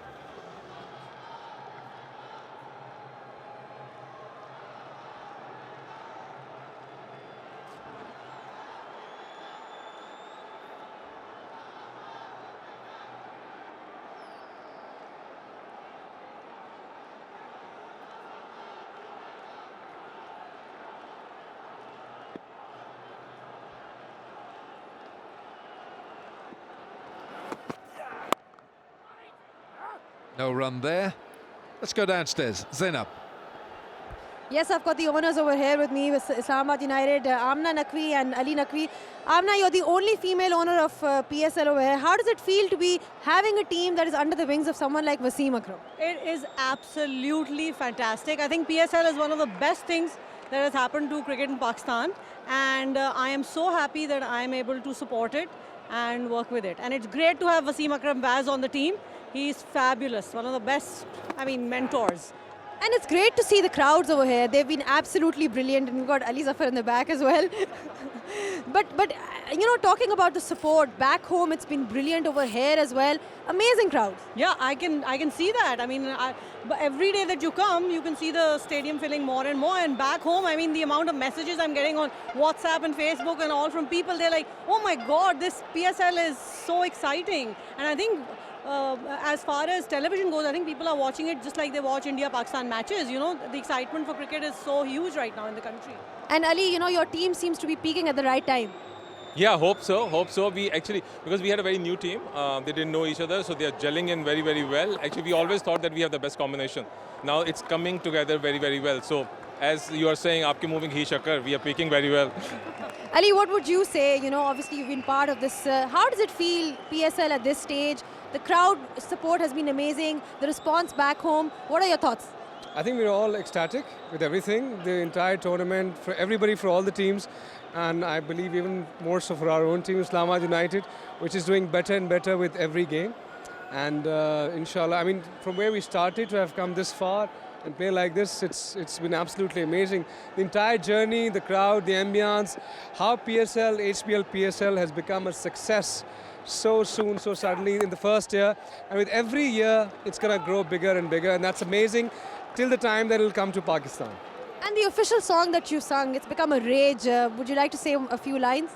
No run there. Let's go downstairs. Zainab. Yes, I've got the owners over here with me, with Islamabad United, Amna Naqvi and Ali Naqvi. Amna, you're the only female owner of PSL over here. How does it feel to be having a team that is under the wings of someone like Wasim Akram? It is absolutely fantastic. I think PSL is one of the best things that has happened to cricket in Pakistan, and I am so happy that I am able to support it and work with it. And it's great to have Wasim Akram Vaz on the team. He's fabulous, one of the best, mentors. And it's great to see the crowds over here. They've been absolutely brilliant, and we've got Ali Zafar in the back as well. but you know, talking about the support back home, it's been brilliant over here as well. Amazing crowds. Yeah, I can see that. I mean, but every day that you come, you can see the stadium filling more and more. And back home, I mean, the amount of messages I'm getting on WhatsApp and Facebook and all from people, they're like, oh my God, this PSL is so exciting. And I think as far as television goes, I think people are watching it just like they watch India-Pakistan matches. You know, the excitement for cricket is so huge right now in the country. And Ali, you know, your team seems to be peaking at the right time. Yeah, hope so. We actually, because we had a very new team, they didn't know each other, so they are gelling in very, very well. Actually, we always thought that we have the best combination. Now it's coming together very, very well. So as you are saying, aapke moving hi shakar, we are peaking very well. Ali, what would you say? You know, obviously you've been part of this. How does it feel, PSL at this stage? The crowd support has been amazing. The response back home. What are your thoughts? I think we're all ecstatic with everything, the entire tournament, for everybody, for all the teams. And I believe even more so for our own team, Islamabad United, which is doing better and better with every game. And inshallah, I mean, from where we started to have come this far and play like this, it's been absolutely amazing. The entire journey, the crowd, the ambience, how PSL, HBL PSL has become a success so soon, so suddenly in the first year. And with every year, it's going to grow bigger and bigger. And that's amazing till the time that it'll come to Pakistan. And the official song that you sung, it's become a rage. Would you like to say a few lines?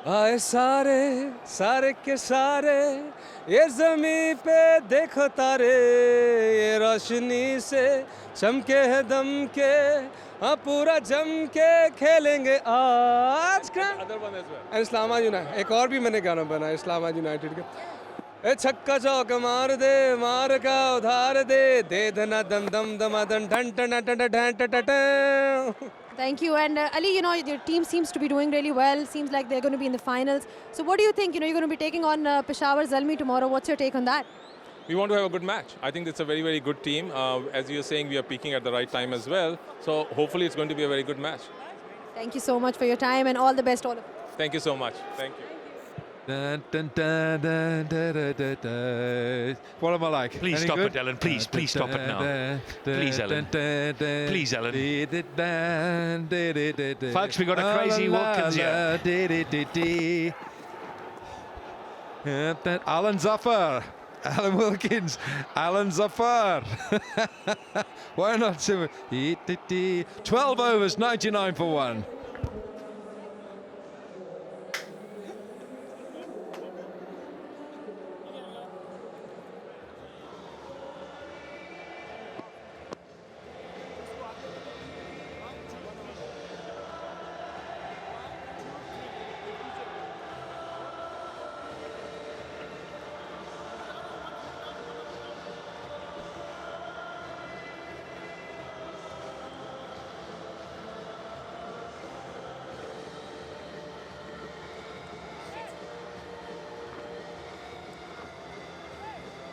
आए सारे सारे के सारे ये ज़मीं पे देखो तारे ये रोशनी से चमके है दम के हाँ पूरा जम के खेलेंगे आज का इस्लामाबाद यूनाइटेड एक और भी मैंने गाना बनाया इस्लामाबाद यूनाइटेड का ए छक्का चौका मार दे मार का उधार दे धना दम दम दमादन ढन टन टन ढन टन. Thank you. And Ali, you know, your team seems to be doing really well. Seems like they're going to be in the finals. So what do you think? You know, you're going to be taking on Peshawar Zalmi tomorrow. What's your take on that? We want to have a good match. I think it's a very, very good team. As you're saying, we are peaking at the right time as well. So hopefully it's going to be a very good match. Thank you so much for your time and all the best, all of you. Thank you so much. Thank you. Dun, dun, dun, dun, dun, dun, dun. What am I like? Please Any stop good? it, Alan. Please stop it now. Please, Alan. Please, Alan. Folks, we got a crazy Wilkins here. Alan Zafar. Alan Wilkins. Alan Zafar. Why not? 12 overs, 99 for 1.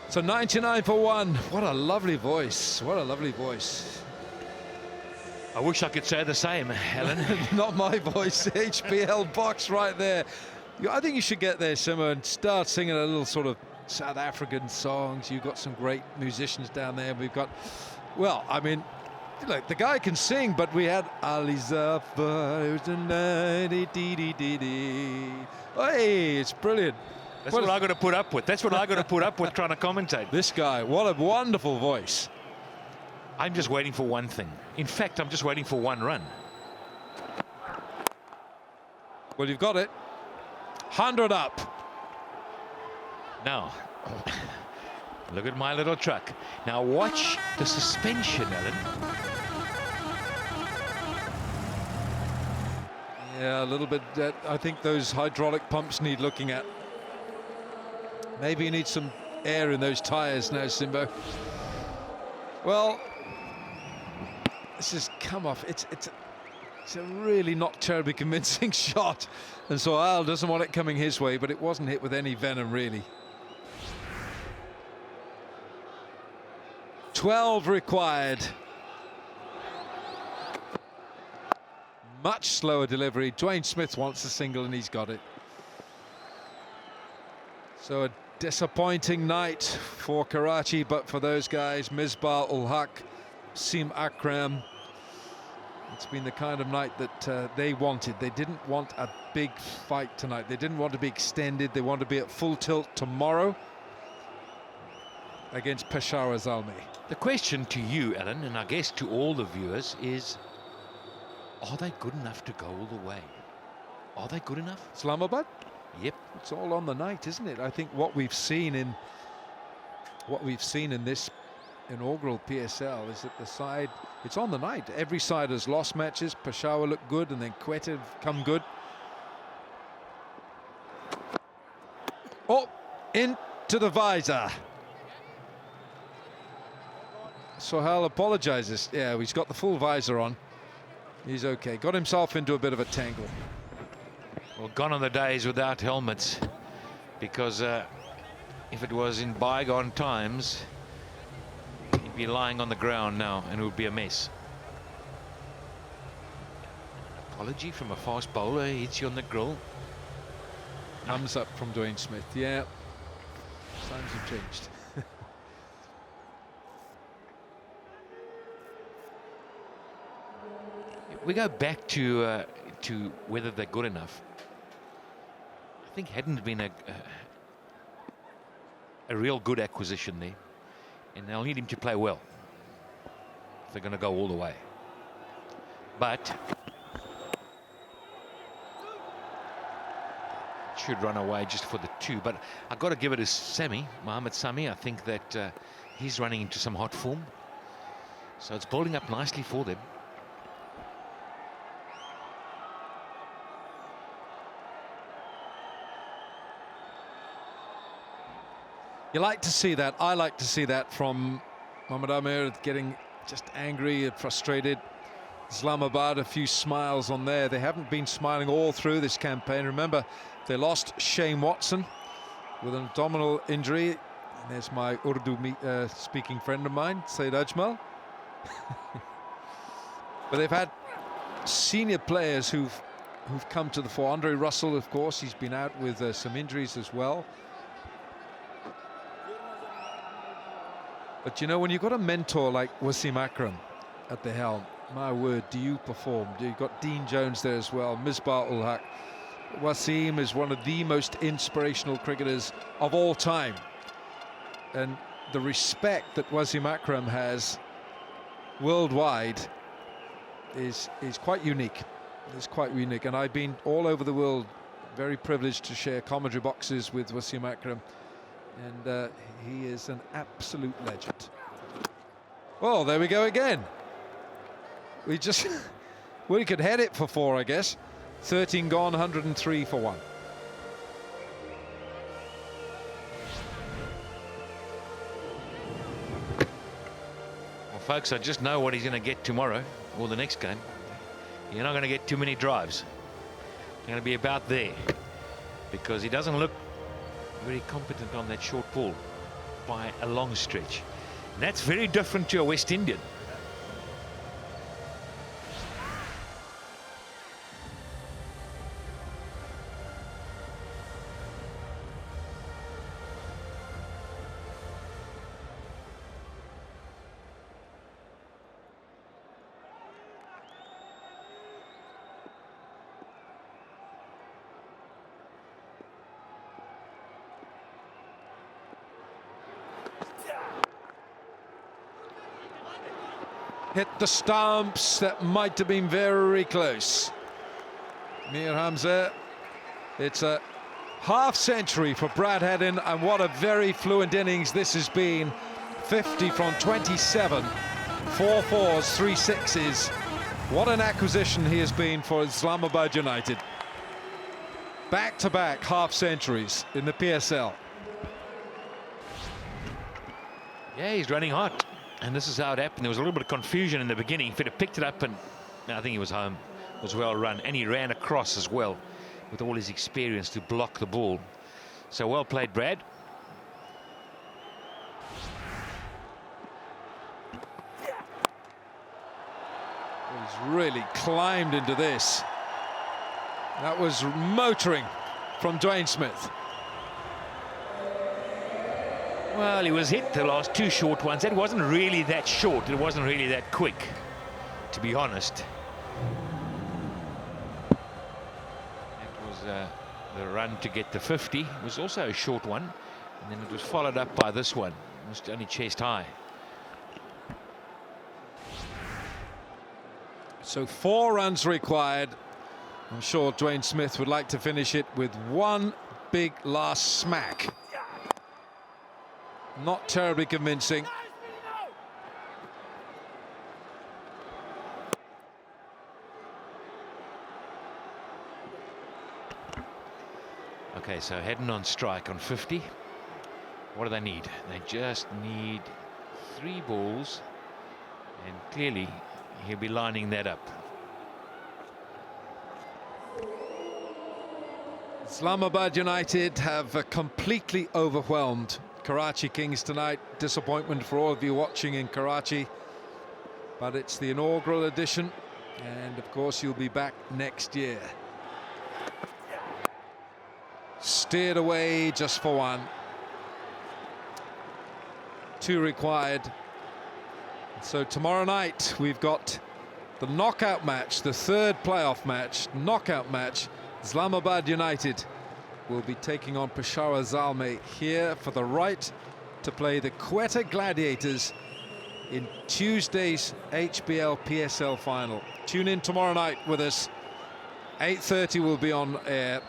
So 99 for 1. What a lovely voice. What a lovely voice. I wish I could say the same, Alan. Not my voice. HBL box right there. I think you should get there, Simmer, and start singing a little sort of South African songs. You've got some great musicians down there. We've got, well, I mean, look, the guy can sing, but we had Ali Zafar. Hey, it's brilliant. That's what I got to put up with. That's what I got to put up with trying to commentate. This guy, what a wonderful voice. I'm just waiting for one thing. In fact, I'm just waiting for one run. Well, you've got it. 100 up. Now, look at my little truck. Now watch the suspension, Alan. Yeah, a little bit. I think those hydraulic pumps need looking at. Maybe you need some air in those tyres now, Simbo. Well, this has come off. It's a really not terribly convincing shot. And so Al doesn't want it coming his way, but it wasn't hit with any venom, really. 12 required. Much slower delivery. Dwayne Smith wants a single, and he's got it. So a Disappointing night for Karachi, but for those guys, Misbah-ul-Haq, Wasim Akram, it's been the kind of night that they wanted. They didn't want a big fight tonight. They didn't want to be extended. They want to be at full tilt tomorrow against Peshawar Zalmi. The question to you, Alan, and I guess to all the viewers is, are they good enough to go all the way? Are they good enough? Islamabad? Yep. It's all on the night, isn't it? I think what we've seen in this inaugural PSL is that the side, it's on the night. Every side has lost matches. Peshawar looked good, and then Quetta have come good. Oh, into the visor. Sohail apologizes. Yeah, he's got the full visor on. He's okay. Got himself into a bit of a tangle. Well, gone are the days without helmets, because if it was in bygone times, he'd be lying on the ground now, and it would be a mess. Apology from a fast bowler, hits you on the grill. Thumbs up from Dwayne Smith. Yeah, times have changed. We go back to whether they're good enough. I think hadn't been a real good acquisition there, and they'll need him to play well if they're going to go all the way. But should run away just for the 2. But I've got to give it to Sami, Mohammad Sami. I think that he's running into some hot form, so it's building up nicely for them. You like to see that. I like to see that from Mohammad Amir, getting just angry and frustrated. Islamabad, a few smiles on there. They haven't been smiling all through this campaign. Remember, they lost Shane Watson with an abdominal injury. And there's my Urdu speaking friend of mine, Saeed Ajmal. But they've had senior players who've come to the fore. Andre Russell, of course, he's been out with some injuries as well. But you know, when you've got a mentor like Wasim Akram at the helm, my word, do you perform? You've got Dean Jones there as well, Misbah-ul-Haq. Wasim is one of the most inspirational cricketers of all time. And the respect that Wasim Akram has worldwide is quite unique. It's quite unique. And I've been all over the world, very privileged to share commentary boxes with Wasim Akram. And he is an absolute legend. Well, there we go again. We could head it for 4, I guess. 13 gone, 103 for 1. Well, folks, I just know what he's going to get tomorrow or the next game. You're not going to get too many drives. You're going to be about there, because he doesn't look very competent on that short ball by a long stretch. And that's very different to a West Indian. Hit the stumps. That might have been very close. Mir Hamza. It's a half-century for Brad Haddin, and what a very fluent innings this has been. 50 from 27, 4 4s, 3 6s. What an acquisition he has been for Islamabad United. Back-to-back half-centuries in the PSL. Yeah, he's running hot. And this is how it happened. There was a little bit of confusion in the beginning. If he'd have picked it up, and I think he was home. It was well run. And he ran across as well with all his experience to block the ball. So well played, Brad. He's really climbed into this. That was motoring from Dwayne Smith. Well, he was hit the last 2 short ones. That wasn't really that short. It wasn't really that quick, to be honest. That was the run to get the 50. It was also a short one. And then it was followed up by this one. Almost only chest high. So 4 runs required. I'm sure Dwayne Smith would like to finish it with one big last smack. Not terribly convincing. Okay, so heading on strike on 50. What do they need? They just need 3 balls, and clearly he'll be lining that up. Islamabad United have completely overwhelmed Karachi Kings tonight. Disappointment for all of you watching in Karachi, but it's the inaugural edition, and of course you'll be back next year. Steered away just for 1. 2 required. So tomorrow night we've got the knockout match, the 3rd playoff match, knockout match. Islamabad United will be taking on Peshawar Zalmay here for the right to play the Quetta Gladiators in Tuesday's HBL PSL final. Tune in tomorrow night with us. 8:30 will be on air.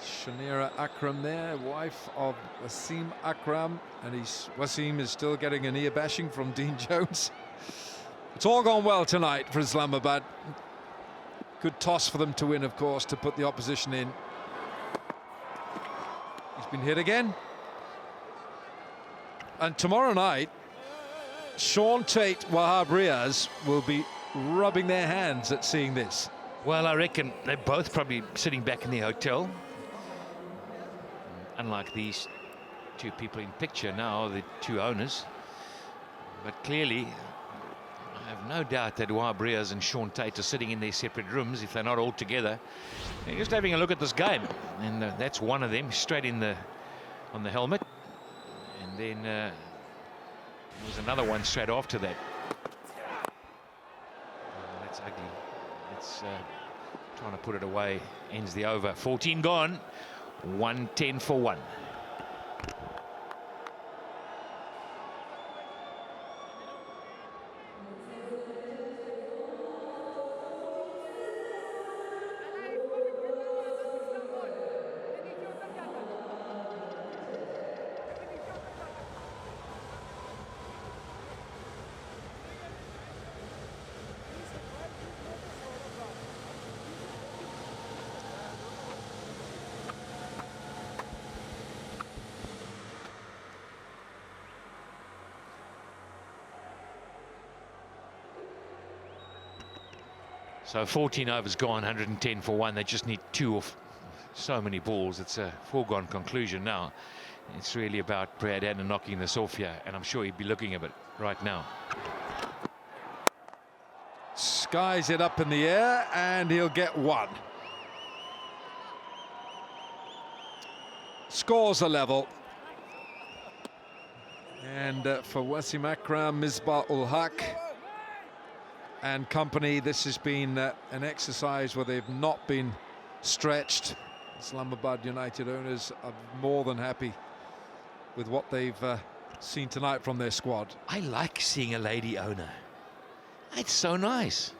Shanira Akram there, wife of Wasim Akram, and Wasim is still getting an ear bashing from Dean Jones. It's all gone well tonight for Islamabad. Good toss for them to win, of course, to put the opposition in. He's been hit again. And tomorrow night, Sean Tate, Wahab Riaz will be rubbing their hands at seeing this. Well, I reckon they're both probably sitting back in the hotel. Unlike these 2 people in picture now, the 2 owners. But clearly, I have no doubt that Wahab Riaz and Sean Tate are sitting in their separate rooms, if they're not all together. They're just having a look at this game. And that's one of them, straight in on the helmet. And then there was another one straight after that. Oh, that's ugly. It's trying to put it away. Ends the over. 14 gone. 110 for 1. So 14 overs gone, 110 for 1. They just need 2 of so many balls. It's a foregone conclusion now. It's really about Brad Adner knocking this off here, and I'm sure he'd be looking at it right now. Skies it up in the air, and he'll get 1. Scores a level. And for Wasim Akram, Misbah ul Haq and company, this has been an exercise where they've not been stretched. Islamabad United owners are more than happy with what they've seen tonight from their squad. I like seeing a lady owner. It's so nice.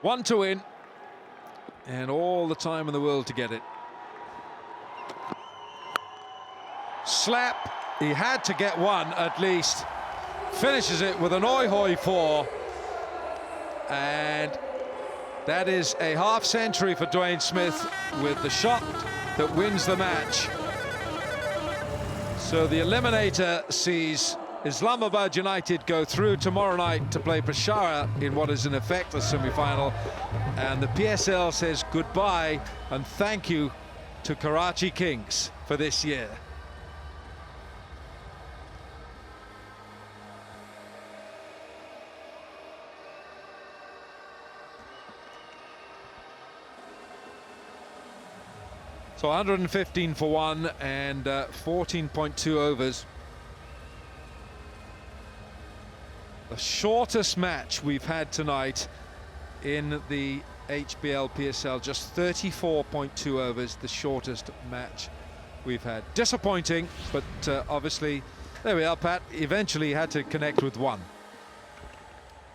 One to win, and all the time in the world to get it. Slap, he had to get 1 at least. Finishes it with an oi-hoy 4. And that is a half century for Dwayne Smith with the shot that wins the match. So the eliminator sees Islamabad United go through tomorrow night to play Peshawar in what is in effect a semi-final, and the PSL says goodbye and thank you to Karachi Kings for this year. So 115 for one and 14.2 overs. The shortest match we've had tonight in the HBL PSL, just 34.2 overs, the shortest match we've had. Disappointing, but obviously, there we are, Pat. Eventually had to connect with one.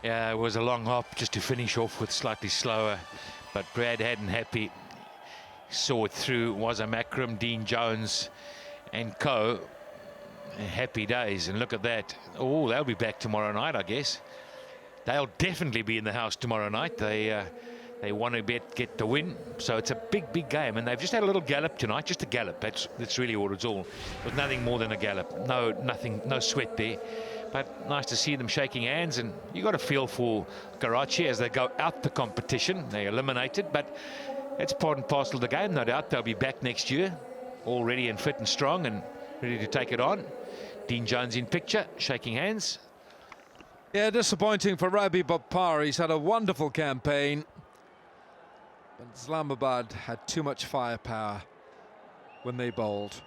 Yeah, it was a long hop just to finish off with slightly slower, but Brad hadn't happy. Saw it through. Was a Macram, Dean Jones and co. Happy days, and look at that. Oh, they'll be back tomorrow night, I guess. They'll definitely be in the house tomorrow night. They want to get the win, so it's a big game, and they've just had a little gallop tonight, just a gallop. That's really what it's all. It was nothing more than a gallop. No sweat there, but nice to see them shaking hands. And you got a feel for Karachi as they go out the competition. They're eliminated, but it's part and parcel of the game. No doubt they'll be back next year, all ready and fit and strong and ready to take it on. Dean Jones in picture, shaking hands. Yeah, disappointing for Rabi Bapar. He's had a wonderful campaign, but Islamabad had too much firepower when they bowled.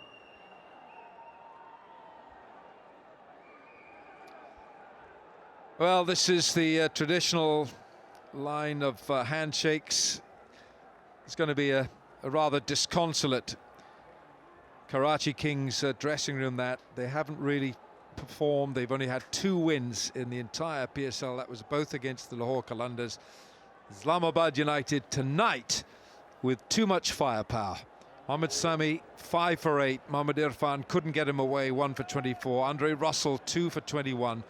Well, this is the traditional line of handshakes. It's going to be a rather disconsolate Karachi Kings dressing room that they haven't really performed. They've only had 2 wins in the entire PSL. That was both against the Lahore Qalandars. Islamabad United tonight with too much firepower. Mohammad Sami 5 for 8. Mohammad Irfan couldn't get him away, 1 for 24. Andre Russell 2 for 21.